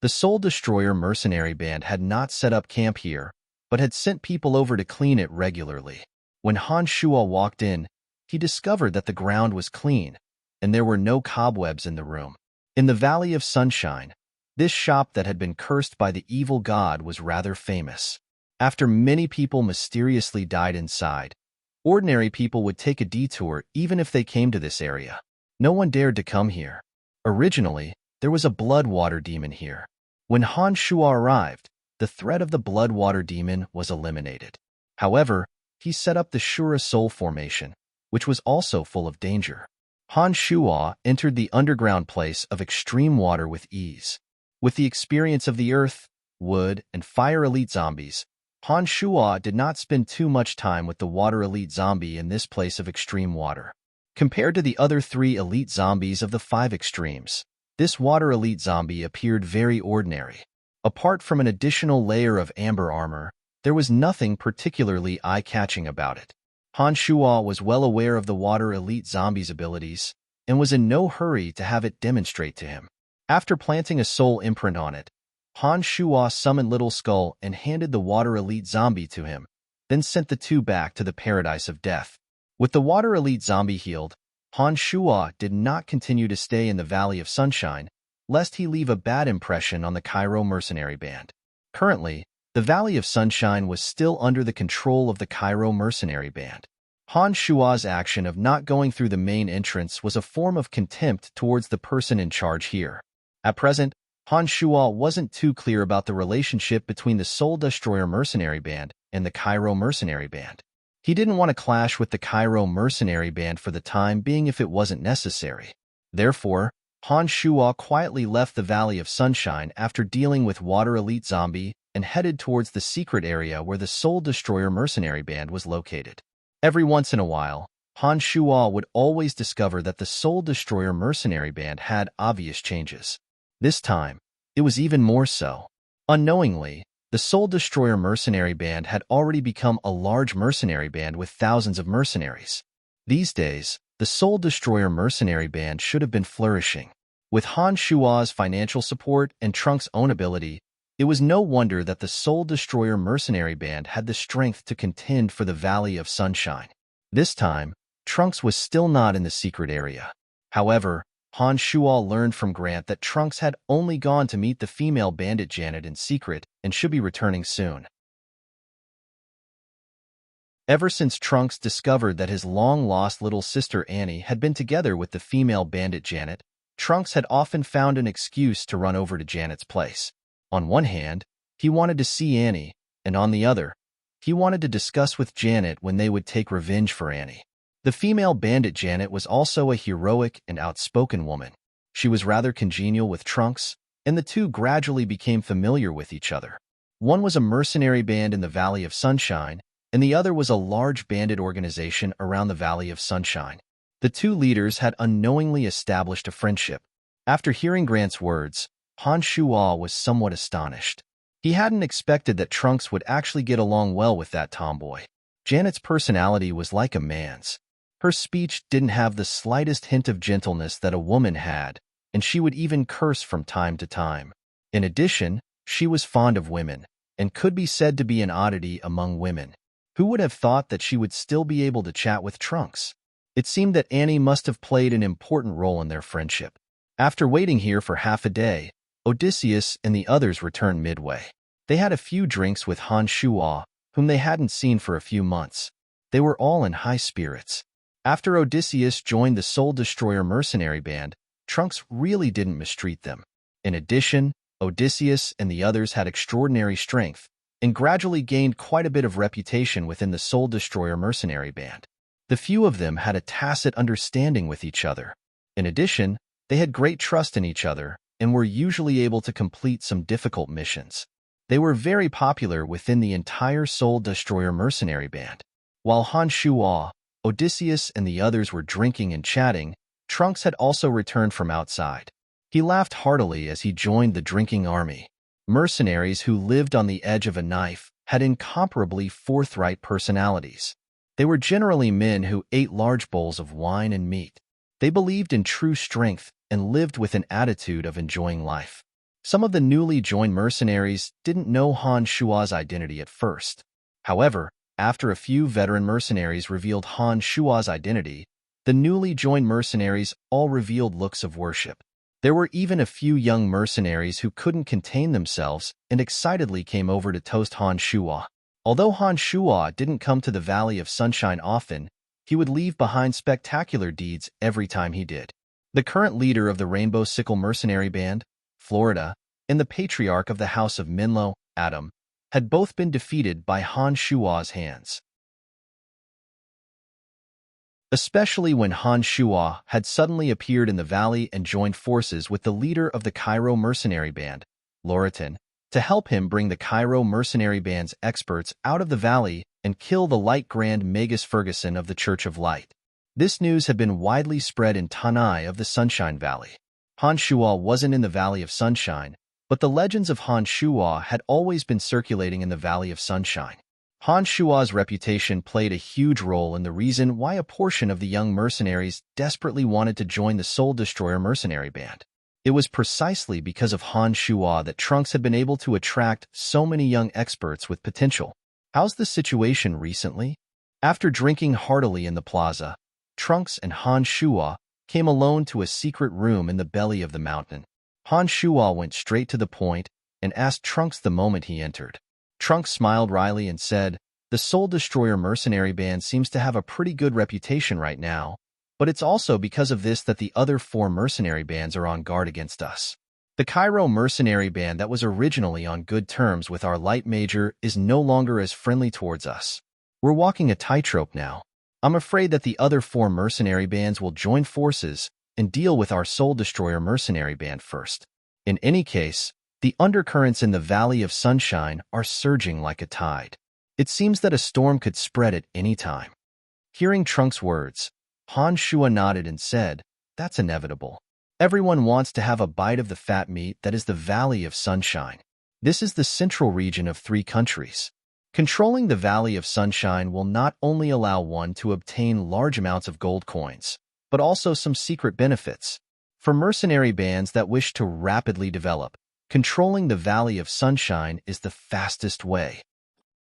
The Soul Destroyer mercenary band had not set up camp here, but had sent people over to clean it regularly. When Han Shua walked in, he discovered that the ground was clean, and there were no cobwebs in the room. In the Valley of Sunshine, this shop that had been cursed by the evil god was rather famous. After many people mysteriously died inside, ordinary people would take a detour even if they came to this area. No one dared to come here. Originally, there was a blood-water demon here. When Han Shua arrived, the threat of the blood-water demon was eliminated. However, he set up the Shura Soul Formation, which was also full of danger. Han Shua entered the underground place of extreme water with ease. With the experience of the earth, wood, and fire elite zombies, Han Shua did not spend too much time with the water elite zombie in this place of extreme water. Compared to the other 3 elite zombies of the 5 extremes, this water elite zombie appeared very ordinary. Apart from an additional layer of amber armor, there was nothing particularly eye-catching about it. Han Shua was well aware of the water elite zombie's abilities and was in no hurry to have it demonstrate to him. After planting a soul imprint on it, Han Shua summoned Little Skull and handed the water elite zombie to him, then sent the 2 back to the paradise of death. With the water elite zombie healed, Han Shua did not continue to stay in the Valley of Sunshine, lest he leave a bad impression on the Cairo mercenary band. Currently, the Valley of Sunshine was still under the control of the Cairo mercenary band. Han Shua's action of not going through the main entrance was a form of contempt towards the person in charge here. At present, Han Shua wasn't too clear about the relationship between the Soul Destroyer mercenary band and the Cairo mercenary band. He didn't want to clash with the Cairo mercenary band for the time being if it wasn't necessary. Therefore, Han Shua quietly left the Valley of Sunshine after dealing with Water Elite Zombie and headed towards the secret area where the Soul Destroyer mercenary band was located. Every once in a while, Han Shua would always discover that the Soul Destroyer mercenary band had obvious changes. This time, it was even more so. Unknowingly, the Soul Destroyer mercenary band had already become a large mercenary band with thousands of mercenaries. These days, the Soul Destroyer mercenary band should have been flourishing. With Han Shua's financial support and Trunks' own ability, it was no wonder that the Soul Destroyer mercenary band had the strength to contend for the Valley of Sunshine. This time, Trunks was still not in the secret area. However, Han Shua learned from Grant that Trunks had only gone to meet the female bandit Janet in secret and should be returning soon. Ever since Trunks discovered that his long-lost little sister Annie had been together with the female bandit Janet, Trunks had often found an excuse to run over to Janet's place. On one hand, he wanted to see Annie, and on the other, he wanted to discuss with Janet when they would take revenge for Annie. The female bandit Janet was also a heroic and outspoken woman. She was rather congenial with Trunks, and the two gradually became familiar with each other. One was a mercenary band in the Valley of Sunshine, and the other was a large bandit organization around the Valley of Sunshine. The two leaders had unknowingly established a friendship. After hearing Grant's words, Han Shua was somewhat astonished. He hadn't expected that Trunks would actually get along well with that tomboy. Janet's personality was like a man's. Her speech didn't have the slightest hint of gentleness that a woman had, and she would even curse from time to time. In addition, she was fond of women, and could be said to be an oddity among women. Who would have thought that she would still be able to chat with Trunks? It seemed that Annie must have played an important role in their friendship. After waiting here for half a day, Odysseus and the others returned midway. They had a few drinks with Han Shua, whom they hadn't seen for a few months. They were all in high spirits. After Odysseus joined the Soul Destroyer mercenary band, Trunks really didn't mistreat them. In addition, Odysseus and the others had extraordinary strength, and gradually gained quite a bit of reputation within the Soul Destroyer mercenary band. The few of them had a tacit understanding with each other. In addition, they had great trust in each other, and were usually able to complete some difficult missions. They were very popular within the entire Soul Destroyer mercenary band. While Han Shua, Odysseus, and the others were drinking and chatting, Trunks had also returned from outside. He laughed heartily as he joined the drinking army. Mercenaries who lived on the edge of a knife had incomparably forthright personalities. They were generally men who ate large bowls of wine and meat. They believed in true strength and lived with an attitude of enjoying life. Some of the newly joined mercenaries didn't know Han Shua's identity at first. However, after a few veteran mercenaries revealed Han Shua's identity, the newly joined mercenaries all revealed looks of worship. There were even a few young mercenaries who couldn't contain themselves and excitedly came over to toast Han Shua. Although Han Shua didn't come to the Valley of Sunshine often, he would leave behind spectacular deeds every time he did. The current leader of the Rainbow Sickle Mercenary Band, Florida, and the patriarch of the House of Minlo, Adam, had both been defeated by Han Shua's hands. Especially when Han Shua had suddenly appeared in the valley and joined forces with the leader of the Cairo Mercenary Band, Loriton, to help him bring the Cairo Mercenary Band's experts out of the valley and kill the Light Grand Magus Ferguson of the Church of Light. This news had been widely spread in Tanai of the Sunshine Valley. Han Shua wasn't in the Valley of Sunshine, but the legends of Han Shua had always been circulating in the Valley of Sunshine. Han Shua's reputation played a huge role in the reason why a portion of the young mercenaries desperately wanted to join the Soul Destroyer Mercenary Band. It was precisely because of Han Shua that Trunks had been able to attract so many young experts with potential. How's the situation recently? After drinking heartily in the plaza, Trunks and Han Shua came alone to a secret room in the belly of the mountain. Han Shua went straight to the point and asked Trunks the moment he entered. Trunks smiled wryly and said, "The Soul Destroyer Mercenary Band seems to have a pretty good reputation right now, but it's also because of this that the other 4 mercenary bands are on guard against us. The Cairo Mercenary Band that was originally on good terms with our Light Major is no longer as friendly towards us. We're walking a tightrope now. I'm afraid that the other 4 mercenary bands will join forces and deal with our Soul Destroyer Mercenary Band first. In any case, the undercurrents in the Valley of Sunshine are surging like a tide. It seems that a storm could spread at any time." Hearing Trunks' words, Han Shua nodded and said, "That's inevitable. Everyone wants to have a bite of the fat meat that is the Valley of Sunshine. This is the central region of 3 countries. Controlling the Valley of Sunshine will not only allow one to obtain large amounts of gold coins, but also some secret benefits. For mercenary bands that wish to rapidly develop, controlling the Valley of Sunshine is the fastest way.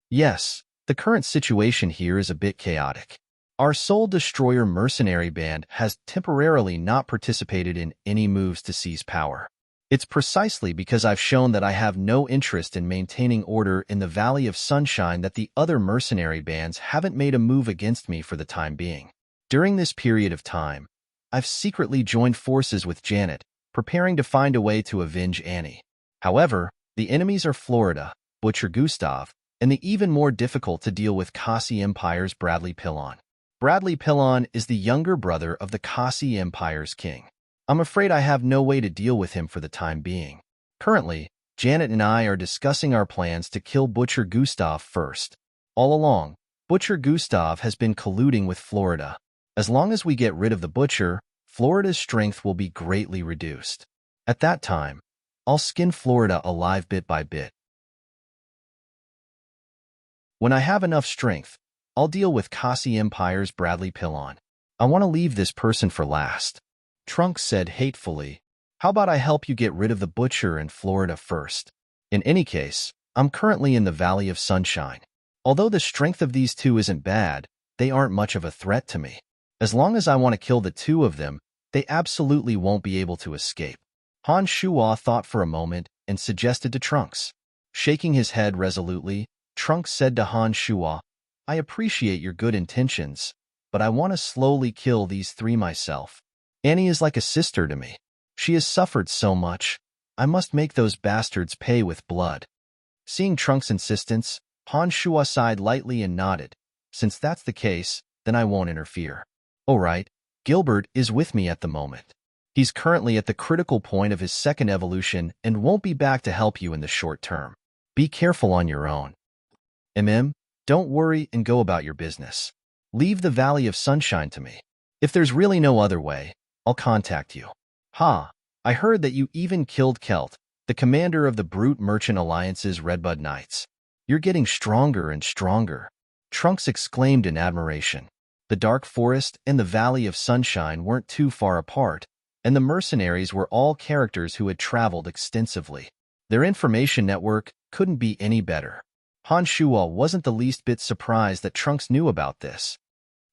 Yes, the current situation here is a bit chaotic. Our Soul Destroyer Mercenary Band has temporarily not participated in any moves to seize power. It's precisely because I've shown that I have no interest in maintaining order in the Valley of Sunshine that the other mercenary bands haven't made a move against me for the time being. During this period of time, I've secretly joined forces with Janet, preparing to find a way to avenge Annie. However, the enemies are Florida, Butcher Gustav, and the even more difficult to deal with Kasi Empire's Bradley Pillon. Bradley Pillon is the younger brother of the Kasi Empire's king. I'm afraid I have no way to deal with him for the time being. Currently, Janet and I are discussing our plans to kill Butcher Gustav first. All along, Butcher Gustav has been colluding with Florida. As long as we get rid of the Butcher, Florida's strength will be greatly reduced. At that time, I'll skin Florida alive bit by bit. When I have enough strength, I'll deal with Kasi Empire's Bradley Pillon. I want to leave this person for last." Trunks said hatefully, "How about I help you get rid of the Butcher and Florida first? In any case, I'm currently in the Valley of Sunshine. Although the strength of these 2 isn't bad, they aren't much of a threat to me. As long as I want to kill the 2 of them, they absolutely won't be able to escape." Han Shua thought for a moment and suggested to Trunks. Shaking his head resolutely, Trunks said to Han Shua, "I appreciate your good intentions, but I want to slowly kill these 3 myself. Annie is like a sister to me. She has suffered so much. I must make those bastards pay with blood." Seeing Trunks' insistence, Han Shua sighed lightly and nodded. "Since that's the case, then I won't interfere." "All right, Gilbert is with me at the moment. He's currently at the critical point of his 2nd evolution and won't be back to help you in the short term. Be careful on your own. Don't worry and go about your business. Leave the Valley of Sunshine to me. If there's really no other way, I'll contact you." "Ha, I heard that you even killed Kelt, the commander of the Brute Merchant Alliance's Redbud Knights. You're getting stronger and stronger, Trunks exclaimed in admiration. The dark forest and the Valley of Sunshine weren't too far apart, and the mercenaries were all characters who had traveled extensively. Their information network couldn't be any better. Han Shuo wasn't the least bit surprised that Trunks knew about this.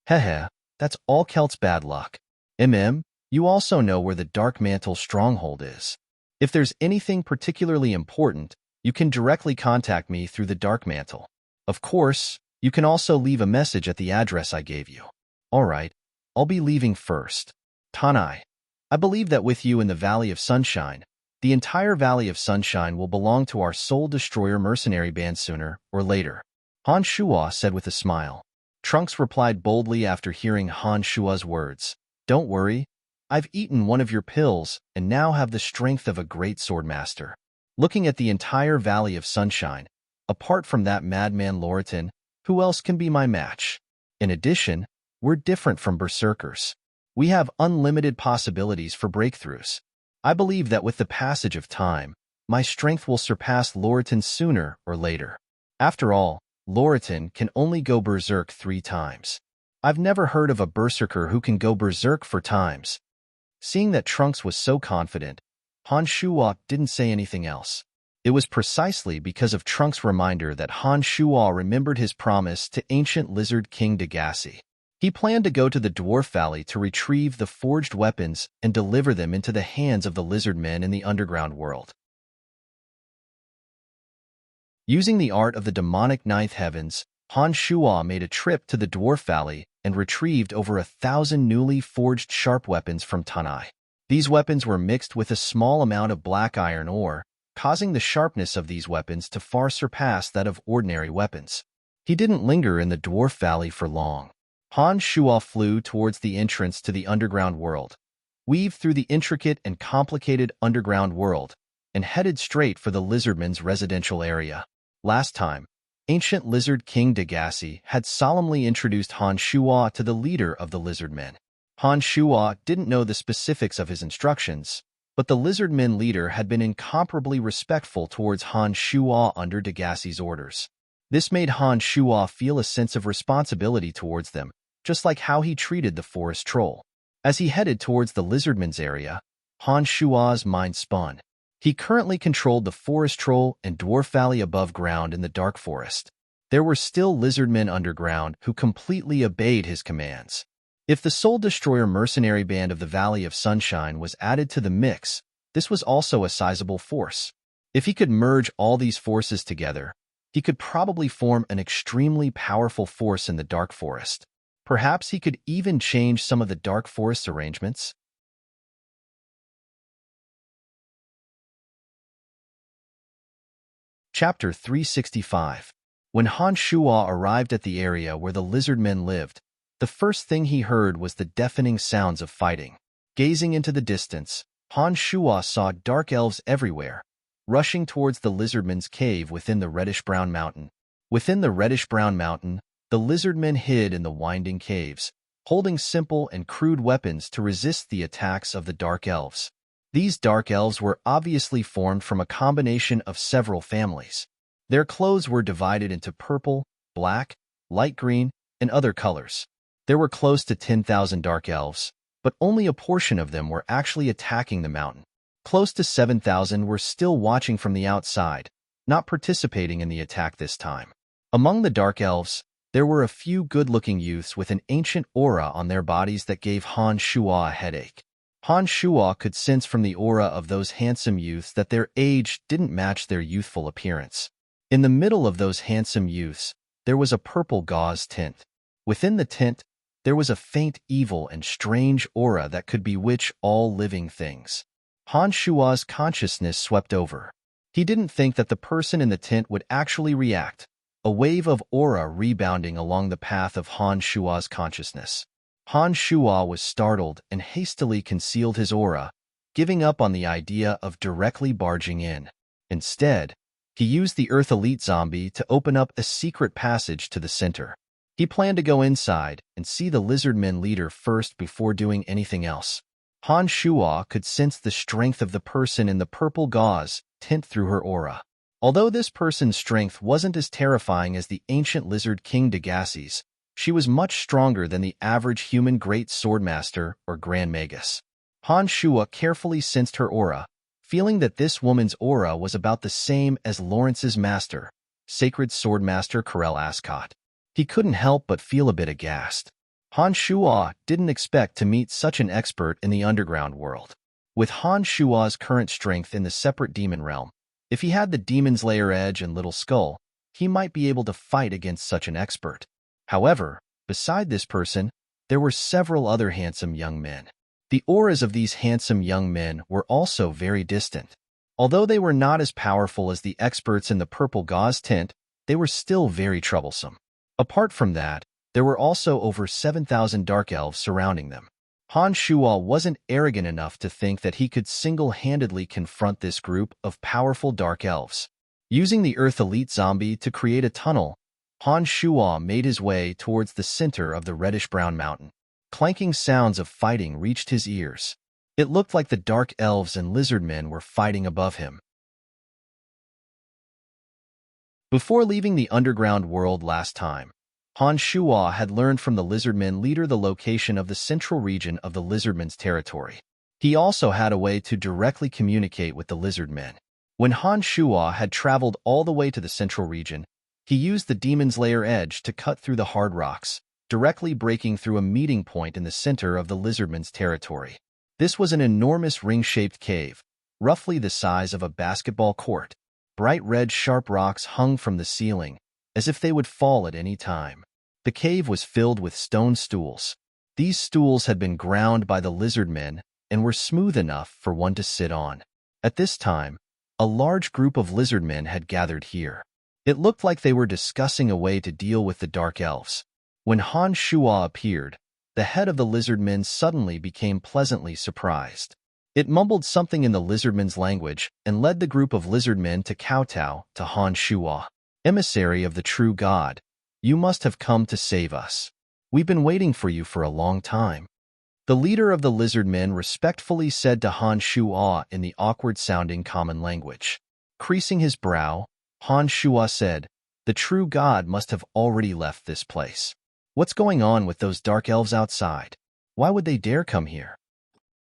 Heh, that's all Celt's bad luck. You also know where the Dark Mantle stronghold is. If there's anything particularly important, you can directly contact me through the Dark Mantle. Of course, you can also leave a message at the address I gave you. Alright, I'll be leaving first. Tanai, I believe that with you in the Valley of Sunshine, the entire Valley of Sunshine will belong to our Soul Destroyer mercenary band sooner or later. Han Shuo said with a smile. Trunks replied boldly after hearing Han Shuo's words. Don't worry, I've eaten one of your pills and now have the strength of a great swordmaster. Looking at the entire Valley of Sunshine, apart from that madman Loriton, who else can be my match? In addition, we're different from berserkers. We have unlimited possibilities for breakthroughs. I believe that with the passage of time, my strength will surpass Loriton's sooner or later. After all, Loriton can only go berserk 3 times. I've never heard of a berserker who can go berserk 4 times. Seeing that Trunks was so confident, Han Shuo didn't say anything else. It was precisely because of Trunks' reminder that Han Shuo remembered his promise to ancient Lizard King Degasi. He planned to go to the Dwarf Valley to retrieve the forged weapons and deliver them into the hands of the lizard men in the underground world. Using the art of the demonic ninth heavens, Han Shuo made a trip to the Dwarf Valley and retrieved over 1,000 newly forged sharp weapons from Tanai. These weapons were mixed with a small amount of black iron ore, causing the sharpness of these weapons to far surpass that of ordinary weapons. He didn't linger in the Dwarf Valley for long. Han Shuo flew towards the entrance to the underground world, weaved through the intricate and complicated underground world, and headed straight for the lizardmen's residential area. Last time, ancient Lizard King Degasi had solemnly introduced Han Shuo to the leader of the lizardmen. Han Shuo didn't know the specifics of his instructions, but the lizardmen leader had been incomparably respectful towards Han Shuo under Degasi's orders. This made Han Shuo feel a sense of responsibility towards them, just like how he treated the forest troll. As he headed towards the lizardmen's area, Han Shuo's mind spun. He currently controlled the forest troll and dwarf valley above ground in the dark forest. There were still lizardmen underground who completely obeyed his commands. If the Soul Destroyer mercenary band of the Valley of Sunshine was added to the mix, this was also a sizable force. If he could merge all these forces together, he could probably form an extremely powerful force in the dark forest. Perhaps he could even change some of the dark forest's arrangements. Chapter 365. When Han Shuo arrived at the area where the lizardmen lived, the first thing he heard was the deafening sounds of fighting. Gazing into the distance, Han Shuo saw dark elves everywhere, rushing towards the lizardmen's cave within the reddish-brown mountain. Within the reddish-brown mountain, the lizardmen hid in the winding caves, holding simple and crude weapons to resist the attacks of the dark elves. These dark elves were obviously formed from a combination of several families. Their clothes were divided into purple, black, light green, and other colors. There were close to 10,000 dark elves, but only a portion of them were actually attacking the mountain. Close to 7,000 were still watching from the outside, not participating in the attack this time. Among the dark elves, there were a few good-looking youths with an ancient aura on their bodies that gave Han Shuo a headache. Han Shuo could sense from the aura of those handsome youths that their age didn't match their youthful appearance. In the middle of those handsome youths, there was a purple gauze tint. Within the tint, there was a faint evil and strange aura that could bewitch all living things. Han Shuo's consciousness swept over. He didn't think that the person in the tint would actually react, a wave of aura rebounding along the path of Han Shuo's consciousness. Han Shuo was startled and hastily concealed his aura, giving up on the idea of directly barging in. Instead, he used the Earth Elite Zombie to open up a secret passage to the center. He planned to go inside and see the lizardmen leader first before doing anything else. Han Shuo could sense the strength of the person in the purple gauze tint through her aura. Although this person's strength wasn't as terrifying as the ancient lizard king Dagaci's, she was much stronger than the average human great swordmaster or grand magus. Han Shua carefully sensed her aura, feeling that this woman's aura was about the same as Lawrence's master, sacred swordmaster Karel Ascot. He couldn't help but feel a bit aghast. Han Shua didn't expect to meet such an expert in the underground world. With Han Shua's current strength in the separate demon realm, if he had the Demon's Lair Edge and Little Skull, he might be able to fight against such an expert. However, beside this person, there were several other handsome young men. The auras of these handsome young men were also very distant. Although they were not as powerful as the experts in the purple gauze tint, they were still very troublesome. Apart from that, there were also over 7,000 dark elves surrounding them. Han Shua wasn't arrogant enough to think that he could single-handedly confront this group of powerful dark elves. Using the Earth Elite Zombie to create a tunnel, Han Shua made his way towards the center of the reddish-brown mountain. Clanking sounds of fighting reached his ears. It looked like the dark elves and lizardmen were fighting above him. Before leaving the underground world last time, Han Shua had learned from the lizardmen leader the location of the central region of the lizardmen's territory. He also had a way to directly communicate with the lizardmen. When Han Shua had traveled all the way to the central region, he used the Demon's Lair Edge to cut through the hard rocks, directly breaking through a meeting point in the center of the lizardmen's territory. This was an enormous ring-shaped cave, roughly the size of a basketball court. Bright red sharp rocks hung from the ceiling, as if they would fall at any time. The cave was filled with stone stools. These stools had been ground by the lizardmen and were smooth enough for one to sit on. At this time, a large group of lizardmen had gathered here. It looked like they were discussing a way to deal with the dark elves. When Han Shua appeared, the head of the lizardmen suddenly became pleasantly surprised. It mumbled something in the lizardmen's language and led the group of lizardmen to kowtow to Han Shua. "Emissary of the true God, you must have come to save us. We've been waiting for you for a long time." The leader of the lizardmen respectfully said to Han Shua in the awkward-sounding common language. Creasing his brow, Han Shua said, "The true God must have already left this place. What's going on with those dark elves outside? Why would they dare come here?"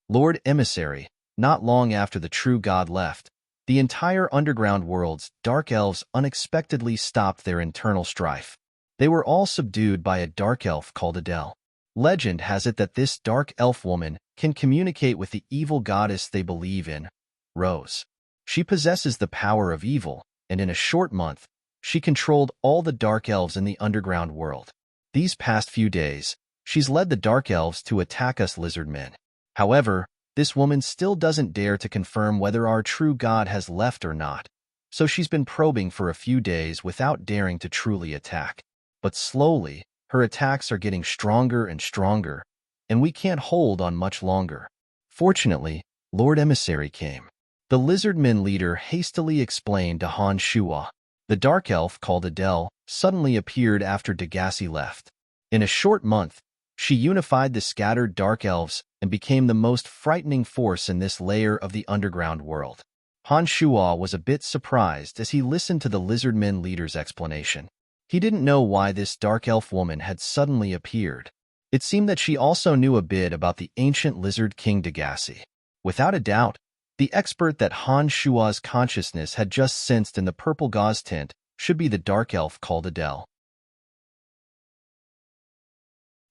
"Lord Emissary, not long after the true God left, the entire underground world's dark elves unexpectedly stopped their internal strife. They were all subdued by a dark elf called Adele. Legend has it that this dark elf woman can communicate with the evil goddess they believe in, Rose. She possesses the power of evil, and in a short month, she controlled all the dark elves in the underground world. These past few days, she's led the dark elves to attack us lizardmen. However, this woman still doesn't dare to confirm whether our true God has left or not, so she's been probing for a few days without daring to truly attack. But slowly, her attacks are getting stronger and stronger, and we can't hold on much longer. Fortunately, Lord Emissary came." The lizardmen leader hastily explained to Han Shua. The dark elf called Adele suddenly appeared after Dagaci left. In a short month, she unified the scattered dark elves and became the most frightening force in this layer of the underground world. Han Shua was a bit surprised as he listened to the lizardmen leader's explanation. He didn't know why this dark elf woman had suddenly appeared. It seemed that she also knew a bit about the ancient lizard king Dagaci. Without a doubt, the expert that Han Shua's consciousness had just sensed in the purple gauze tint should be the dark elf called Adele.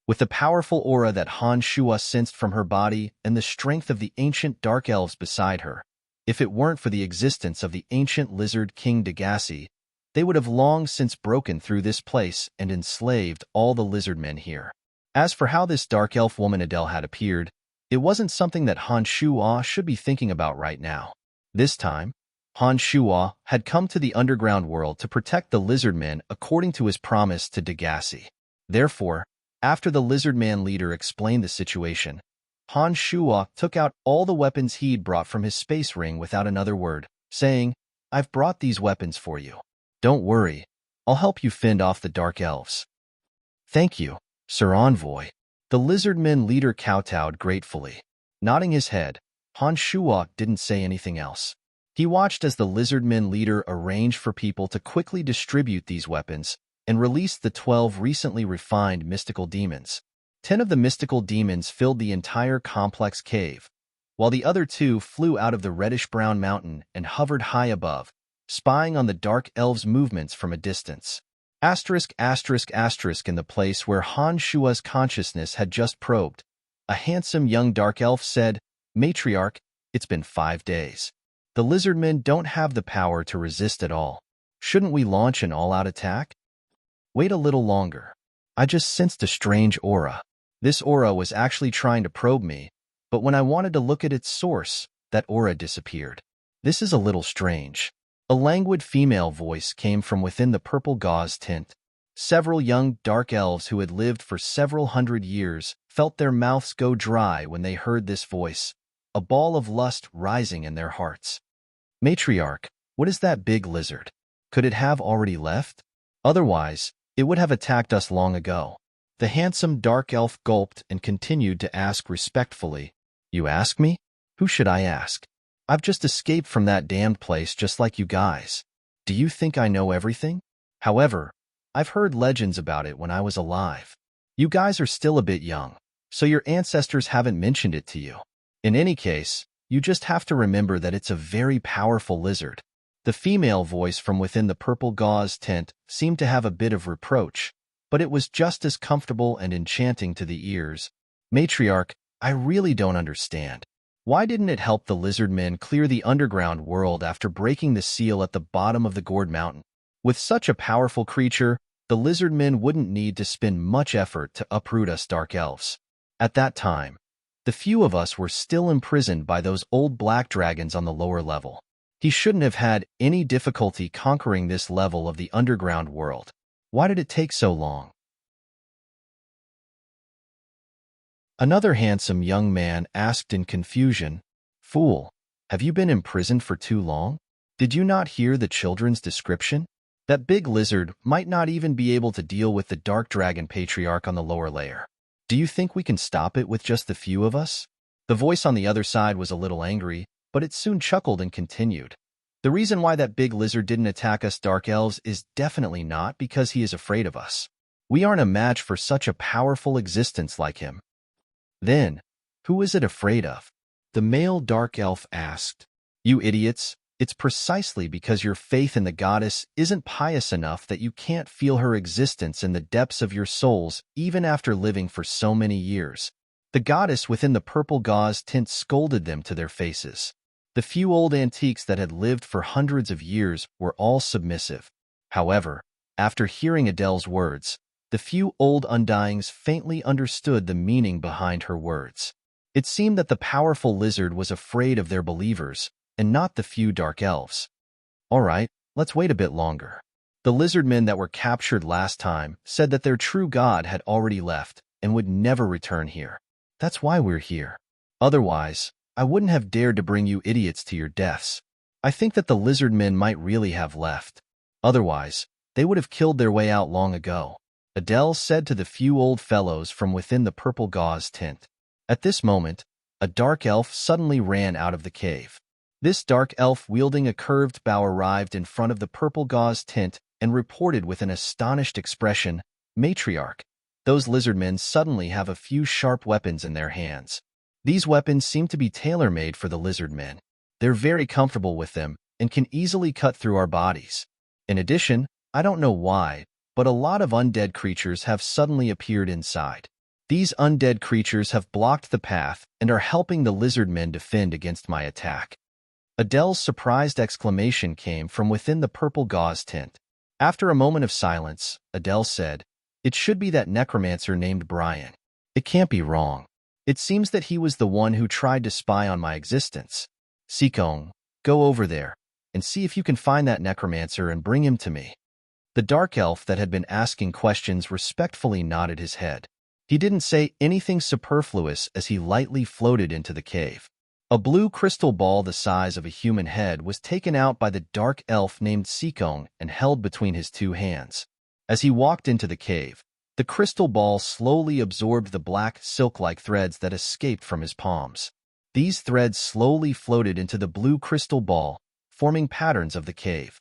With the powerful aura that Han Shua sensed from her body and the strength of the ancient dark elves beside her, if it weren't for the existence of the ancient lizard king Dagaci, they would have long since broken through this place and enslaved all the lizardmen here. As for how this dark elf woman Adele had appeared, it wasn't something that Han Shua should be thinking about right now. This time, Han Shua had come to the underground world to protect the lizardmen according to his promise to Dagaci. Therefore, after the lizardman leader explained the situation, Han Shua took out all the weapons he'd brought from his space ring without another word, saying, "I've brought these weapons for you. Don't worry, I'll help you fend off the dark elves." "Thank you, Sir Envoy." The lizardman leader kowtowed gratefully. Nodding his head, Han Shua didn't say anything else. He watched as the lizardmen leader arranged for people to quickly distribute these weapons and released the 12 recently refined mystical demons. 10 of the mystical demons filled the entire complex cave, while the other 2 flew out of the reddish-brown mountain and hovered high above, spying on the dark elves' movements from a distance. Asterisk, asterisk, asterisk. In the place where Han Shua's consciousness had just probed, a handsome young dark elf said, "Matriarch, it's been 5 days. The lizardmen don't have the power to resist at all. Shouldn't we launch an all-out attack?" Wait a little longer. I just sensed a strange aura. This aura was actually trying to probe me, but when I wanted to look at its source, that aura disappeared. This is a little strange. A languid female voice came from within the purple gauze tent. Several young dark elves who had lived for several hundred years felt their mouths go dry when they heard this voice, a ball of lust rising in their hearts. "Matriarch, what is that big lizard? Could it have already left? Otherwise, it would have attacked us long ago." The handsome dark elf gulped and continued to ask respectfully, "You ask me? Who should I ask? I've just escaped from that damned place just like you guys. Do you think I know everything? However, I've heard legends about it when I was alive. You guys are still a bit young, so your ancestors haven't mentioned it to you. In any case, you just have to remember that it's a very powerful lizard." The female voice from within the purple gauze tent seemed to have a bit of reproach, but it was just as comfortable and enchanting to the ears. "Matriarch, I really don't understand. Why didn't it help the lizardmen clear the underground world after breaking the seal at the bottom of the gourd mountain? With such a powerful creature, the lizardmen wouldn't need to spend much effort to uproot us dark elves. At that time, the few of us were still imprisoned by those old black dragons on the lower level. He shouldn't have had any difficulty conquering this level of the underground world. Why did it take so long?" Another handsome young man asked in confusion, "Fool, have you been imprisoned for too long? Did you not hear the children's description? That big lizard might not even be able to deal with the dark dragon patriarch on the lower layer. Do you think we can stop it with just the few of us?" The voice on the other side was a little angry, but it soon chuckled and continued. "The reason why that big lizard didn't attack us dark elves is definitely not because he is afraid of us. We aren't a match for such a powerful existence like him." "Then, who is it afraid of?" the male dark elf asked. "You idiots, it's precisely because your faith in the goddess isn't pious enough that you can't feel her existence in the depths of your souls even after living for so many years." The goddess within the purple gauze tent scolded them to their faces. The few old antiques that had lived for hundreds of years were all submissive. However, after hearing Adele's words, the few old undyings faintly understood the meaning behind her words. It seemed that the powerful lizard was afraid of their believers, and not the few dark elves. "All right, let's wait a bit longer." The lizardmen that were captured last time said that their true god had already left and would never return here. That's why we're here. Otherwise, I wouldn't have dared to bring you idiots to your deaths. I think that the lizardmen might really have left. Otherwise, they would have killed their way out long ago," Adele said to the few old fellows from within the purple gauze tent. At this moment, a dark elf suddenly ran out of the cave. This dark elf wielding a curved bow arrived in front of the purple gauze tent and reported with an astonished expression, "Matriarch, those lizardmen suddenly have a few sharp weapons in their hands. These weapons seem to be tailor-made for the lizardmen. They're very comfortable with them and can easily cut through our bodies. In addition, I don't know why, but a lot of undead creatures have suddenly appeared inside. These undead creatures have blocked the path and are helping the lizardmen defend against my attack." Adele's surprised exclamation came from within the purple gauze tent. After a moment of silence, Adele said, "It should be that necromancer named Brian. It can't be wrong. It seems that he was the one who tried to spy on my existence. Sikong, go over there and see if you can find that necromancer and bring him to me." The dark elf that had been asking questions respectfully nodded his head. He didn't say anything superfluous as he lightly floated into the cave. A blue crystal ball the size of a human head was taken out by the dark elf named Sikong and held between his two hands. As he walked into the cave, the crystal ball slowly absorbed the black silk-like threads that escaped from his palms. These threads slowly floated into the blue crystal ball, forming patterns of the cave.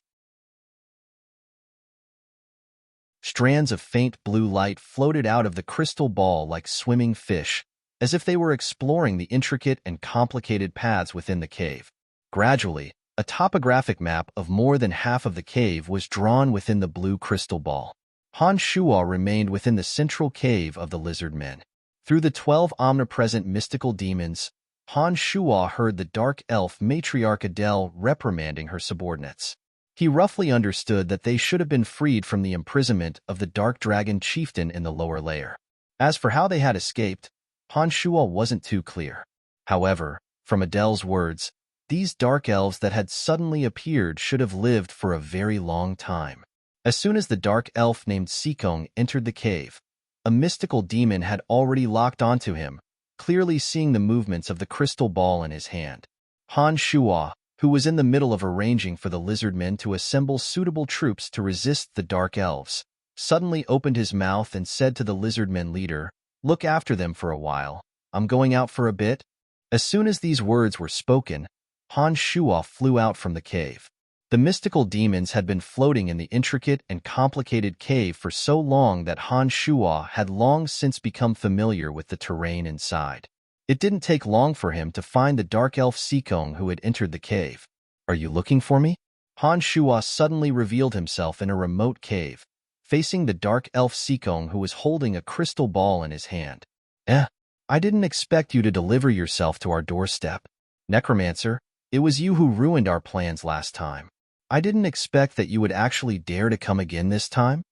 Strands of faint blue light floated out of the crystal ball like swimming fish, as if they were exploring the intricate and complicated paths within the cave. Gradually, a topographic map of more than half of the cave was drawn within the blue crystal ball. Han Shuo remained within the central cave of the lizard men. Through the 12 omnipresent mystical demons, Han Shuo heard the dark elf matriarch Adele reprimanding her subordinates. He roughly understood that they should have been freed from the imprisonment of the dark dragon chieftain in the lower layer. As for how they had escaped, Han Shuo wasn't too clear. However, from Adele's words, these dark elves that had suddenly appeared should have lived for a very long time. As soon as the dark elf named Sikong entered the cave, a mystical demon had already locked onto him, clearly seeing the movements of the crystal ball in his hand. Han Shuo, who was in the middle of arranging for the lizard men to assemble suitable troops to resist the dark elves, suddenly opened his mouth and said to the lizard men leader, "Look after them for a while. I'm going out for a bit." As soon as these words were spoken, Han Shuo flew out from the cave. The mystical demons had been floating in the intricate and complicated cave for so long that Han Shuo had long since become familiar with the terrain inside. It didn't take long for him to find the dark elf Sikong who had entered the cave. "Are you looking for me?" Han Shuo suddenly revealed himself in a remote cave, facing the dark elf Sikong who was holding a crystal ball in his hand. I didn't expect you to deliver yourself to our doorstep. Necromancer, it was you who ruined our plans last time. I didn't expect that you would actually dare to come again this time,"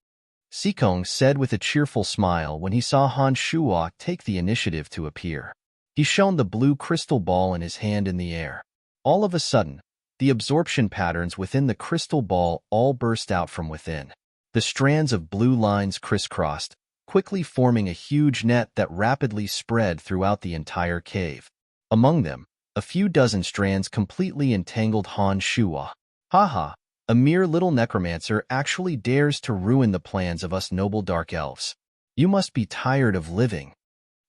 Sikong said with a cheerful smile when he saw Han Shuo take the initiative to appear. He shone the blue crystal ball in his hand in the air. All of a sudden, the absorption patterns within the crystal ball all burst out from within. The strands of blue lines crisscrossed, quickly forming a huge net that rapidly spread throughout the entire cave. Among them, a few dozen strands completely entangled Han Shuo. "Haha, a mere little necromancer actually dares to ruin the plans of us noble dark elves. You must be tired of living,"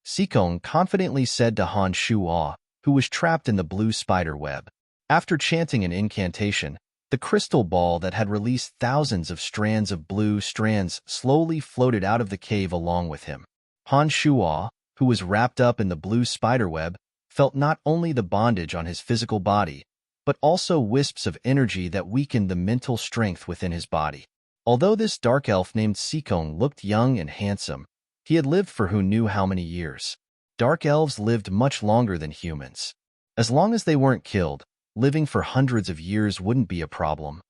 Sikong confidently said to Han Shuo, who was trapped in the blue spider web. After chanting an incantation, the crystal ball that had released thousands of strands of blue strands slowly floated out of the cave along with him. Han Shuo, who was wrapped up in the blue spider web, felt not only the bondage on his physical body, but also wisps of energy that weakened the mental strength within his body. Although this dark elf named Sikong looked young and handsome, he had lived for who knew how many years. Dark elves lived much longer than humans. As long as they weren't killed, living for hundreds of years wouldn't be a problem.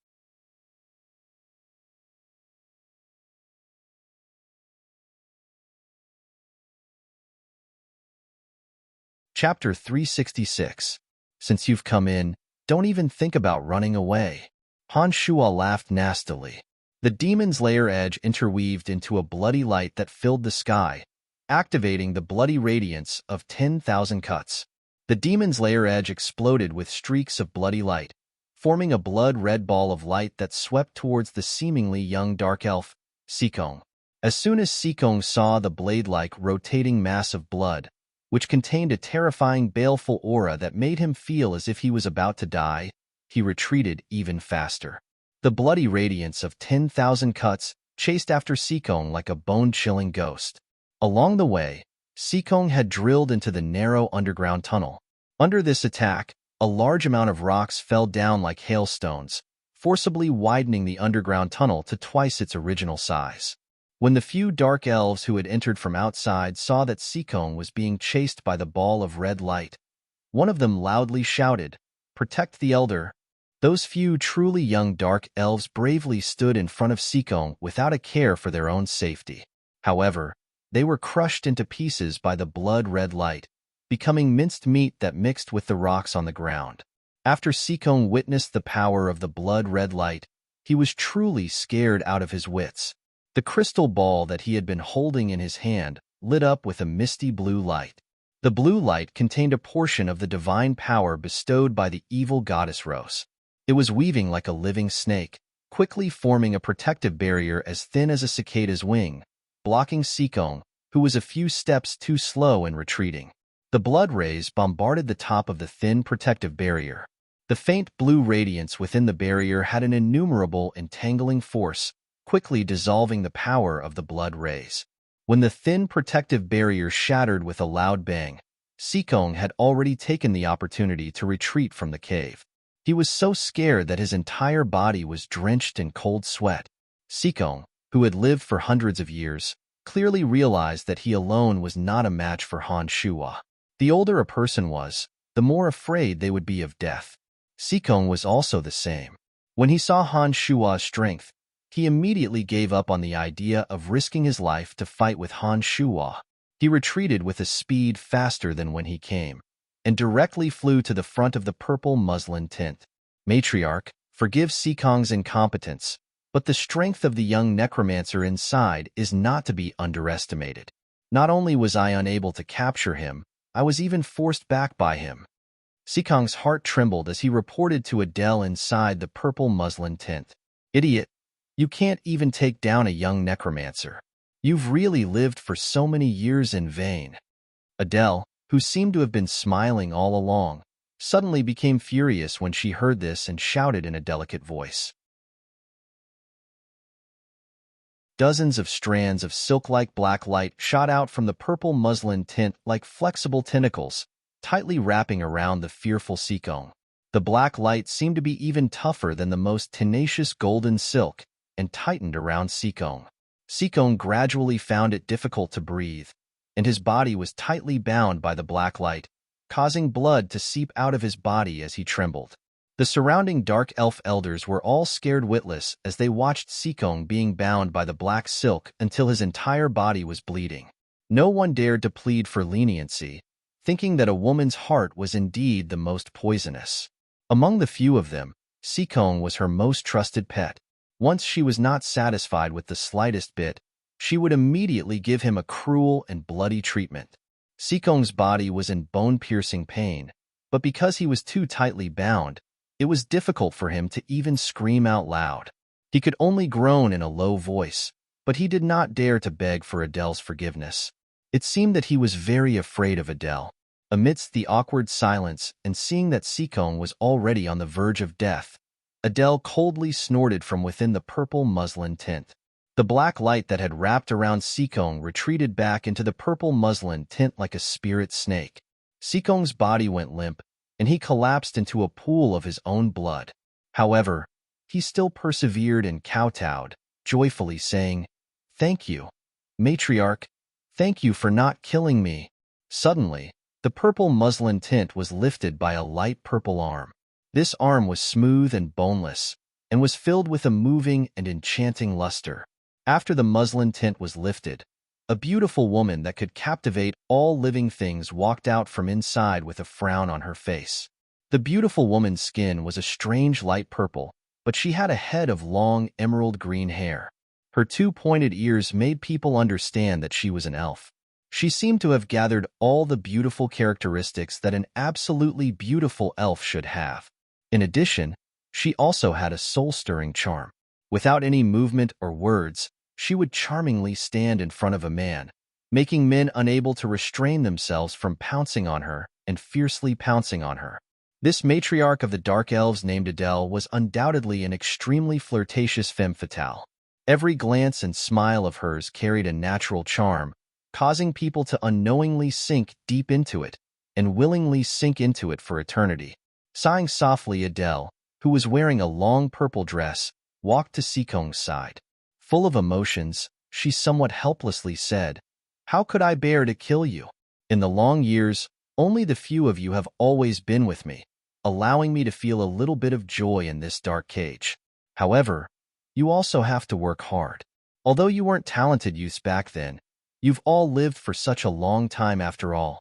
Chapter 366. Since you've come in, don't even think about running away. Han Shuo laughed nastily. The demon's lair edge interweaved into a bloody light that filled the sky, activating the bloody radiance of 10,000 cuts. The demon's lair edge exploded with streaks of bloody light, forming a blood-red ball of light that swept towards the seemingly young dark elf, Sikong. As soon as Sikong saw the blade-like rotating mass of blood, which contained a terrifying baleful aura that made him feel as if he was about to die, he retreated even faster. The bloody radiance of 10,000 cuts chased after Sikong like a bone-chilling ghost. Along the way, Sikong had drilled into the narrow underground tunnel. Under this attack, a large amount of rocks fell down like hailstones, forcibly widening the underground tunnel to twice its original size. When the few dark elves who had entered from outside saw that Sikong was being chased by the ball of red light, one of them loudly shouted, "Protect the elder!" Those few truly young dark elves bravely stood in front of Sikong without a care for their own safety. However, they were crushed into pieces by the blood-red light, becoming minced meat that mixed with the rocks on the ground. After Sikong witnessed the power of the blood-red light, he was truly scared out of his wits. The crystal ball that he had been holding in his hand lit up with a misty blue light. The blue light contained a portion of the divine power bestowed by the evil goddess Rose. It was weaving like a living snake, quickly forming a protective barrier as thin as a cicada's wing, blocking Sikong, who was a few steps too slow in retreating. The blood rays bombarded the top of the thin protective barrier. The faint blue radiance within the barrier had an innumerable entangling force, quickly dissolving the power of the blood rays. When the thin protective barrier shattered with a loud bang, Sikong had already taken the opportunity to retreat from the cave. He was so scared that his entire body was drenched in cold sweat. Sikong, who had lived for hundreds of years, clearly realized that he alone was not a match for Han Shuhua. The older a person was, the more afraid they would be of death. Sikong was also the same. When he saw Han Shua's strength, he immediately gave up on the idea of risking his life to fight with Han Shuhua. He retreated with a speed faster than when he came, and directly flew to the front of the purple muslin tent. Matriarch, forgive Sikong's incompetence, but the strength of the young necromancer inside is not to be underestimated. Not only was I unable to capture him, I was even forced back by him. Sikong's heart trembled as he reported to Adele inside the purple muslin tent. Idiot, you can't even take down a young necromancer. You've really lived for so many years in vain. Adele, who seemed to have been smiling all along, suddenly became furious when she heard this and shouted in a delicate voice. Dozens of strands of silk-like black light shot out from the purple muslin tent like flexible tentacles, tightly wrapping around the fearful Sikong. The black light seemed to be even tougher than the most tenacious golden silk and tightened around Sikong. Sikong gradually found it difficult to breathe, and his body was tightly bound by the black light, causing blood to seep out of his body as he trembled. The surrounding dark elf elders were all scared witless as they watched Sikong being bound by the black silk until his entire body was bleeding. No one dared to plead for leniency, thinking that a woman's heart was indeed the most poisonous. Among the few of them, Sikong was her most trusted pet. Once she was not satisfied with the slightest bit, she would immediately give him a cruel and bloody treatment. Sikong's body was in bone-piercing pain, but because he was too tightly bound, it was difficult for him to even scream out loud. He could only groan in a low voice, but he did not dare to beg for Adele's forgiveness. It seemed that he was very afraid of Adele. Amidst the awkward silence and seeing that Sikong was already on the verge of death, Adele coldly snorted from within the purple muslin tent. The black light that had wrapped around Sikong retreated back into the purple muslin tent like a spirit snake. Sikong's body went limp, and he collapsed into a pool of his own blood. However, he still persevered and kowtowed, joyfully saying, "Thank you, Matriarch. Thank you for not killing me." Suddenly, the purple muslin tent was lifted by a light purple arm. This arm was smooth and boneless, and was filled with a moving and enchanting luster. After the muslin tent was lifted, a beautiful woman that could captivate all living things walked out from inside with a frown on her face. The beautiful woman's skin was a strange light purple, but she had a head of long emerald green hair. Her two pointed ears made people understand that she was an elf. She seemed to have gathered all the beautiful characteristics that an absolutely beautiful elf should have. In addition, she also had a soul-stirring charm. Without any movement or words, she would charmingly stand in front of a man, making men unable to restrain themselves from pouncing on her and fiercely pouncing on her. This matriarch of the Dark Elves named Adele was undoubtedly an extremely flirtatious femme fatale. Every glance and smile of hers carried a natural charm, causing people to unknowingly sink deep into it and willingly sink into it for eternity. Sighing softly, Adele, who was wearing a long purple dress, walked to Sikong's side. Full of emotions, she somewhat helplessly said, "How could I bear to kill you? In the long years, only the few of you have always been with me, allowing me to feel a little bit of joy in this dark cage. However, you also have to work hard. Although you weren't talented youths back then, you've all lived for such a long time after all.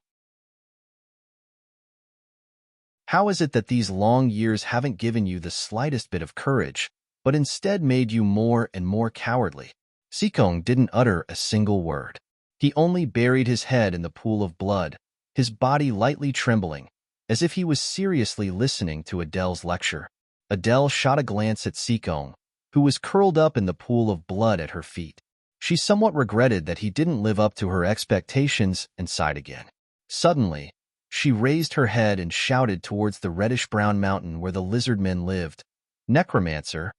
How is it that these long years haven't given you the slightest bit of courage, but instead made you more and more cowardly?" Sikong didn't utter a single word. He only buried his head in the pool of blood, his body lightly trembling, as if he was seriously listening to Adele's lecture. Adele shot a glance at Sikong, who was curled up in the pool of blood at her feet. She somewhat regretted that he didn't live up to her expectations and sighed again. Suddenly, She raised her head and shouted towards the reddish-brown mountain where the lizardmen lived. "Necromancer,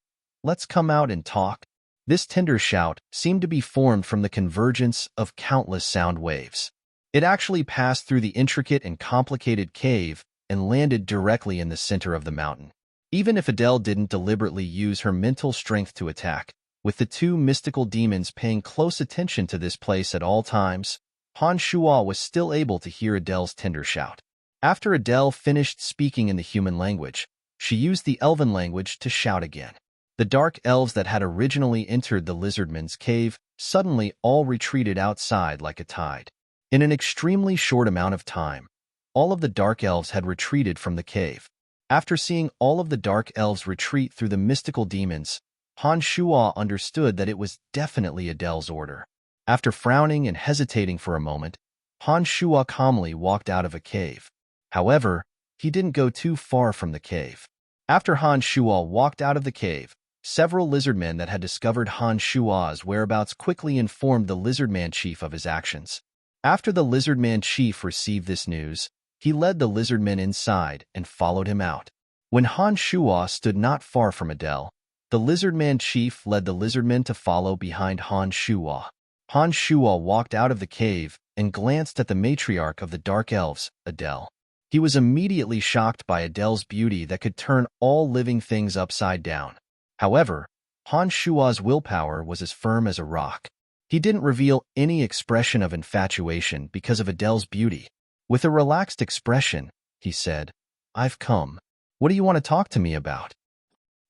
let's come out and talk." This tender shout seemed to be formed from the convergence of countless sound waves. It actually passed through the intricate and complicated cave and landed directly in the center of the mountain. Even if Adele didn't deliberately use her mental strength to attack, with the two mystical demons paying close attention to this place at all times, Han Shuo was still able to hear Adele's tender shout. After Adele finished speaking in the human language, she used the elven language to shout again. The dark elves that had originally entered the lizardmen's cave suddenly all retreated outside like a tide. In an extremely short amount of time, all of the dark elves had retreated from the cave. After seeing all of the dark elves retreat through the mystical demons, Han Shuo understood that it was definitely Adele's order. After frowning and hesitating for a moment, Han Shuo calmly walked out of a cave. However, he didn't go too far from the cave. After Han Shuo walked out of the cave, several lizardmen that had discovered Han Shuo's whereabouts quickly informed the lizardman chief of his actions. After the lizardman chief received this news, he led the lizardmen inside and followed him out. When Han Shuo stood not far from Adele, the lizardman chief led the lizardmen to follow behind Han Shuo. Han Shuo walked out of the cave and glanced at the matriarch of the Dark Elves, Adele. He was immediately shocked by Adele's beauty that could turn all living things upside down. However, Han Shuo's willpower was as firm as a rock. He didn't reveal any expression of infatuation because of Adele's beauty. With a relaxed expression, he said, "I've come. What do you want to talk to me about?"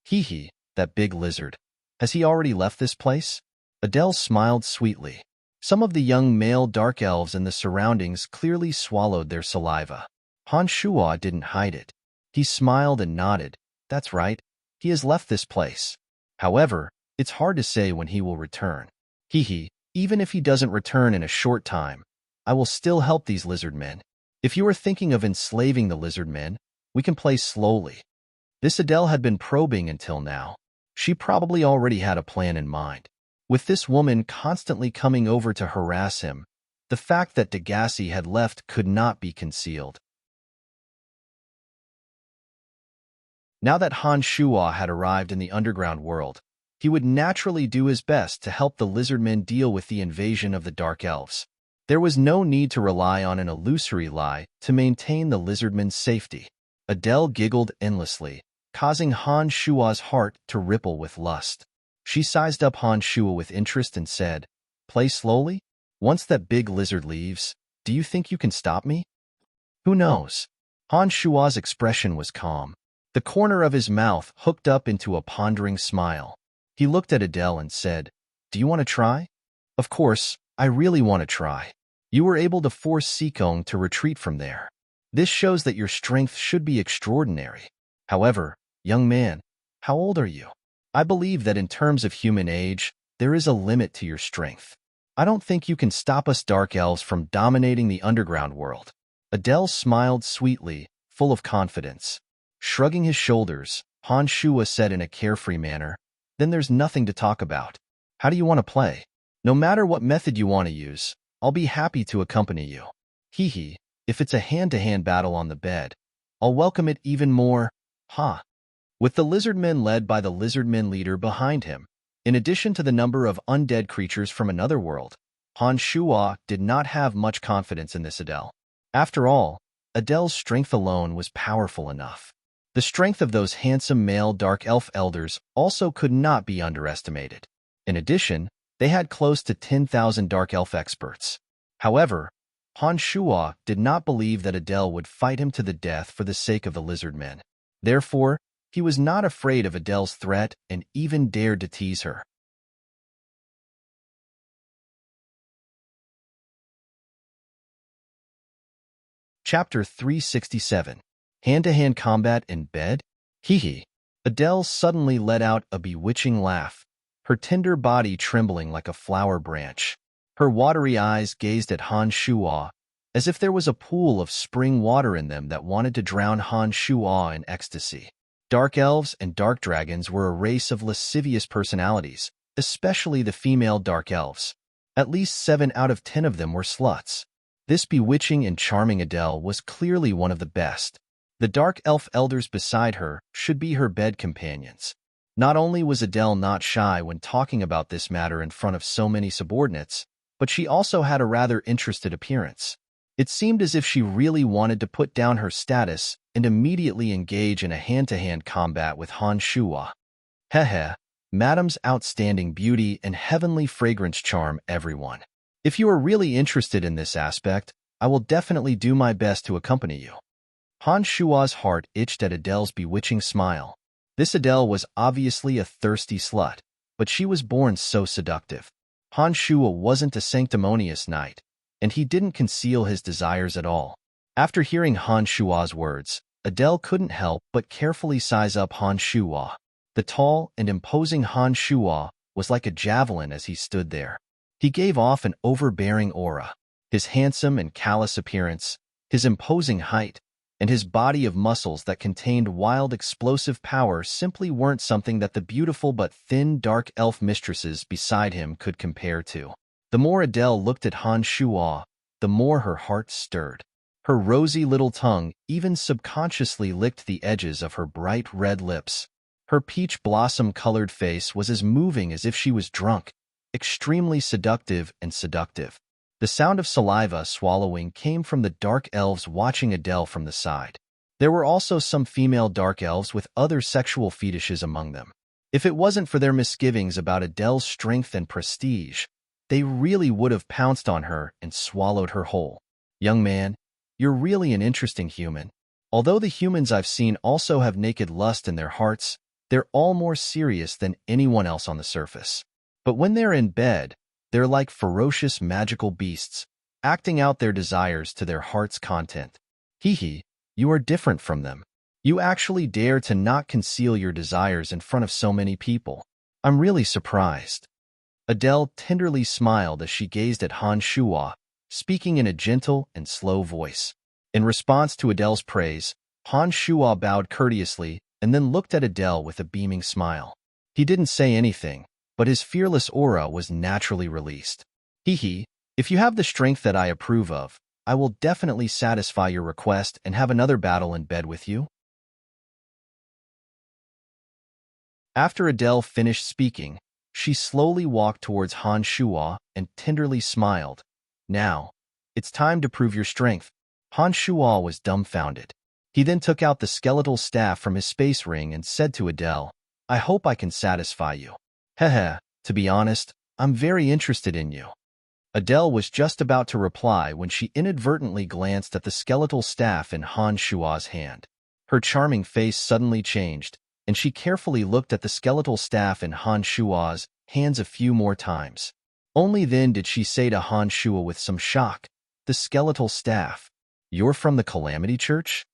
"Hee, that big lizard. Has he already left this place?" Adele smiled sweetly. Some of the young male dark elves in the surroundings clearly swallowed their saliva. Han Shuo didn't hide it. He smiled and nodded. "That's right. He has left this place. However, it's hard to say when he will return. Even if he doesn't return in a short time, I will still help these lizardmen. If you are thinking of enslaving the lizardmen, we can play slowly." This Adele had been probing until now. She probably already had a plan in mind. With this woman constantly coming over to harass him, the fact that Degassi had left could not be concealed. Now that Han Shuo had arrived in the underground world, he would naturally do his best to help the lizardmen deal with the invasion of the Dark Elves. There was no need to rely on an illusory lie to maintain the lizardmen's safety. Adele giggled endlessly, causing Han Shuo's heart to ripple with lust. She sized up Han Shuo with interest and said, "Play slowly? Once that big lizard leaves, do you think you can stop me?" "Who knows?" Han Shuo's expression was calm. The corner of his mouth hooked up into a pondering smile. He looked at Adele and said, "Do you want to try?" "Of course, I really want to try. You were able to force Sikong to retreat from there. This shows that your strength should be extraordinary. However, young man, how old are you? I believe that in terms of human age, there is a limit to your strength. I don't think you can stop us Dark Elves from dominating the underground world." Adele smiled sweetly, full of confidence. Shrugging his shoulders, Han Shuo said in a carefree manner, "Then there's nothing to talk about. How do you want to play? No matter what method you want to use, I'll be happy to accompany you. If it's a hand-to-hand battle on the bed, I'll welcome it even more, ha." With the lizardmen led by the lizardmen leader behind him, in addition to the number of undead creatures from another world, Han Shuo did not have much confidence in this Adele. After all, Adele's strength alone was powerful enough. The strength of those handsome male dark elf elders also could not be underestimated. In addition, they had close to 10,000 dark elf experts. However, Han Shuo did not believe that Adele would fight him to the death for the sake of the lizardmen. Therefore, he was not afraid of Adele's threat and even dared to tease her. Chapter 367. Hand-to-hand combat in bed? Adele suddenly let out a bewitching laugh, her tender body trembling like a flower branch. Her watery eyes gazed at Han Shuo, as if there was a pool of spring water in them that wanted to drown Han Shuo in ecstasy. Dark elves and dark dragons were a race of lascivious personalities, especially the female dark elves. At least 7 out of 10 of them were sluts. This bewitching and charming Adele was clearly one of the best. The dark elf elders beside her should be her bed companions. Not only was Adele not shy when talking about this matter in front of so many subordinates, but she also had a rather interested appearance. It seemed as if she really wanted to put down her status and immediately engage in a hand-to-hand combat with Han Shuhua. Hehe, Madam's outstanding beauty and heavenly fragrance charm everyone. If you are really interested in this aspect, I will definitely do my best to accompany you. Han Shua's heart itched at Adele's bewitching smile. This Adele was obviously a thirsty slut, but she was born so seductive. Han Shua wasn't a sanctimonious knight, and he didn't conceal his desires at all. After hearing Han Shua's words, Adele couldn't help but carefully size up Han Shua. The tall and imposing Han Shua was like a javelin as he stood there. He gave off an overbearing aura. His handsome and callous appearance, his imposing height, and his body of muscles that contained wild explosive power simply weren't something that the beautiful but thin dark elf mistresses beside him could compare to. The more Adele looked at Han Shua, the more her heart stirred. Her rosy little tongue even subconsciously licked the edges of her bright red lips. Her peach blossom-colored face was as moving as if she was drunk, extremely seductive and seductive. The sound of saliva swallowing came from the dark elves watching Adele from the side. There were also some female dark elves with other sexual fetishes among them. If it wasn't for their misgivings about Adele's strength and prestige, they really would have pounced on her and swallowed her whole. Young man, you're really an interesting human. Although the humans I've seen also have naked lust in their hearts, they're all more serious than anyone else on the surface. But when they're in bed, they're like ferocious magical beasts, acting out their desires to their heart's content. Hee, you are different from them. You actually dare to not conceal your desires in front of so many people. I'm really surprised. Adele tenderly smiled as she gazed at Han Shua, speaking in a gentle and slow voice. In response to Adele's praise, Han Shua bowed courteously and then looked at Adele with a beaming smile. He didn't say anything, but his fearless aura was naturally released. Hee, if you have the strength that I approve of, I will definitely satisfy your request and have another battle in bed with you. After Adele finished speaking, she slowly walked towards Han Shua and tenderly smiled. Now, it's time to prove your strength. Han Shua was dumbfounded. He then took out the skeletal staff from his space ring and said to Adele, I hope I can satisfy you. Hehe, to be honest, I'm very interested in you. Adele was just about to reply when she inadvertently glanced at the skeletal staff in Han Shua's hand. Her charming face suddenly changed, and she carefully looked at the skeletal staff in Han Shua's hands a few more times. Only then did she say to Han Shua with some shock, the skeletal staff. You're from the Calamity Church?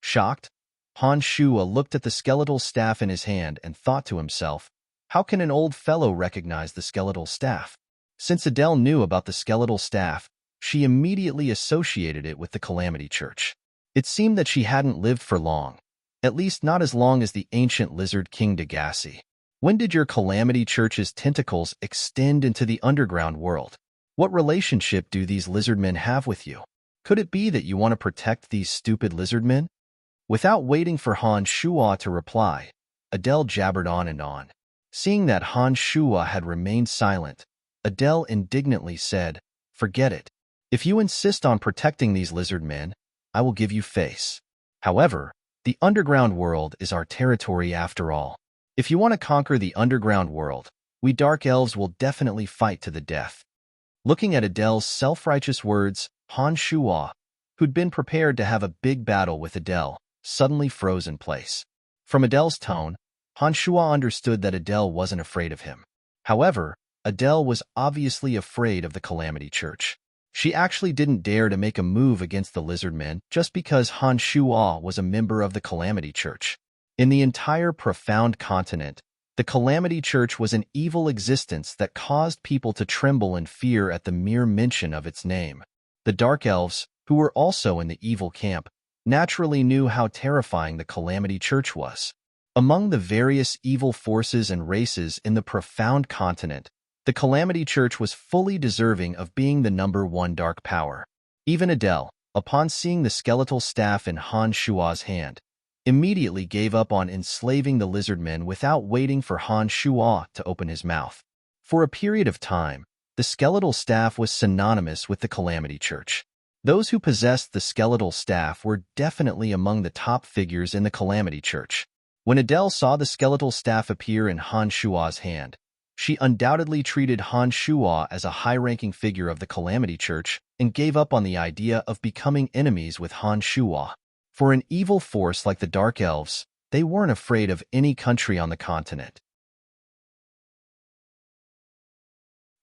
Shocked, Han Shua looked at the skeletal staff in his hand and thought to himself, how can an old fellow recognize the skeletal staff? Since Adele knew about the skeletal staff, she immediately associated it with the Calamity Church. It seemed that she hadn't lived for long, at least not as long as the ancient lizard king Degassi. When did your Calamity Church's tentacles extend into the underground world? What relationship do these lizardmen have with you? Could it be that you want to protect these stupid lizardmen? Without waiting for Han Shua to reply, Adele jabbered on and on. Seeing that Han Shua had remained silent, Adele indignantly said, forget it. If you insist on protecting these lizard men, I will give you face. However, the underground world is our territory after all. If you want to conquer the underground world, we dark elves will definitely fight to the death. Looking at Adele's self-righteous words, Han Shua, who'd been prepared to have a big battle with Adele, suddenly froze in place. From Adele's tone, Han Shua understood that Adele wasn't afraid of him. However, Adele was obviously afraid of the Calamity Church. She actually didn't dare to make a move against the lizardmen just because Han Shua was a member of the Calamity Church. In the entire profound continent, the Calamity Church was an evil existence that caused people to tremble in fear at the mere mention of its name. The Dark Elves, who were also in the evil camp, naturally knew how terrifying the Calamity Church was. Among the various evil forces and races in the profound continent, the Calamity Church was fully deserving of being the #1 dark power. Even Adele, upon seeing the skeletal staff in Han Shua's hand, immediately gave up on enslaving the lizardmen without waiting for Han Shua to open his mouth. For a period of time, the skeletal staff was synonymous with the Calamity Church. Those who possessed the skeletal staff were definitely among the top figures in the Calamity Church. When Adele saw the skeletal staff appear in Han Shua's hand, she undoubtedly treated Han Shua as a high-ranking figure of the Calamity Church and gave up on the idea of becoming enemies with Han Shua. For an evil force like the Dark Elves, they weren't afraid of any country on the continent.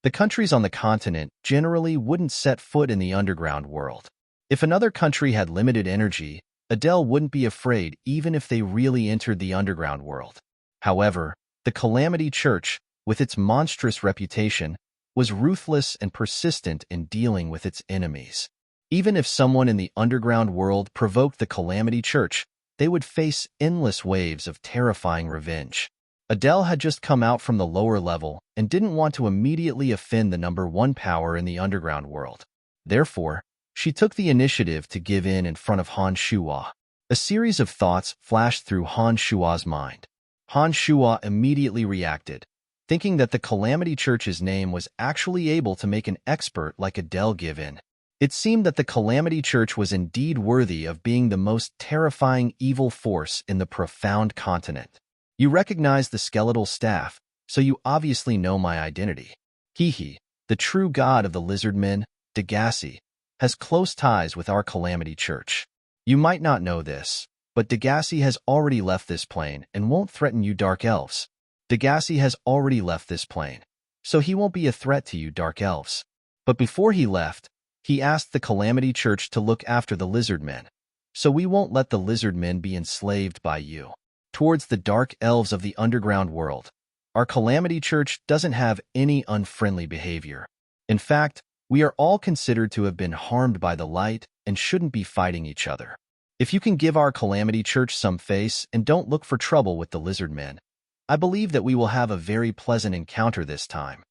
The countries on the continent generally wouldn't set foot in the underground world. If another country had limited energy, Adele wouldn't be afraid even if they really entered the underground world. However, the Calamity Church, with its monstrous reputation, was ruthless and persistent in dealing with its enemies. Even if someone in the underground world provoked the Calamity Church, they would face endless waves of terrifying revenge. Adele had just come out from the lower level and didn't want to immediately offend the #1 power in the underground world. Therefore, she took the initiative to give in front of Han Shua. A series of thoughts flashed through Han Shua's mind. Han Shua immediately reacted, thinking that the Calamity Church's name was actually able to make an expert like Adele give in. It seemed that the Calamity Church was indeed worthy of being the most terrifying evil force in the profound continent. You recognize the skeletal staff, so you obviously know my identity. Hehe, the true god of the lizardmen, Degassi, has close ties with our Calamity Church. You might not know this, but Degassi has already left this plane and won't threaten you Dark Elves. Degassi has already left this plane, so he won't be a threat to you Dark Elves. But before he left, he asked the Calamity Church to look after the lizardmen, so we won't let the lizardmen be enslaved by you. Towards the Dark Elves of the underground world, our Calamity Church doesn't have any unfriendly behavior. In fact, we are all considered to have been harmed by the light and shouldn't be fighting each other. If you can give our Calamity Church some face and don't look for trouble with the lizardmen, I believe that we will have a very pleasant encounter this time.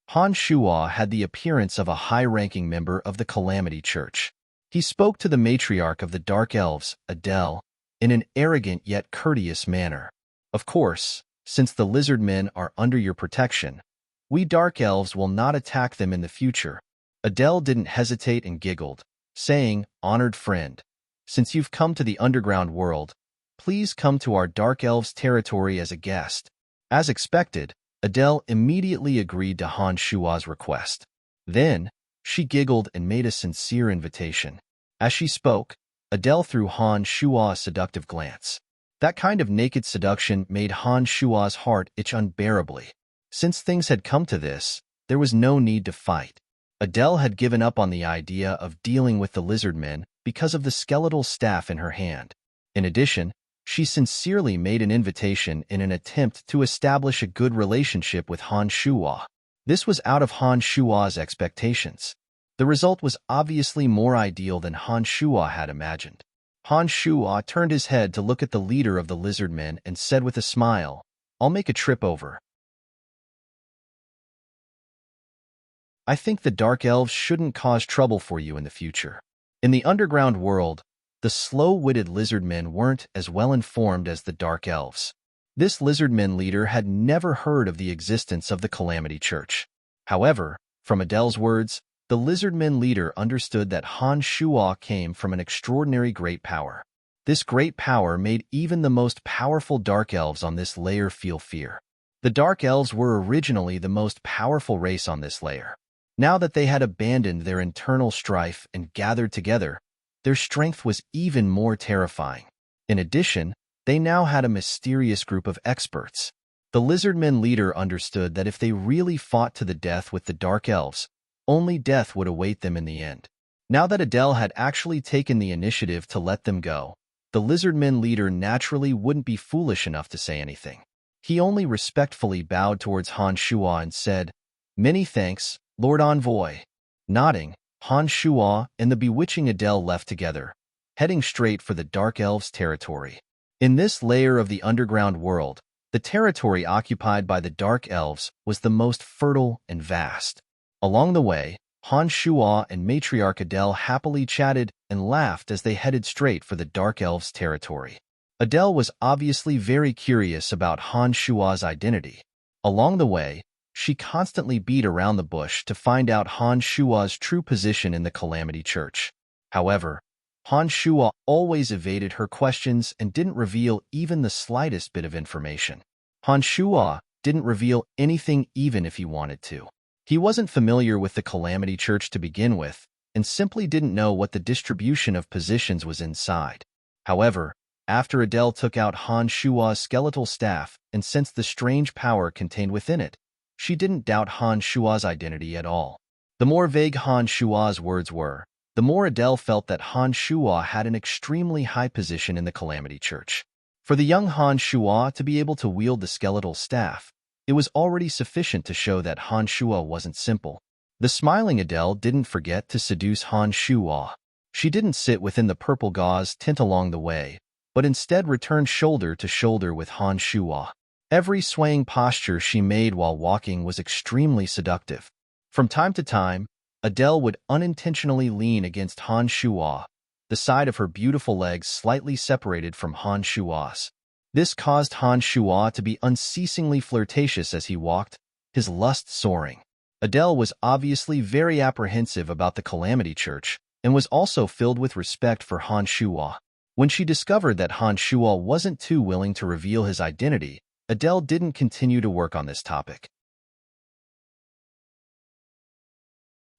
Han Shua had the appearance of a high-ranking member of the Calamity Church. He spoke to the matriarch of the Dark Elves, Adele, in an arrogant yet courteous manner. Of course, since the lizardmen are under your protection, we Dark Elves will not attack them in the future. Adele didn't hesitate and giggled, saying, "Honored friend, since you've come to the underground world, please come to our Dark Elves territory as a guest." As expected, Adele immediately agreed to Han Shua's request. Then, she giggled and made a sincere invitation. As she spoke, Adele threw Han Shua a seductive glance. That kind of naked seduction made Han Shua's heart itch unbearably. Since things had come to this, there was no need to fight. Adele had given up on the idea of dealing with the lizardmen because of the skeletal staff in her hand. In addition, she sincerely made an invitation in an attempt to establish a good relationship with Han Shua. This was out of Han Shua's expectations. The result was obviously more ideal than Han Shua had imagined. Han Shua turned his head to look at the leader of the lizardmen and said with a smile, "I'll make a trip over. I think the Dark Elves shouldn't cause trouble for you in the future." In the underground world, the slow-witted lizardmen weren't as well informed as the Dark Elves. This lizardmen leader had never heard of the existence of the Calamity Church. However, from Adele's words, the lizardmen leader understood that Han Shua came from an extraordinary great power. This great power made even the most powerful Dark Elves on this layer feel fear. The Dark Elves were originally the most powerful race on this layer. Now that they had abandoned their internal strife and gathered together, their strength was even more terrifying. In addition, they now had a mysterious group of experts. The lizardmen leader understood that if they really fought to the death with the Dark Elves, only death would await them in the end. Now that Adele had actually taken the initiative to let them go, the lizardmen leader naturally wouldn't be foolish enough to say anything. He only respectfully bowed towards Han Shua and said, "Many thanks, Lord Envoy." Nodding, Han Shua and the bewitching Adele left together, heading straight for the Dark Elves' territory. In this layer of the underground world, the territory occupied by the Dark Elves was the most fertile and vast. Along the way, Han Shua and Matriarch Adele happily chatted and laughed as they headed straight for the Dark Elves' territory. Adele was obviously very curious about Han Shua's identity. Along the way, she constantly beat around the bush to find out Han Shua's true position in the Calamity Church. However, Han Shua always evaded her questions and didn't reveal even the slightest bit of information. Han Shua didn't reveal anything even if he wanted to. He wasn't familiar with the Calamity Church to begin with, and simply didn't know what the distribution of positions was inside. However, after Adele took out Han Shua's skeletal staff and sensed the strange power contained within it, she didn't doubt Han Shua's identity at all. The more vague Han Shua's words were, the more Adele felt that Han Shua had an extremely high position in the Calamity Church. For the young Han Shua to be able to wield the skeletal staff, it was already sufficient to show that Han Shua wasn't simple. The smiling Adele didn't forget to seduce Han Shua. She didn't sit within the purple gauze tint along the way, but instead returned shoulder to shoulder with Han Shua. Every swaying posture she made while walking was extremely seductive. From time to time, Adele would unintentionally lean against Han Shua, the side of her beautiful legs slightly separated from Han Shua's. This caused Han Shua to be unceasingly flirtatious as he walked, his lust soaring. Adele was obviously very apprehensive about the Calamity Church and was also filled with respect for Han Shua. When she discovered that Han Shua wasn't too willing to reveal his identity, Adele didn't continue to work on this topic.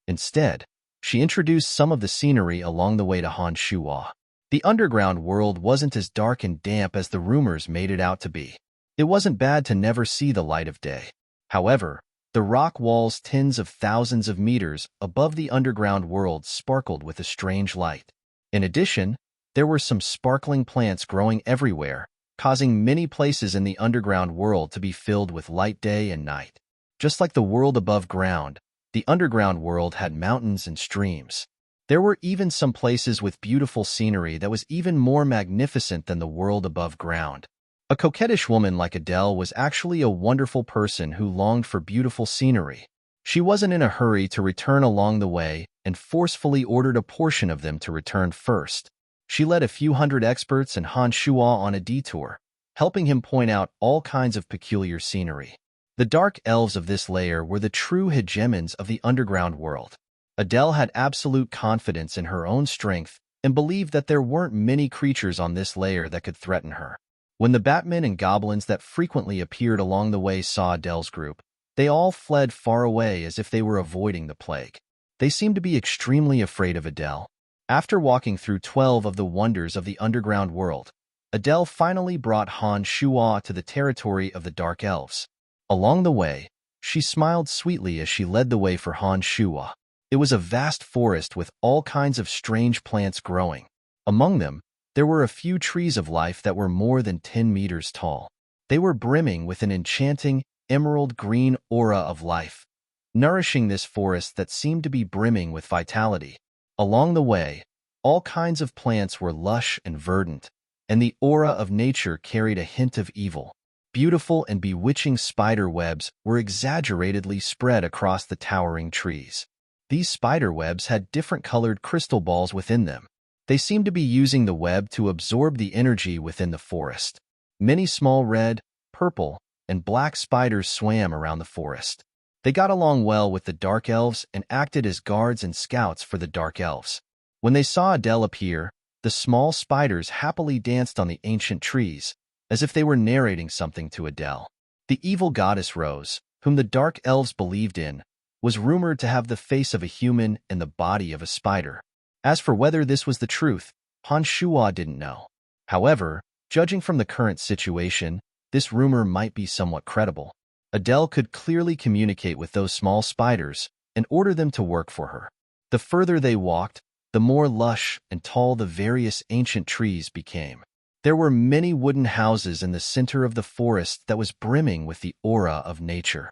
Instead, she introduced some of the scenery along the way to Han Shua. The underground world wasn't as dark and damp as the rumors made it out to be. It wasn't bad to never see the light of day. However, the rock walls tens of thousands of meters above the underground world sparkled with a strange light. In addition, there were some sparkling plants growing everywhere, causing many places in the underground world to be filled with light day and night. Just like the world above ground, the underground world had mountains and streams. There were even some places with beautiful scenery that was even more magnificent than the world above ground. A coquettish woman like Adele was actually a wonderful person who longed for beautiful scenery. She wasn't in a hurry to return along the way and forcefully ordered a portion of them to return first. She led a few hundred experts and Han Shua on a detour, helping him point out all kinds of peculiar scenery. The dark elves of this layer were the true hegemons of the underground world. Adele had absolute confidence in her own strength and believed that there weren't many creatures on this layer that could threaten her. When the Batmen and goblins that frequently appeared along the way saw Adele's group, they all fled far away as if they were avoiding the plague. They seemed to be extremely afraid of Adele. After walking through 12 of the wonders of the underground world, Adele finally brought Han Shua to the territory of the Dark Elves. Along the way, she smiled sweetly as she led the way for Han Shua. It was a vast forest with all kinds of strange plants growing. Among them, there were a few trees of life that were more than 10 meters tall. They were brimming with an enchanting, emerald green aura of life, nourishing this forest that seemed to be brimming with vitality. Along the way, all kinds of plants were lush and verdant, and the aura of nature carried a hint of evil. Beautiful and bewitching spider webs were exaggeratedly spread across the towering trees. These spider webs had different colored crystal balls within them. They seemed to be using the web to absorb the energy within the forest. Many small red, purple, and black spiders swam around the forest. They got along well with the Dark Elves and acted as guards and scouts for the Dark Elves. When they saw Adele appear, the small spiders happily danced on the ancient trees, as if they were narrating something to Adele. The evil goddess Rose, whom the Dark Elves believed in, was rumored to have the face of a human and the body of a spider. As for whether this was the truth, Han Shua didn't know. However, judging from the current situation, this rumor might be somewhat credible. Adele could clearly communicate with those small spiders and order them to work for her. The further they walked, the more lush and tall the various ancient trees became. There were many wooden houses in the center of the forest that was brimming with the aura of nature.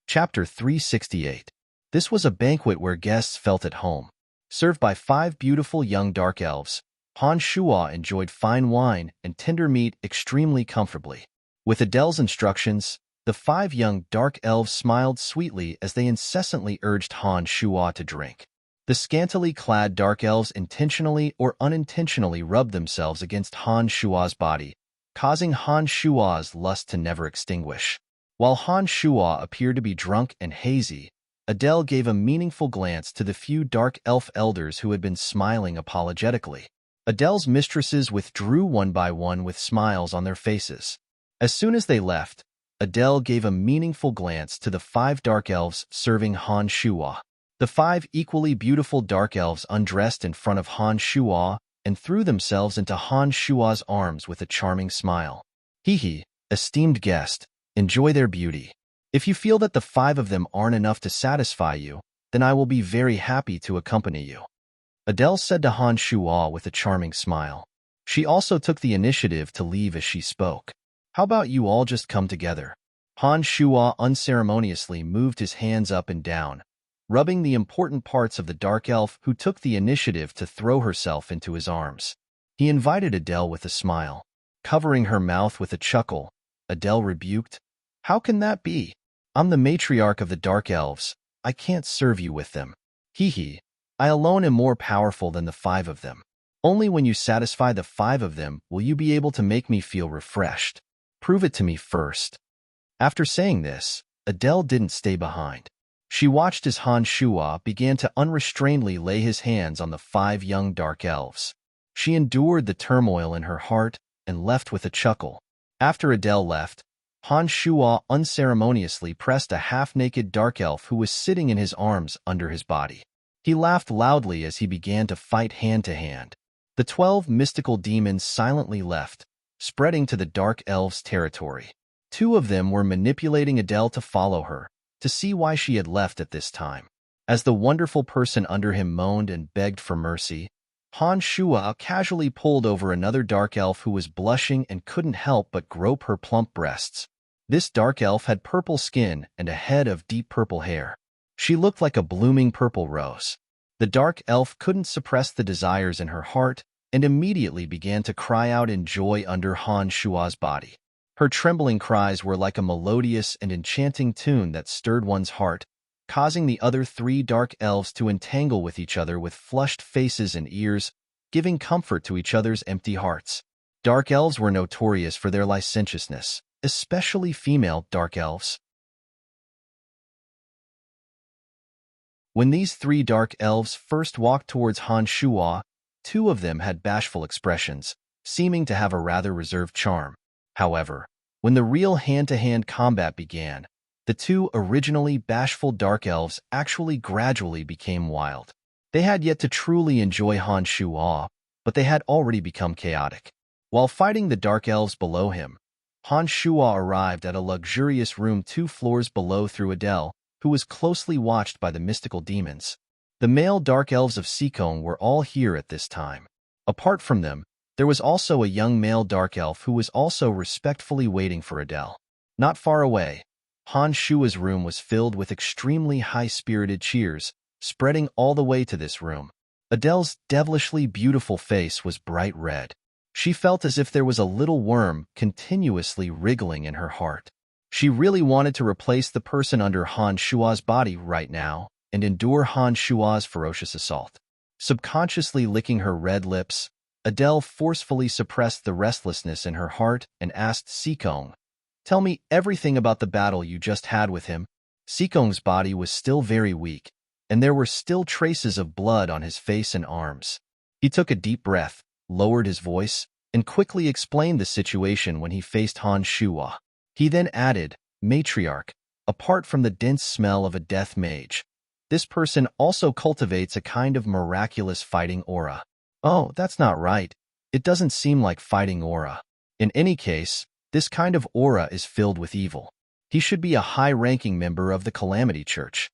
Chapter 368. This was a banquet where guests felt at home. Served by 5 beautiful young dark elves, Han Shua enjoyed fine wine and tender meat extremely comfortably. With Adele's instructions, the 5 young dark elves smiled sweetly as they incessantly urged Han Shua to drink. The scantily clad dark elves intentionally or unintentionally rubbed themselves against Han Shua's body, causing Han Shua's lust to never extinguish. While Han Shua appeared to be drunk and hazy, Adele gave a meaningful glance to the few dark elf elders who had been smiling apologetically. Adele's mistresses withdrew one by one with smiles on their faces. As soon as they left, Adele gave a meaningful glance to the 5 dark elves serving Han Shua. The 5 equally beautiful dark elves undressed in front of Han Shua and threw themselves into Han Shua's arms with a charming smile. Hee, esteemed guest, enjoy their beauty. If you feel that the 5 of them aren't enough to satisfy you, then I will be very happy to accompany you, Adele said to Han Shua with a charming smile. She also took the initiative to leave as she spoke. How about you all just come together? Han Shua unceremoniously moved his hands up and down, rubbing the important parts of the dark elf who took the initiative to throw herself into his arms. He invited Adele with a smile. Covering her mouth with a chuckle, Adele rebuked, "How can that be? I'm the matriarch of the dark elves. I can't serve you with them. Hee, I alone am more powerful than the 5 of them. Only when you satisfy the 5 of them will you be able to make me feel refreshed. Prove it to me first." After saying this, Adele didn't stay behind. She watched as Han Shua began to unrestrainedly lay his hands on the 5 young dark elves. She endured the turmoil in her heart and left with a chuckle. After Adele left, Han Shua unceremoniously pressed a half-naked dark elf who was sitting in his arms under his body. He laughed loudly as he began to fight hand-to-hand. The 12 mystical demons silently left, spreading to the dark elves' territory. 2 of them were manipulating Adele to follow her, to see why she had left at this time. As the wonderful person under him moaned and begged for mercy, Han Shua casually pulled over another dark elf who was blushing and couldn't help but grope her plump breasts. This dark elf had purple skin and a head of deep purple hair. She looked like a blooming purple rose. The dark elf couldn't suppress the desires in her heart and immediately began to cry out in joy under Han Shua's body. Her trembling cries were like a melodious and enchanting tune that stirred one's heart, causing the other 3 dark elves to entangle with each other with flushed faces and ears, giving comfort to each other's empty hearts. Dark elves were notorious for their licentiousness, especially female dark elves. When these 3 dark elves first walked towards Han Shua, 2 of them had bashful expressions, seeming to have a rather reserved charm. However, when the real hand-to-hand combat began, the 2 originally bashful dark elves actually gradually became wild. They had yet to truly enjoy Han Shua, but they had already become chaotic. While fighting the dark elves below him, Han Shua arrived at a luxurious room 2 floors below through Adele, who was closely watched by the mystical demons. The male dark elves of Sikong were all here at this time. Apart from them, there was also a young male dark elf who was also respectfully waiting for Adele. Not far away, Han Shua's room was filled with extremely high-spirited cheers, spreading all the way to this room. Adele's devilishly beautiful face was bright red. She felt as if there was a little worm continuously wriggling in her heart. She really wanted to replace the person under Han Shua's body right now and endure Han Shua's ferocious assault. Subconsciously licking her red lips, Adele forcefully suppressed the restlessness in her heart and asked Sikong, "Tell me everything about the battle you just had with him." Sikong's body was still very weak, and there were still traces of blood on his face and arms. He took a deep breath, lowered his voice, and quickly explained the situation when he faced Han Shua. He then added, "Matriarch, apart from the dense smell of a death mage, this person also cultivates a kind of miraculous fighting aura." "Oh, that's not right. It doesn't seem like fighting aura. In any case, this kind of aura is filled with evil. He should be a high-ranking member of the Calamity Church."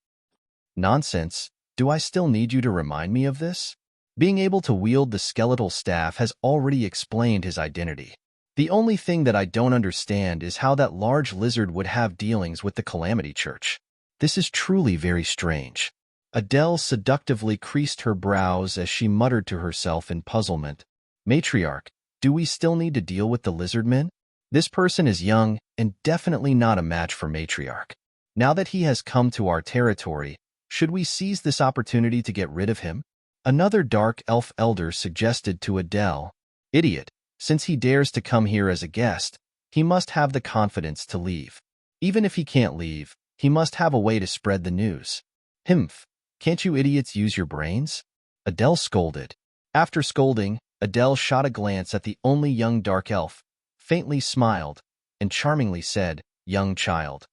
"Nonsense. Do I still need you to remind me of this?" Being able to wield the skeletal staff has already explained his identity. The only thing that I don't understand is how that large lizard would have dealings with the Calamity Church. This is truly very strange. Adele seductively creased her brows as she muttered to herself in puzzlement, Matriarch, do we still need to deal with the lizardmen? This person is young and definitely not a match for Matriarch. Now that he has come to our territory, should we seize this opportunity to get rid of him? Another dark elf elder suggested to Adele. Idiot, since he dares to come here as a guest, he must have the confidence to leave. Even if he can't leave, he must have a way to spread the news. Himph, can't you idiots use your brains? Adele scolded. After scolding, Adele shot a glance at the only young dark elf, faintly smiled, and charmingly said, "Young child,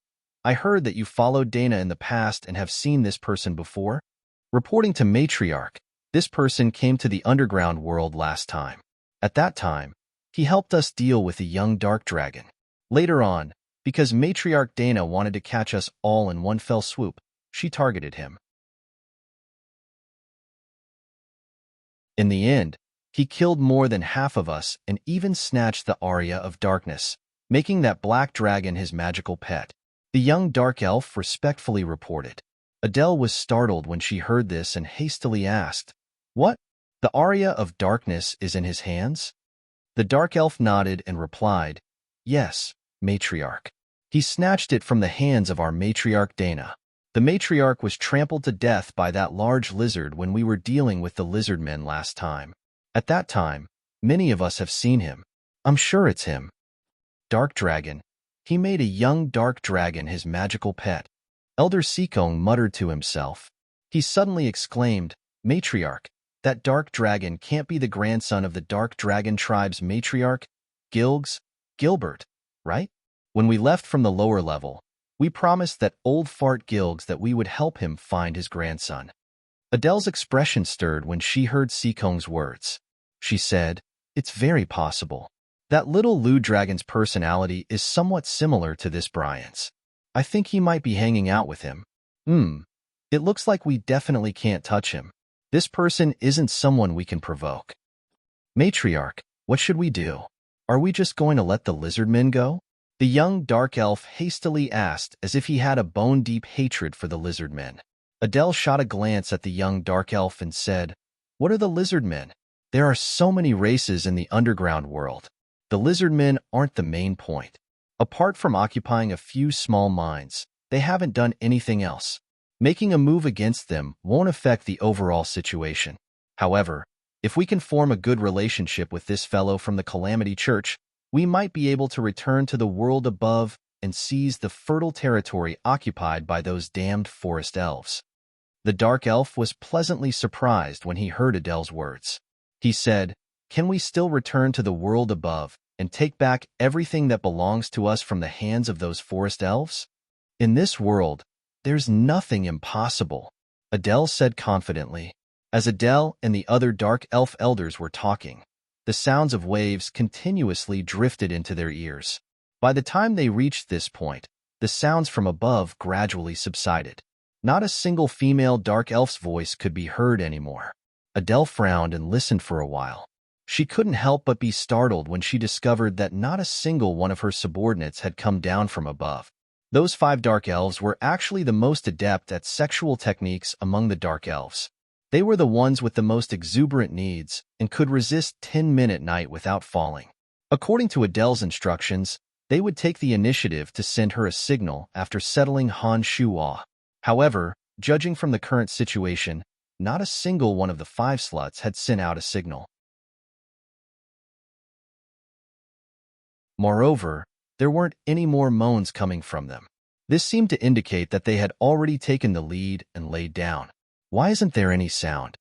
I heard that you followed Dana in the past and have seen this person before." Reporting to Matriarch, this person came to the underground world last time. At that time, he helped us deal with a young dark dragon. Later on, because Matriarch Dana wanted to catch us all in one fell swoop, she targeted him. In the end, he killed more than half of us and even snatched the Aria of Darkness, making that black dragon his magical pet. The young dark elf respectfully reported. Adele was startled when she heard this and hastily asked, "What? The Aria of Darkness is in his hands?" The dark elf nodded and replied, "Yes, Matriarch. He snatched it from the hands of our Matriarch Dana. The Matriarch was trampled to death by that large lizard when we were dealing with the lizardmen last time. At that time, many of us have seen him. I'm sure it's him. Dark Dragon. He made a young dark dragon his magical pet." Elder Seekong muttered to himself. He suddenly exclaimed, "Matriarch, that dark dragon can't be the grandson of the dark dragon tribe's matriarch, Gilbert, right? When we left from the lower level, we promised that old fart Gilgs that we would help him find his grandson." Adele's expression stirred when she heard Seekong's words. She said, "It's very possible. That little Lou Dragon's personality is somewhat similar to this Brian's. I think he might be hanging out with him. It looks like we definitely can't touch him. This person isn't someone we can provoke. Matriarch, what should we do? Are we just going to let the lizardmen go?" The young dark elf hastily asked as if he had a bone-deep hatred for the lizardmen. Adele shot a glance at the young dark elf and said, "What are the lizardmen? There are so many races in the underground world. The lizardmen aren't the main point. Apart from occupying a few small mines, they haven't done anything else. Making a move against them won't affect the overall situation. However, if we can form a good relationship with this fellow from the Calamity Church, we might be able to return to the world above and seize the fertile territory occupied by those damned forest elves." The dark elf was pleasantly surprised when he heard Adele's words. He said, "Can we still return to the world above and take back everything that belongs to us from the hands of those forest elves? In this world, there's nothing impossible," Adele said confidently. As Adele and the other dark elf elders were talking, the sounds of waves continuously drifted into their ears. By the time they reached this point, the sounds from above gradually subsided. Not a single female dark elf's voice could be heard anymore. Adele frowned and listened for a while. She couldn't help but be startled when she discovered that not a single one of her subordinates had come down from above. Those 5 dark elves were actually the most adept at sexual techniques among the dark elves. They were the ones with the most exuberant needs and could resist 10-minute night without falling. According to Adele's instructions, they would take the initiative to send her a signal after settling Han Shuwa. However, judging from the current situation, not a single one of the 5 sluts had sent out a signal. Moreover, there weren't any more moans coming from them. This seemed to indicate that they had already taken the lead and laid down. "Why isn't there any sound?"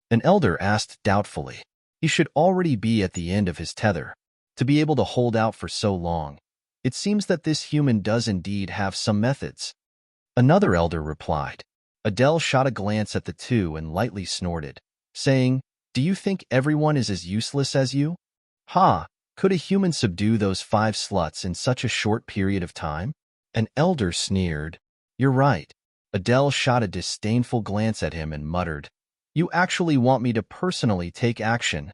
an elder asked doubtfully. He should already be at the end of his tether. To be able to hold out for so long, it seems that this human does indeed have some methods. Another elder replied. Adele shot a glance at the two and lightly snorted, saying, "Do you think everyone is as useless as you? Ha! Could a human subdue those 5 sluts in such a short period of time?" An elder sneered. "You're right." Adele shot a disdainful glance at him and muttered, "You actually want me to personally take action?"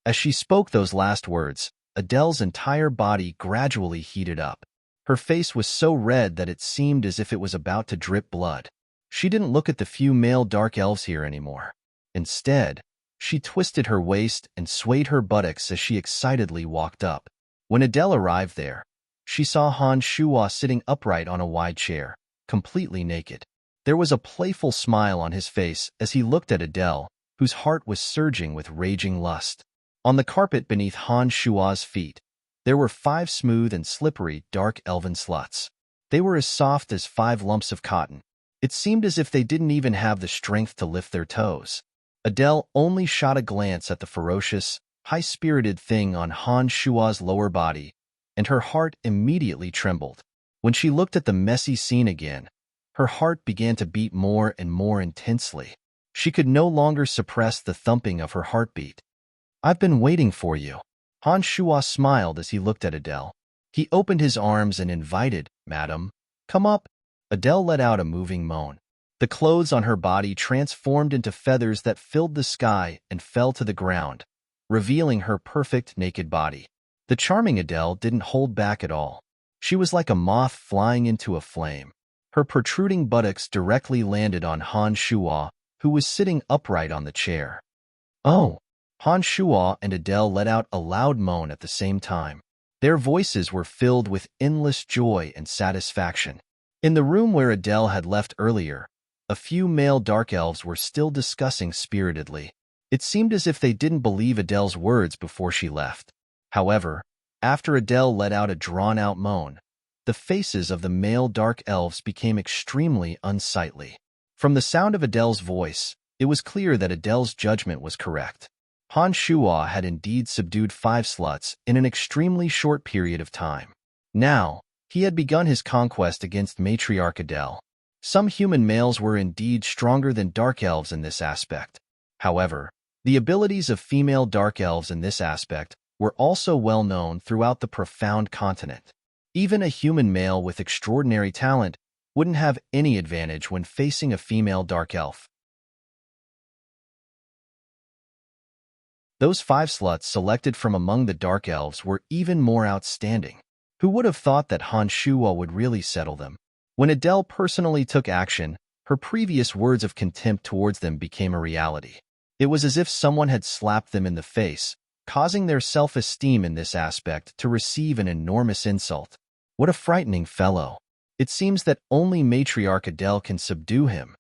As she spoke those last words, Adele's entire body gradually heated up. Her face was so red that it seemed as if it was about to drip blood. She didn't look at the few male dark elves here anymore. Instead, She twisted her waist and swayed her buttocks as she excitedly walked up. When Adele arrived there, she saw Han Shuo sitting upright on a wide chair, completely naked. There was a playful smile on his face as he looked at Adele, whose heart was surging with raging lust. On the carpet beneath Han Shuo's feet, there were 5 smooth and slippery dark elven sluts. They were as soft as 5 lumps of cotton. It seemed as if they didn't even have the strength to lift their toes. Adele only shot a glance at the ferocious, high-spirited thing on Han Shuo's lower body, and her heart immediately trembled. When she looked at the messy scene again, her heart began to beat more and more intensely. She could no longer suppress the thumping of her heartbeat. "I've been waiting for you." Han Shuo smiled as he looked at Adele. He opened his arms and invited, "Madam, come up." Adele let out a moving moan. The clothes on her body transformed into feathers that filled the sky and fell to the ground, revealing her perfect naked body. The charming Adele didn't hold back at all. She was like a moth flying into a flame. Her protruding buttocks directly landed on Han Shuo, who was sitting upright on the chair. "Oh!" Han Shuo and Adele let out a loud moan at the same time. Their voices were filled with endless joy and satisfaction. In the room where Adele had left earlier, a few male dark elves were still discussing spiritedly. It seemed as if they didn't believe Adele's words before she left. However, after Adele let out a drawn-out moan, the faces of the male dark elves became extremely unsightly. From the sound of Adele's voice, it was clear that Adele's judgment was correct. Han Shuo had indeed subdued 5 sluts in an extremely short period of time. Now, he had begun his conquest against matriarch Adele. Some human males were indeed stronger than dark elves in this aspect. However, the abilities of female dark elves in this aspect were also well known throughout the profound continent. Even a human male with extraordinary talent wouldn't have any advantage when facing a female dark elf. Those 5 sluts selected from among the dark elves were even more outstanding. Who would have thought that Han Shuo would really settle them? When Adele personally took action, her previous words of contempt towards them became a reality. It was as if someone had slapped them in the face, causing their self-esteem in this aspect to receive an enormous insult. What a frightening fellow. It seems that only matriarch Adele can subdue him.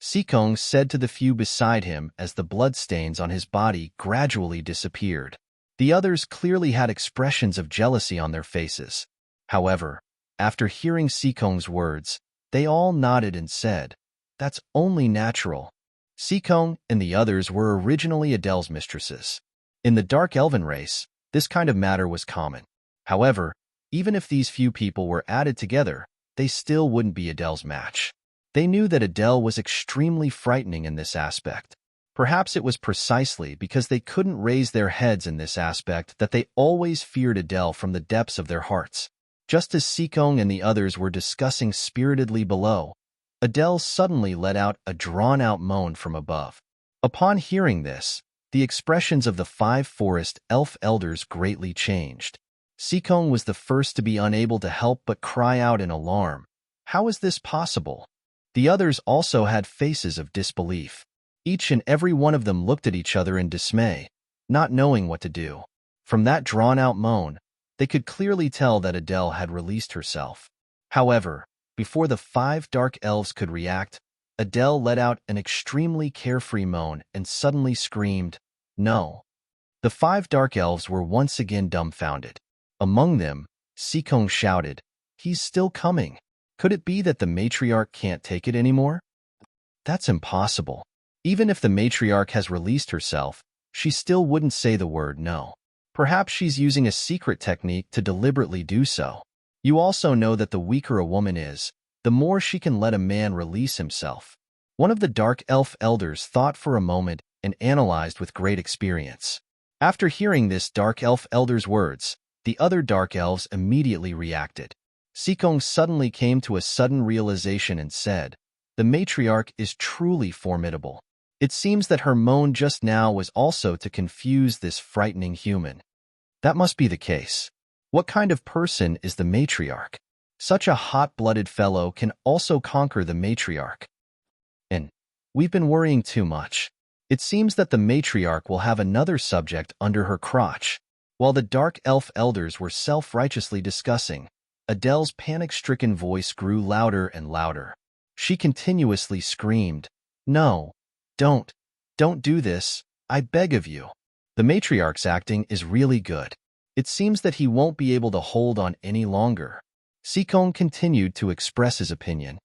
Sikong said to the few beside him as the bloodstains on his body gradually disappeared. The others clearly had expressions of jealousy on their faces. However, after hearing Sikong's words, they all nodded and said, "That's only natural." Sikong and the others were originally Adele's mistresses. In the Dark Elven race, this kind of matter was common. However, even if these few people were added together, they still wouldn't be Adele's match. They knew that Adele was extremely frightening in this aspect. Perhaps it was precisely because they couldn't raise their heads in this aspect that they always feared Adele from the depths of their hearts. Just as Sikong and the others were discussing spiritedly below, Adele suddenly let out a drawn-out moan from above. Upon hearing this, the expressions of the 5 forest elf elders greatly changed. Sikong was the first to be unable to help but cry out in alarm. How is this possible? The others also had faces of disbelief. Each and every one of them looked at each other in dismay, not knowing what to do. From that drawn-out moan, they could clearly tell that Adele had released herself. However, before the 5 dark elves could react, Adele let out an extremely carefree moan and suddenly screamed, "No." The 5 dark elves were once again dumbfounded. Among them, Sikong shouted, "He's still coming. Could it be that the matriarch can't take it anymore?" That's impossible. Even if the matriarch has released herself, she still wouldn't say the word no. Perhaps she's using a secret technique to deliberately do so. You also know that the weaker a woman is, the more she can let a man release himself. One of the dark elf elders thought for a moment and analyzed with great experience. After hearing this dark elf elder's words, the other dark elves immediately reacted. Sikong suddenly came to a sudden realization and said, "The matriarch is truly formidable." It seems that her moan just now was also to confuse this frightening human. That must be the case. What kind of person is the matriarch? Such a hot-blooded fellow can also conquer the matriarch. And we've been worrying too much. It seems that the matriarch will have another subject under her crotch. While the dark elf elders were self-righteously discussing, Adele's panic-stricken voice grew louder and louder. She continuously screamed, "No, don't do this, I beg of you." The matriarch's acting is really good. It seems that he won't be able to hold on any longer. Sikong continued to express his opinion.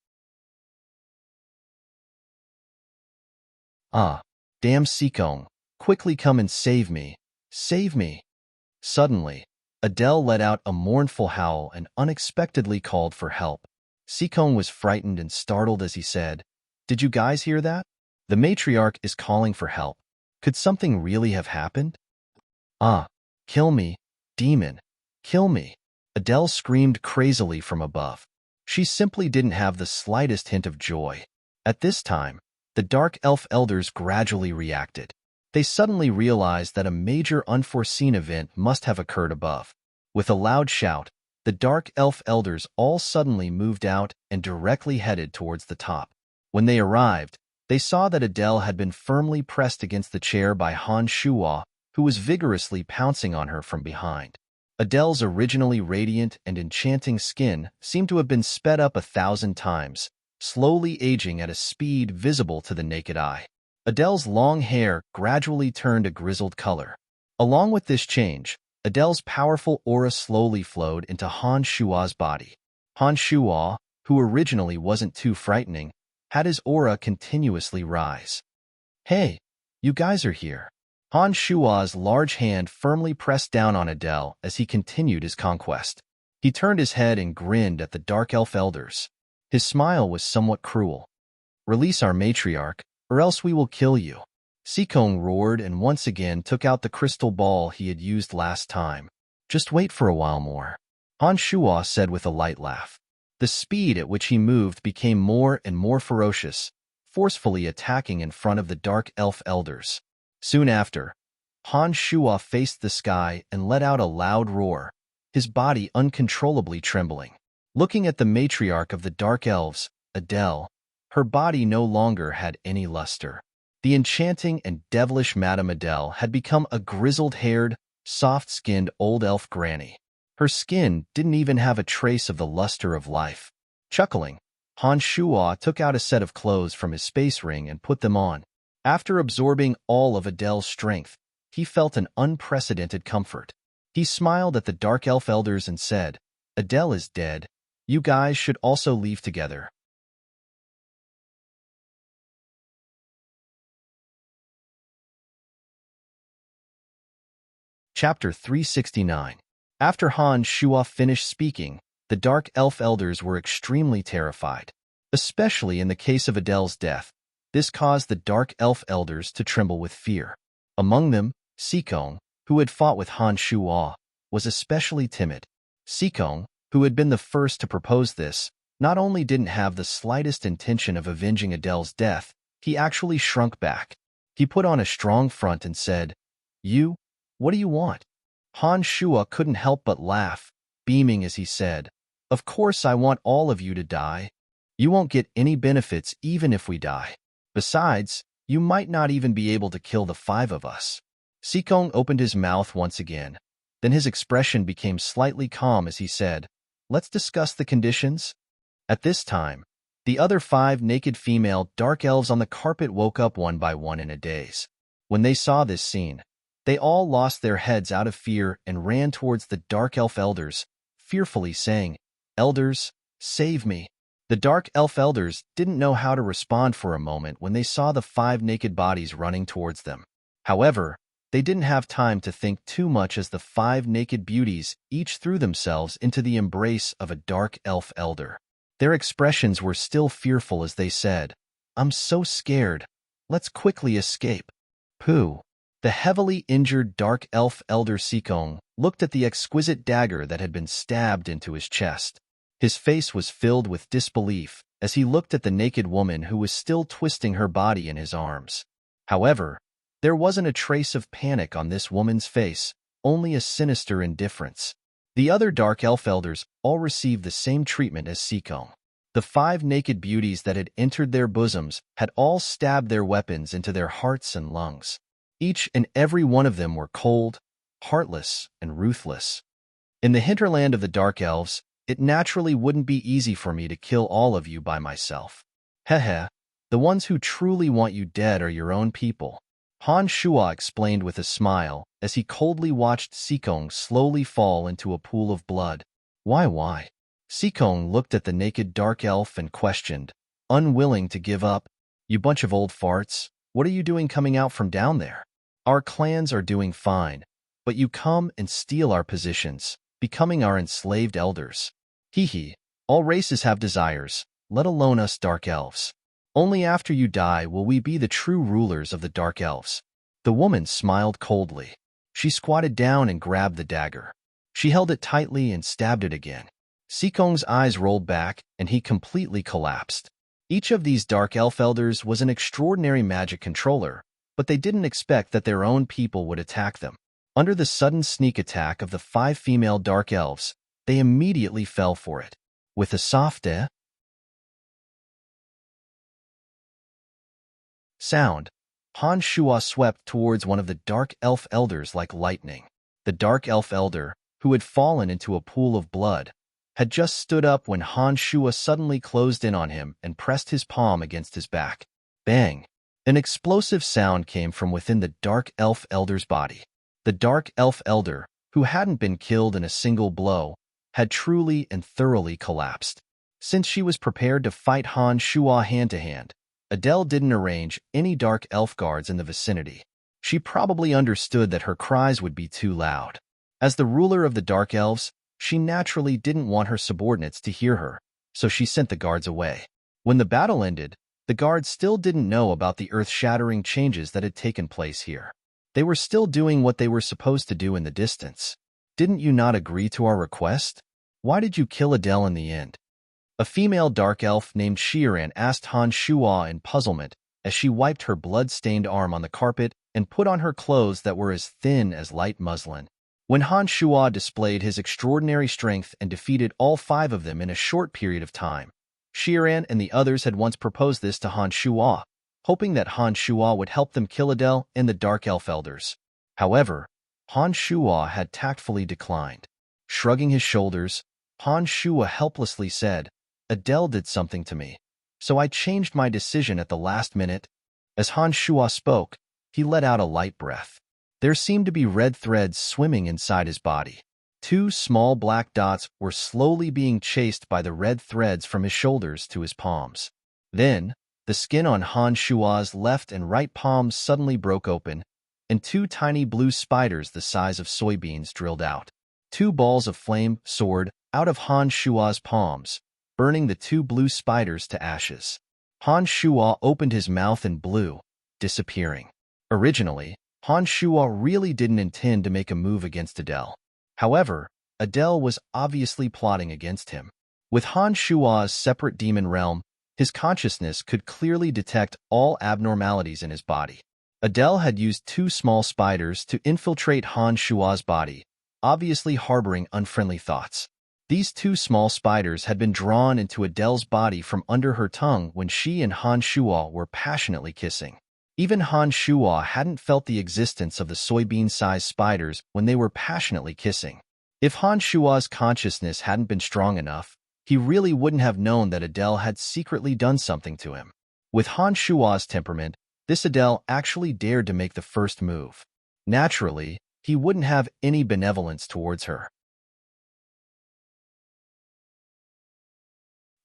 "Ah, damn Sikong, quickly come and save me, save me." Suddenly, Adele let out a mournful howl and unexpectedly called for help. Sikong was frightened and startled as he said, "Did you guys hear that? The matriarch is calling for help. Could something really have happened?" "Ah, kill me, demon, kill me." Adele screamed crazily from above. She simply didn't have the slightest hint of joy. At this time, the dark elf elders gradually reacted. They suddenly realized that a major unforeseen event must have occurred above. With a loud shout, the dark elf elders all suddenly moved out and directly headed towards the top. When they arrived, they saw that Adele had been firmly pressed against the chair by Han Shuo, who was vigorously pouncing on her from behind. Adele's originally radiant and enchanting skin seemed to have been sped up 1,000 times, slowly aging at a speed visible to the naked eye. Adele's long hair gradually turned a grizzled color. Along with this change, Adele's powerful aura slowly flowed into Han Shuo's body. Han Shuo, who originally wasn't too frightening, had his aura continuously rise. "Hey, you guys are here." Han Shuo's large hand firmly pressed down on Adele as he continued his conquest. He turned his head and grinned at the dark elf elders. His smile was somewhat cruel. "Release our matriarch, or else we will kill you." Sikong roared and once again took out the crystal ball he had used last time. "Just wait for a while more," Han Shuo said with a light laugh. The speed at which he moved became more and more ferocious, forcefully attacking in front of the dark elf elders. Soon after, Han Shuo faced the sky and let out a loud roar, his body uncontrollably trembling. Looking at the matriarch of the dark elves, Adele, her body no longer had any luster. The enchanting and devilish Madame Adele had become a grizzled-haired, soft-skinned old elf granny. Her skin didn't even have a trace of the luster of life. Chuckling, Han Shuo took out a set of clothes from his space ring and put them on. After absorbing all of Adele's strength, he felt an unprecedented comfort. He smiled at the dark elf elders and said, "Adele is dead. You guys should also leave together." Chapter 369. After Han Shuo finished speaking, the dark elf elders were extremely terrified. Especially in the case of Adele's death, this caused the dark elf elders to tremble with fear. Among them, Sikong, who had fought with Han Shuo, was especially timid. Sikong, who had been the first to propose this, not only didn't have the slightest intention of avenging Adele's death, he actually shrunk back. He put on a strong front and said, "You? What do you want?" Han Shuo couldn't help but laugh, beaming as he said, "Of course I want all of you to die. You won't get any benefits even if we die. Besides, you might not even be able to kill the 5 of us." Sikong opened his mouth once again. Then his expression became slightly calm as he said, "Let's discuss the conditions." At this time, the other 5 naked female dark elves on the carpet woke up one by one in a daze. When they saw this scene, they all lost their heads out of fear and ran towards the dark elf elders, fearfully saying, "Elders, save me." The dark elf elders didn't know how to respond for a moment when they saw the 5 naked bodies running towards them. However, they didn't have time to think too much as the 5 naked beauties each threw themselves into the embrace of a dark elf elder. Their expressions were still fearful as they said, "I'm so scared. Let's quickly escape." Pooh. The heavily injured dark elf elder Sikong looked at the exquisite dagger that had been stabbed into his chest. His face was filled with disbelief as he looked at the naked woman who was still twisting her body in his arms. However, there wasn't a trace of panic on this woman's face, only a sinister indifference. The other dark elf elders all received the same treatment as Sikong. The 5 naked beauties that had entered their bosoms had all stabbed their weapons into their hearts and lungs. Each and every one of them were cold, heartless, and ruthless. In the hinterland of the Dark Elves, it naturally wouldn't be easy for me to kill all of you by myself. Heh, the ones who truly want you dead are your own people, Han Shua explained with a smile as he coldly watched Sikong slowly fall into a pool of blood. Why? Sikong looked at the naked dark elf and questioned, unwilling to give up. You bunch of old farts, what are you doing coming out from down there? Our clans are doing fine, but you come and steal our positions, becoming our enslaved elders. Hee, all races have desires, let alone us dark elves. Only after you die will we be the true rulers of the Dark Elves. The woman smiled coldly. She squatted down and grabbed the dagger. She held it tightly and stabbed it again. Sikong's eyes rolled back, and he completely collapsed. Each of these Dark Elf elders was an extraordinary magic controller, but they didn't expect that their own people would attack them. Under the sudden sneak attack of the 5 female Dark Elves, they immediately fell for it. With a soft sound, Han Shua swept towards one of the Dark Elf elders like lightning. The Dark Elf elder, who had fallen into a pool of blood, had just stood up when Han Shua suddenly closed in on him and pressed his palm against his back. Bang! An explosive sound came from within the Dark Elf elder's body. The Dark Elf elder, who hadn't been killed in a single blow, had truly and thoroughly collapsed. Since she was prepared to fight Han Shua hand-to-hand, Adele didn't arrange any Dark Elf guards in the vicinity. She probably understood that her cries would be too loud. As the ruler of the Dark Elves, she naturally didn't want her subordinates to hear her, so she sent the guards away. When the battle ended, the guards still didn't know about the earth-shattering changes that had taken place here. They were still doing what they were supposed to do in the distance. Didn't you not agree to our request? Why did you kill Adele in the end? A female dark elf named Shiran asked Han Shua in puzzlement as she wiped her blood-stained arm on the carpet and put on her clothes that were as thin as light muslin. When Han Shua displayed his extraordinary strength and defeated all 5 of them in a short period of time, Shiran and the others had once proposed this to Han Shua, hoping that Han Shua would help them kill Adele and the Dark Elf elders. However, Han Shua had tactfully declined. Shrugging his shoulders, Han Shua helplessly said, Adele did something to me, so I changed my decision at the last minute. As Han Shua spoke, he let out a light breath. There seemed to be red threads swimming inside his body. 2 small black dots were slowly being chased by the red threads from his shoulders to his palms. Then, the skin on Han Shua's left and right palms suddenly broke open, and 2 tiny blue spiders the size of soybeans drilled out. 2 balls of flame soared out of Han Shua's palms, burning the 2 blue spiders to ashes. Han Shua opened his mouth and blew, disappearing. Originally, Han Shua really didn't intend to make a move against Adele. However, Adele was obviously plotting against him. With Han Shua's separate demon realm, his consciousness could clearly detect all abnormalities in his body. Adele had used 2 small spiders to infiltrate Han Shua's body, obviously harboring unfriendly thoughts. These 2 small spiders had been drawn into Adele's body from under her tongue when she and Han Shua were passionately kissing. Even Han Shua hadn't felt the existence of the soybean-sized spiders when they were passionately kissing. If Han Shua's consciousness hadn't been strong enough, he really wouldn't have known that Adele had secretly done something to him. With Han Shua's temperament, this Adele actually dared to make the first move. Naturally, he wouldn't have any benevolence towards her.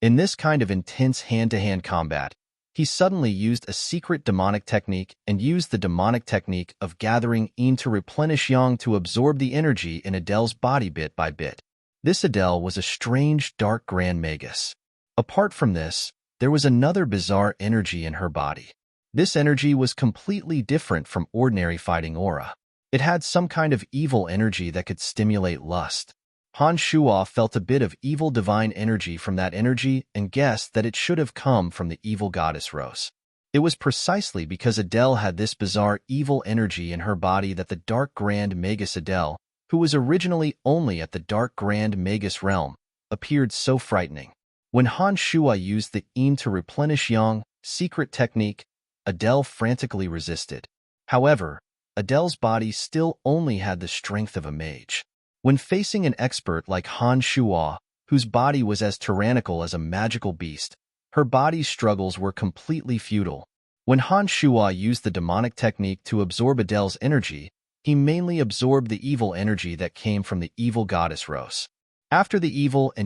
In this kind of intense hand-to-hand combat, he suddenly used a secret demonic technique and used the demonic technique of gathering Yin to replenish Yang to absorb the energy in Adele's body bit by bit. This Adele was a strange, dark Grand Magus. Apart from this, there was another bizarre energy in her body. This energy was completely different from ordinary fighting aura. It had some kind of evil energy that could stimulate lust. Han Shua felt a bit of evil divine energy from that energy and guessed that it should have come from the evil goddess Rose. It was precisely because Adele had this bizarre evil energy in her body that the Dark Grand Magus Adele, who was originally only at the Dark Grand Magus realm, appeared so frightening. When Han Shuai used the Aim to replenish Yang secret technique, Adele frantically resisted. However, Adele's body still only had the strength of a mage. When facing an expert like Han Shuai, whose body was as tyrannical as a magical beast, her body's struggles were completely futile. When Han Shuai used the demonic technique to absorb Adele's energy, he mainly absorbed the evil energy that came from the evil goddess Rose. After the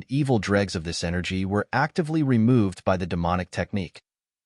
evil dregs of this energy were actively removed by the demonic technique,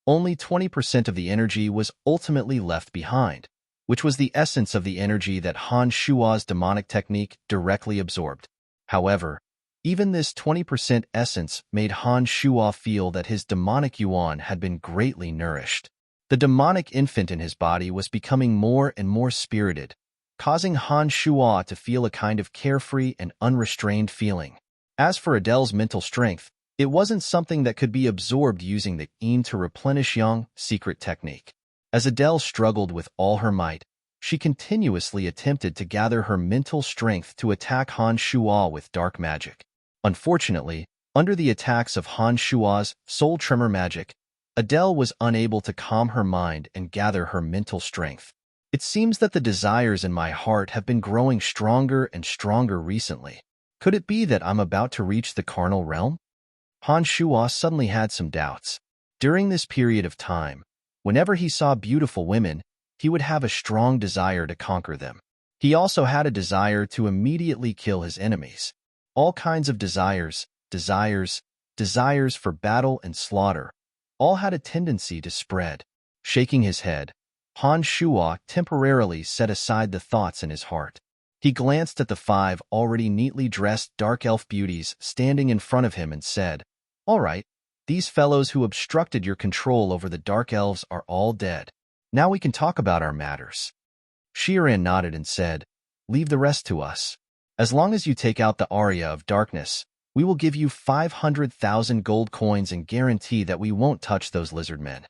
only 20% of the energy was ultimately left behind, which was the essence of the energy that Han Shuai's demonic technique directly absorbed. However, even this 20% essence made Han Shuai feel that his demonic yuan had been greatly nourished. The demonic infant in his body was becoming more and more spirited, causing Han Shuai to feel a kind of carefree and unrestrained feeling. As for Adele's mental strength, it wasn't something that could be absorbed using the Aim to replenish Yang secret technique. As Adele struggled with all her might, she continuously attempted to gather her mental strength to attack Han Shuai with dark magic. Unfortunately, under the attacks of Han Shuai's soul tremor magic, Adele was unable to calm her mind and gather her mental strength. It seems that the desires in my heart have been growing stronger and stronger recently. Could it be that I'm about to reach the carnal realm? Han Shuai suddenly had some doubts. During this period of time, whenever he saw beautiful women, he would have a strong desire to conquer them. He also had a desire to immediately kill his enemies. All kinds of desires for battle and slaughter, all had a tendency to spread. Shaking his head, Han Shuai temporarily set aside the thoughts in his heart. He glanced at the 5 already neatly dressed dark elf beauties standing in front of him and said, "All right, these fellows who obstructed your control over the dark elves are all dead. Now we can talk about our matters." Shiran nodded and said, "Leave the rest to us. As long as you take out the Arya of Darkness, we will give you 500,000 gold coins and guarantee that we won't touch those lizard men."